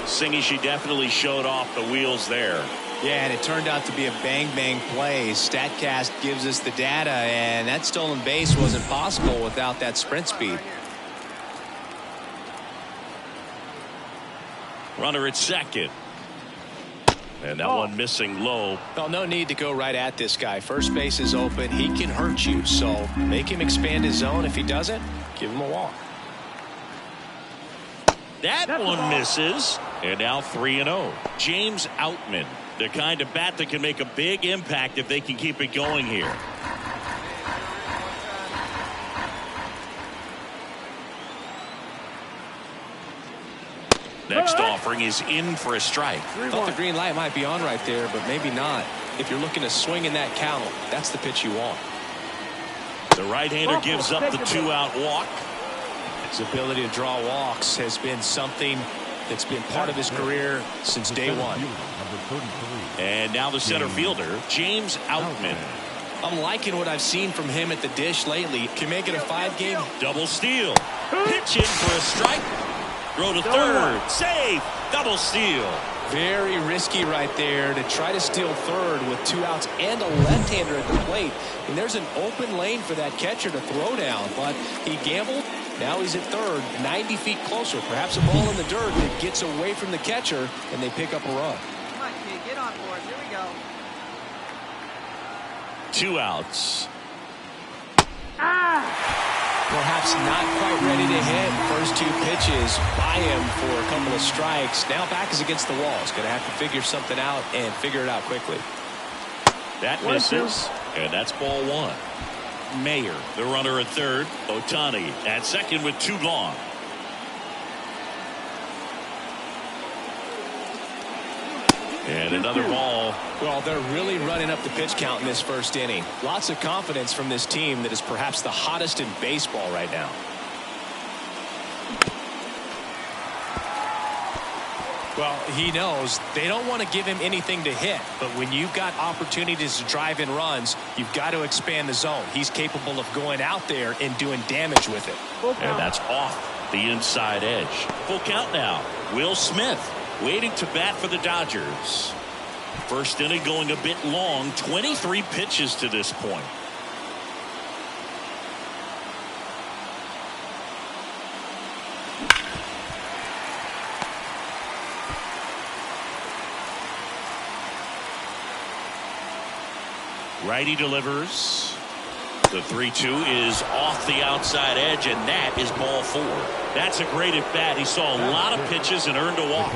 Singy, she definitely showed off the wheels there. Yeah, and it turned out to be a bang-bang play. StatCast gives us the data, and that stolen base wasn't possible without that sprint speed. Runner at second. And that one missing low. Well, no need to go right at this guy. First base is open. He can hurt you, so make him expand his zone. If he doesn't, give him a walk. That one misses. And now 3-0. James Outman, the kind of bat that can make a big impact if they can keep it going here. Next offering is in for a strike. Thought the green light might be on right there, but maybe not. If you're looking to swing in that count, that's the pitch you want. The right-hander gives up the 2-out walk. His ability to draw walks has been something that's been part of his career since day one. And now the center fielder, James Outman. I'm liking what I've seen from him at the dish lately. Can make it a 5-game. Double steal. Pitch in for a strike. Throw to third. Save. Double steal. Very risky right there to try to steal third with 2 outs and a left-hander at the plate. And there's an open lane for that catcher to throw down, but he gambled. Now he's at third, 90 feet closer. Perhaps a ball in the dirt that gets away from the catcher, and they pick up a run. Come on, kid, get on board. Here we go. 2 outs. Perhaps not quite ready to hit. First 2 pitches by him for a couple of strikes. Now back is against the wall. He's going to have to figure something out and figure it out quickly. That misses, and that's ball 1. Mayer, the runner at third. Ohtani at second with 2 gone. And another ball. Well, they're really running up the pitch count in this first inning. Lots of confidence from this team that is perhaps the hottest in baseball right now. Well, he knows they don't want to give him anything to hit, but when you've got opportunities to drive in runs, you've got to expand the zone. He's capable of going out there and doing damage with it. And that's off the inside edge. Full count now. Will Smith waiting to bat for the Dodgers. First inning going a bit long, 23 pitches to this point. Righty delivers. The 3-2 is off the outside edge, and that is ball 4. That's a great at bat. He saw a lot of pitches and earned a walk.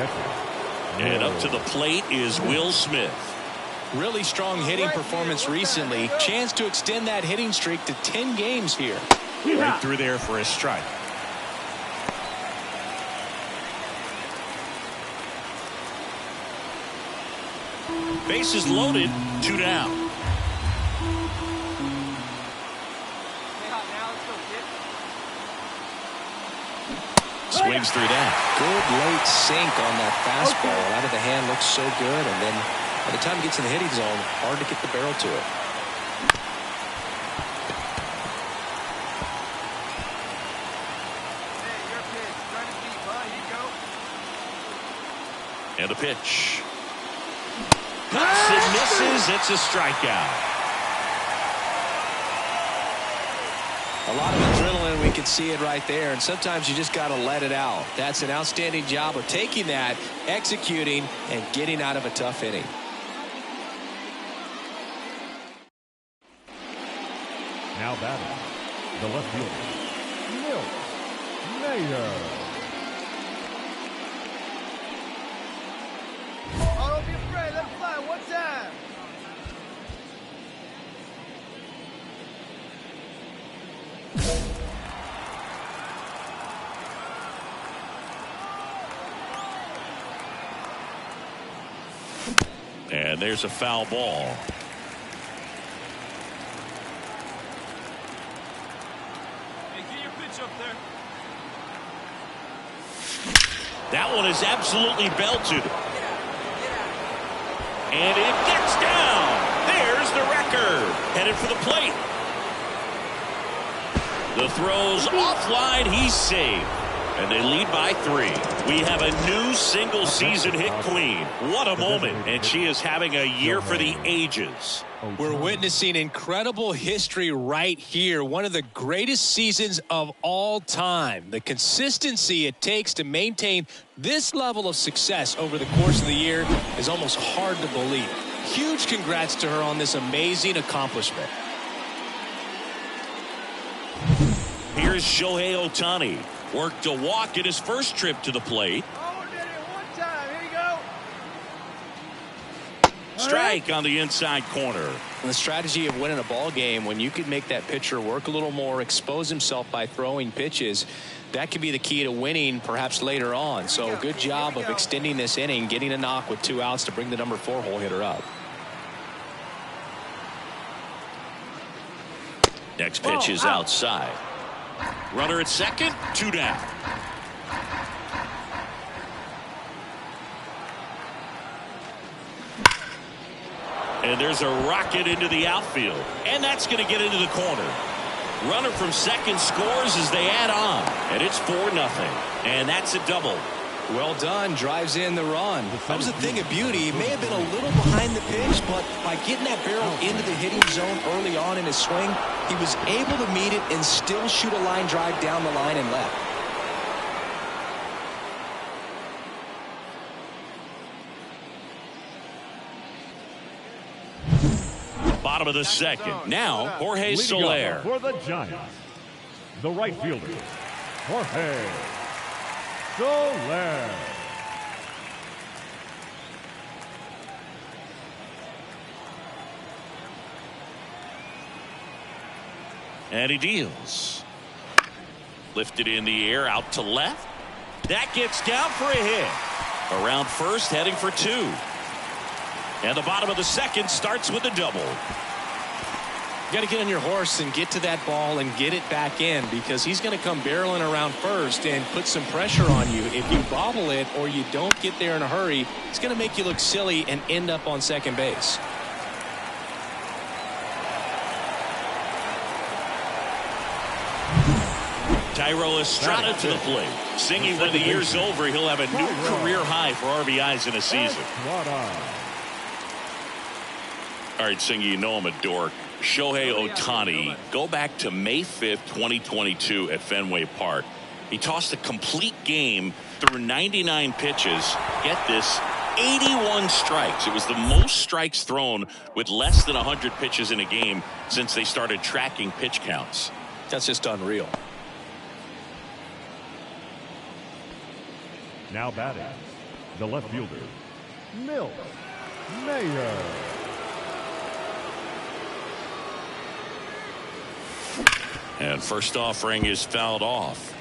And up to the plate is Will Smith. Really strong hitting performance recently. Chance to extend that hitting streak to 10 games here. Right through there for a strike. Bases loaded, 2 down. Swings through that. Good late sink on that fastball. Out of the hand, looks so good, and then by the time it gets in the hitting zone, hard to get the barrel to it. Hey, your pitch. Trying to deep, huh? Here you go. And a pitch. Cuts and misses. It's a strikeout. A lot of adrenaline, we can see it right there, and sometimes you just got to let it out. That's an outstanding job of taking that, executing, and getting out of a tough inning. Now batting, the left fielder, Mayer. Oh, don't be afraid. Let it fly. One time. And there's a foul ball. Hey, get your pitch up there. That one is absolutely belted. And it gets down. There's the record. Headed for the plate. The throw's offline. He's saved. And they lead by 3. We have a new single season hit queen. What a moment. And she is having a year for the ages. We're witnessing incredible history right here. One of the greatest seasons of all time. The consistency it takes to maintain this level of success over the course of the year is almost hard to believe. Huge congrats to her on this amazing accomplishment. Here's Shohei Ohtani. Worked a walk in his first trip to the plate. Oh, did it one time. Here you go. Strike on the inside corner. The strategy of winning a ball game, when you can make that pitcher work a little more, expose himself by throwing pitches, that could be the key to winning perhaps later on. So good job of extending this inning, getting a knock with 2 outs to bring the number 4 hole hitter up. Next pitch is outside. Runner at second, 2 down. And there's a rocket into the outfield. And that's going to get into the corner. Runner from second scores as they add on. And it's 4-0. And that's a double. Well done. Drives in the run. That was a thing of beauty. He may have been a little behind the pitch, but by getting that barrel into the hitting zone early on in his swing, he was able to meet it and still shoot a line drive down the line and left. Bottom of the second. Now, Jorge Soler. For the Giants, the right fielder, Jorge Soler. And he deals. Lifted in the air, out to left. That gets down for a hit. Around first, heading for 2. And the bottom of the second starts with a double. You got to get on your horse and get to that ball and get it back in, because he's going to come barreling around first and put some pressure on you. If you bobble it or you don't get there in a hurry, it's going to make you look silly and end up on second base. Thairo Estrada to the plate. Singing when the year's over, he'll have a new career high for RBIs in a season. All right, Singy, you know I'm a dork. Shohei Ohtani, go back to May 5th, 2022 at Fenway Park. He tossed a complete game through 99 pitches. Get this, 81 strikes. It was the most strikes thrown with less than 100 pitches in a game since they started tracking pitch counts. That's just unreal. Now batting, the left fielder, Mlb The Show. And first offering is fouled off.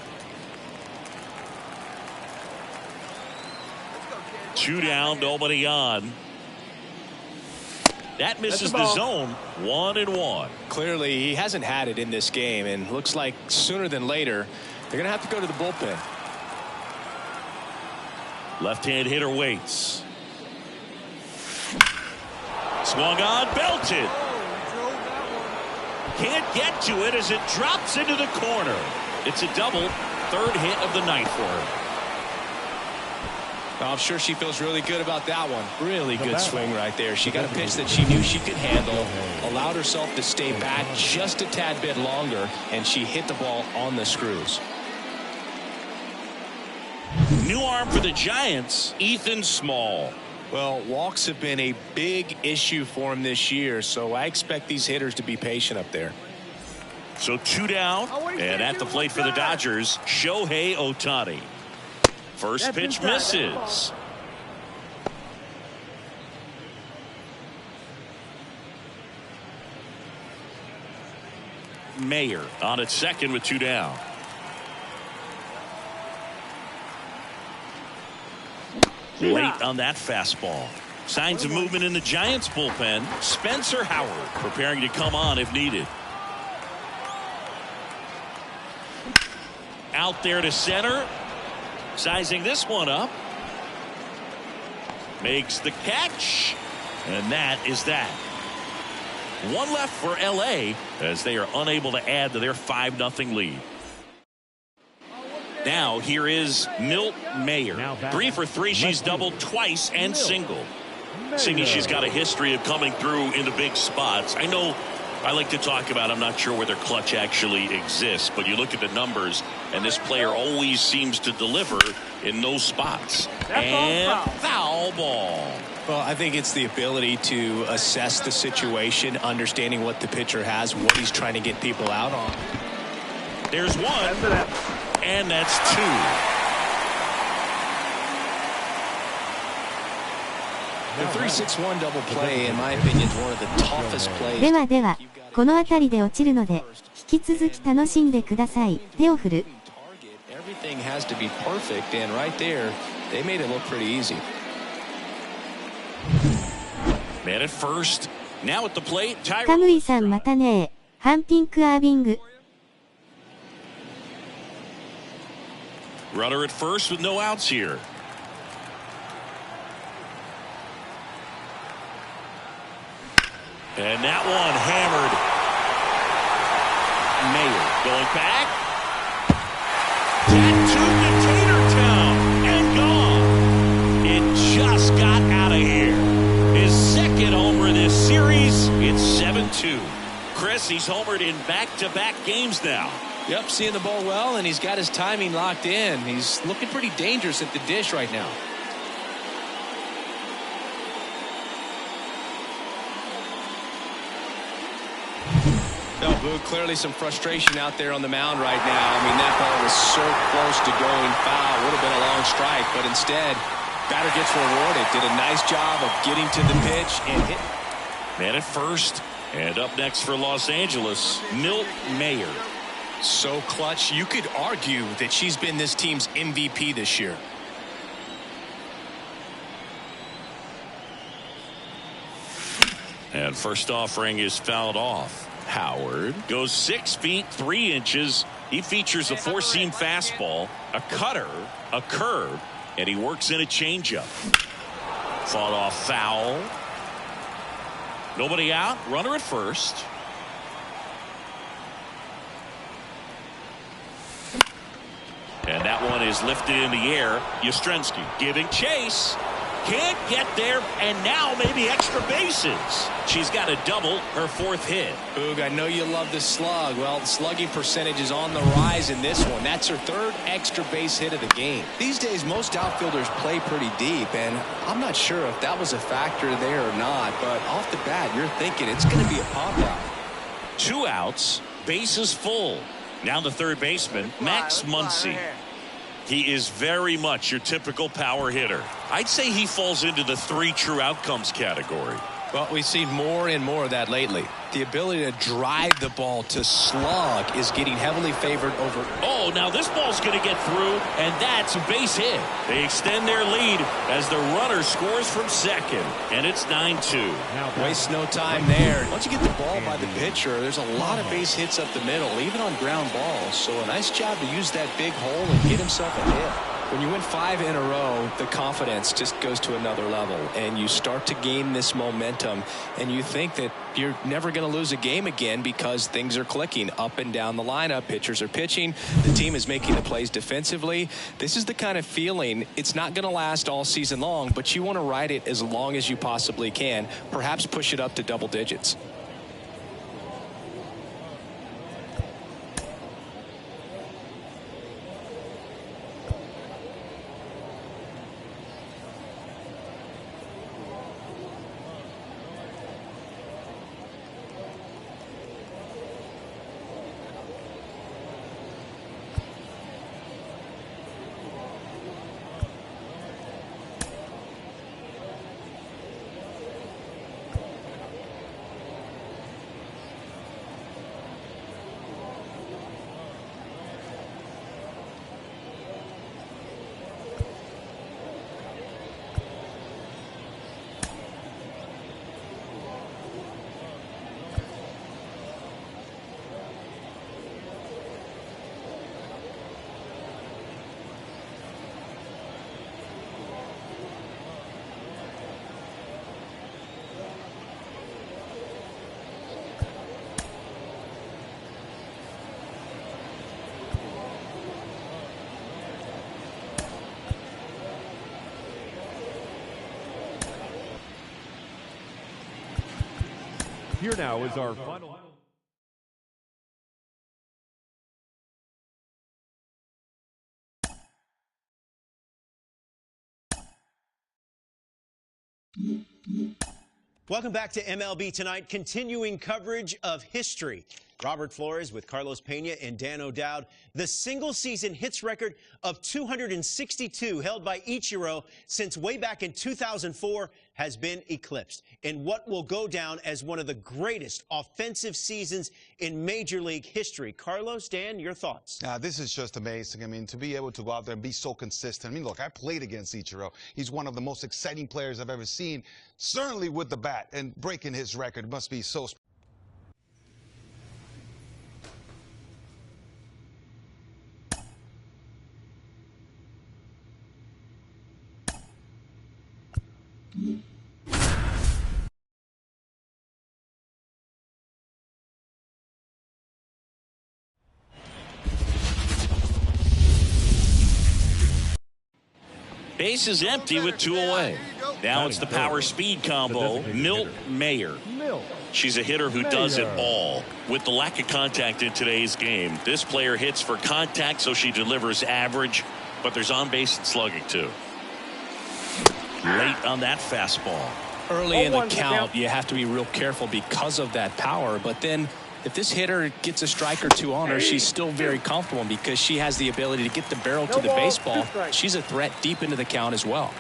2 down, nobody on. That misses the zone. 1-1. Clearly, he hasn't had it in this game, and looks like sooner than later, they're going to have to go to the bullpen. Left-hand hitter waits. Swung on, belted. Can't get to it as it drops into the corner. It's a double, 3rd hit of the night for her. I'm sure she feels really good about that one. Really good swing right there. She got a pitch that she knew she could handle, allowed herself to stay back just a tad bit longer, and she hit the ball on the screws. New arm for the Giants, Ethan Small. Well, walks have been a big issue for him this year, so I expect these hitters to be patient up there. So 2 down, and at the plate for the Dodgers, Shohei Ohtani. First pitch misses. Mayer on at second with 2 down. Late on that fastball. Signs of movement in the Giants bullpen. Spencer Howard preparing to come on if needed. Out there to center. Sizing this one up. Makes the catch. And that is that. 1 left for LA as they are unable to add to their 5-0 lead. Now here is Milt Mayer. 3 for 3. She's doubled twice and singled. Seeing she's got a history of coming through in the big spots. I know I like to talk about, I'm not sure whether clutch actually exists, but you look at the numbers and this player always seems to deliver in those spots. And foul ball. Well, I think it's the ability to assess the situation, understanding what the pitcher has, what he's trying to get people out on. There's 1, and that's 2. The 3-6-1 double play, in my opinion, is one of the toughest plays. ではでは、この辺りで落ちるので、引き続き楽しんでください。手を振る。Everything has to be perfect, and right there, they made it look pretty easy. Man at first. Now at the plate. カムイさんまたねー。ハンピンクアービング。Runner at first with no outs here. And that one hammered. Mayer going back. Tattooed to Tatertown and gone. It just got out of here. His 2nd homer this series. It's 7-2. Chris, he's homered in back-to-back games now. Yep, seeing the ball well, and he's got his timing locked in. He's looking pretty dangerous at the dish right now. No, Boo, clearly some frustration out there on the mound right now. I mean, that ball was so close to going foul. Would have been a long strike, but instead, batter gets rewarded. Did a nice job of getting to the pitch and hit. Man at first, and up next for Los Angeles, Milt Mayer. So clutch, you could argue that she's been this team's MVP this year. And first offering is fouled off. Howard goes 6 feet 3 inches. He features a 4-seam fastball, a cutter, a curve, and he works in a changeup. Fought off foul. Nobody out. Runner at first. And that one is lifted in the air. Yastrzemski giving chase. can't get there, and now maybe extra bases. She's got a double, her 4th hit. Boog, I know you love the slug. Well, the slugging percentage is on the rise in this one. That's her 3rd extra base hit of the game. These days, most outfielders play pretty deep, and I'm not sure if that was a factor there or not, but off the bat, you're thinking it's going to be a pop-out. 2 outs, bases full. Now the 3rd baseman, Max Muncy. He is very much your typical power hitter. I'd say he falls into the 3 true outcomes category. Well, we've seen more and more of that lately. The ability to drive the ball to slug is getting heavily favored over. Oh, now this ball's going to get through, and that's a base hit. They extend their lead as the runner scores from second, and it's 9-2. Waste no time there. Once you get the ball by the pitcher, there's a lot of base hits up the middle, even on ground balls. So a nice job to use that big hole and get himself a hit. When you win 5 in a row, the confidence just goes to another level, and you start to gain this momentum, and you think that you're never going to lose a game again because things are clicking up and down the lineup. Pitchers are pitching. The team is making the plays defensively. This is the kind of feeling, it's not going to last all season long, but you want to ride it as long as you possibly can, perhaps push it up to double digits. Here now is our final. Welcome back to MLB Tonight, continuing coverage of history. Robert Flores with Carlos Pena and Dan O'Dowd. The single-season hits record of 262 held by Ichiro since way back in 2004 has been eclipsed in what will go down as one of the greatest offensive seasons in Major League history. Carlos, Dan, your thoughts? This is just amazing. I mean, to be able to go out there and be so consistent. I mean, look, I played against Ichiro. He's one of the most exciting players I've ever seen, certainly with the bat, and breaking his record must be so special. Base is empty with 2 away. Now it's the power speed combo, Milt Mayer. She's a hitter who does it all. With the lack of contact in today's game, this player hits for contact, so she delivers average, but there's on base and slugging too. Late on that fastball. Early in the count, you have to be real careful because of that power, but then if this hitter gets a strike or 2 on her, she's still very comfortable because she has the ability to get the barrel to the baseball. She's a threat deep into the count as well.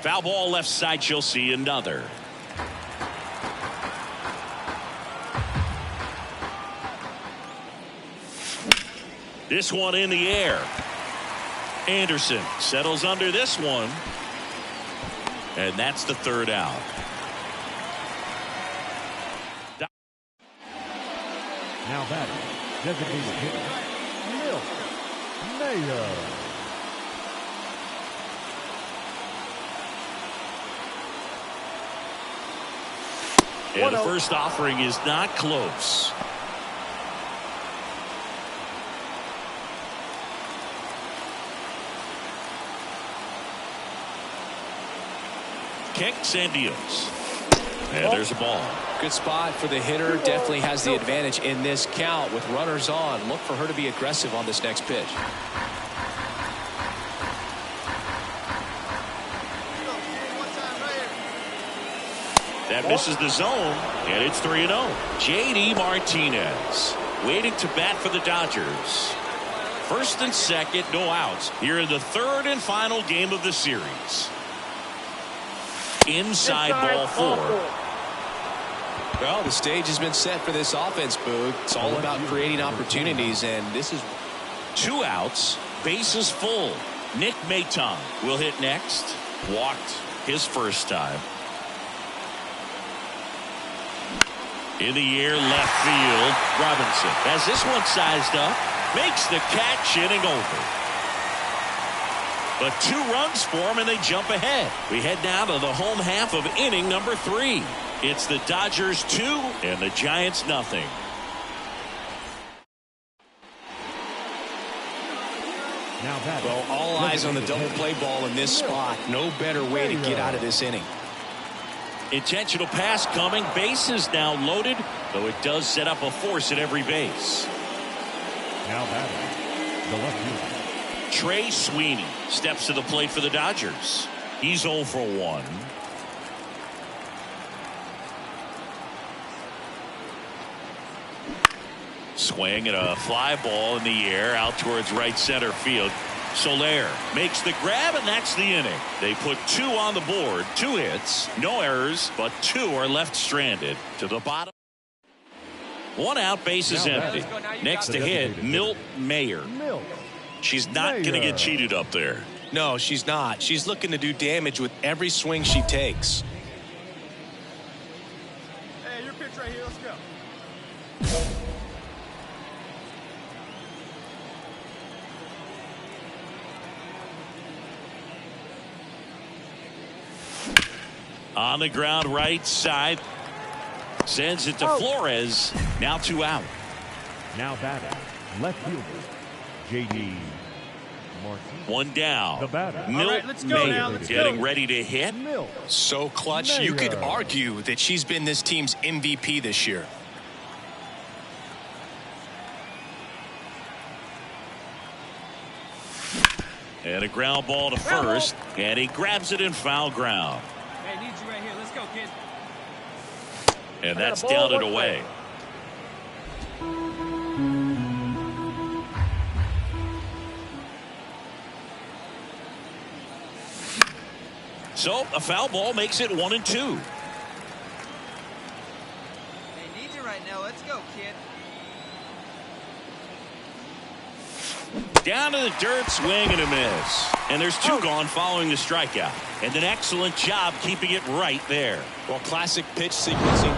Foul ball left side, she'll see another. This one in the air. Anderson settles under this one. And that's the 3rd out. Now batting, designated hitter, Mlb Mayer. And the first offering is not close. kicks and deals. And there's a ball. Good spot for the hitter. Definitely has the advantage in this count with runners on. Look for her to be aggressive on this next pitch. That misses the zone, and it's 3-0. J.D. Martinez waiting to bat for the Dodgers. First and second, no outs. Here in the third and final game of the series. Inside ball 4. Well, the stage has been set for this offense, Boog. It's all about creating opportunities, and this is 2 outs, bases full. Nick Maton will hit next. Walked his first time. In the air, left field. Robinson has this one sized up. Makes the catch, inning over. But 2 runs for him, and they jump ahead. We head now to the home half of inning number 3. It's the Dodgers 2 and the Giants nothing. Well, all eyes on the double play ball in this spot. No better way to get out of this inning. Intentional pass coming. Bases now loaded, though it does set up a force at every base. Now batting, the left fielder. Trey Sweeney steps to the plate for the Dodgers. He's 0 for 1. Swing and a fly ball in the air out towards right center field. Soler makes the grab, and that's the inning. They put 2 on the board, 2 hits, no errors, but 2 are left stranded. To the bottom. 1 out, bases empty. Next to hit, Milt Mayer. She's not going to get cheated up there. No, she's not. She's looking to do damage with every swing she takes. Hey, your pitch right here. Let's go. On the ground right side. Sends it to Flores. Now 2 out. Now batting, left fielder, J.D. Martinez. 1 down. The batter. Milt All right, let's go Mayer now. Let's getting go. ready to hit. So clutch, you could argue that she's been this team's MVP this year. And a ground ball to first. And he grabs it in foul ground. Hey, need you right here. Let's go, kid. And that's down and away. So a foul ball makes it 1 and 2. They need you right now. Let's go, kid. Down to the dirt, swing and a miss. And there's 2 gone following the strikeout. And an excellent job keeping it right there. Well, classic pitch sequencing.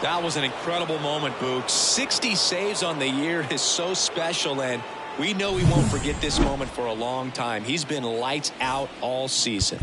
That was an incredible moment, Boog. 60 saves on the year is so special, and we know we won't forget this moment for a long time. He's been lights out all season.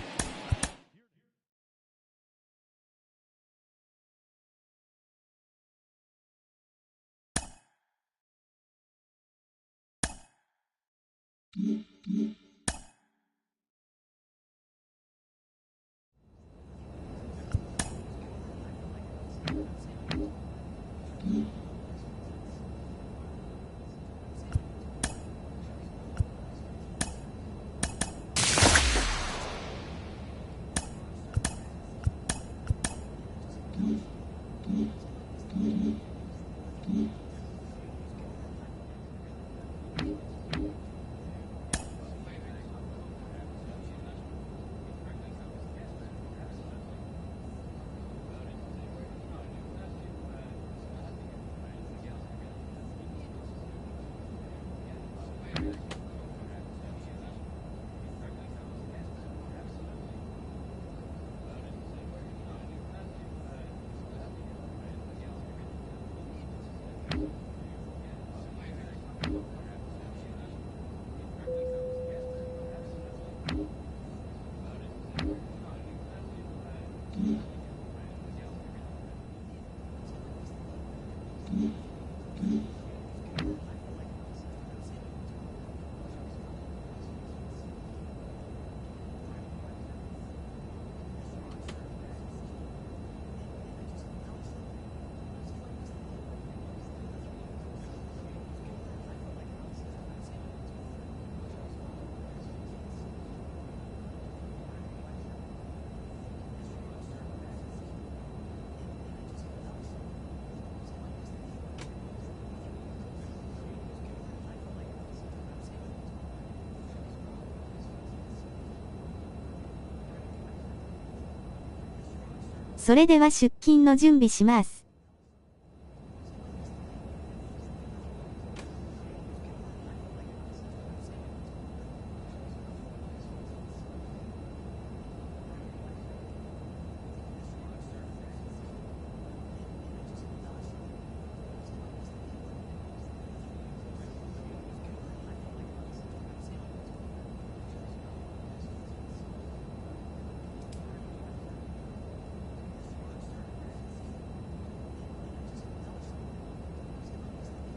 それでは出勤の準備します。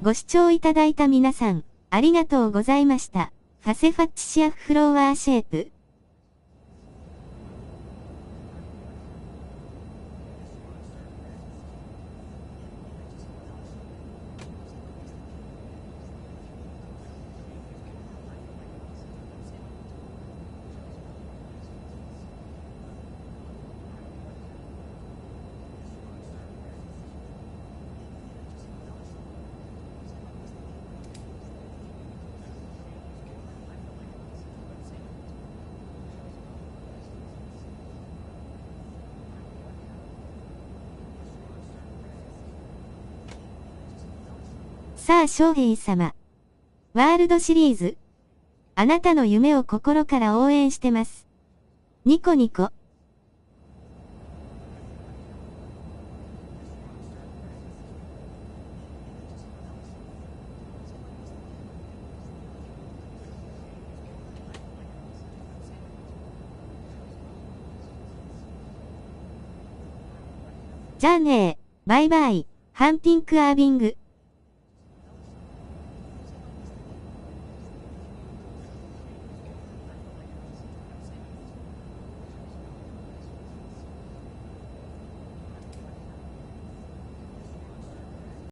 ご視聴いただいた皆さん、ありがとうございました。ファセファッチシアフフロワーシェイプ。さあ翔平様。ワールドシリーズ。あなたの夢を心から応援してます。ニコニコ。じゃあねー、バイバイ、ハンティンク・アービング。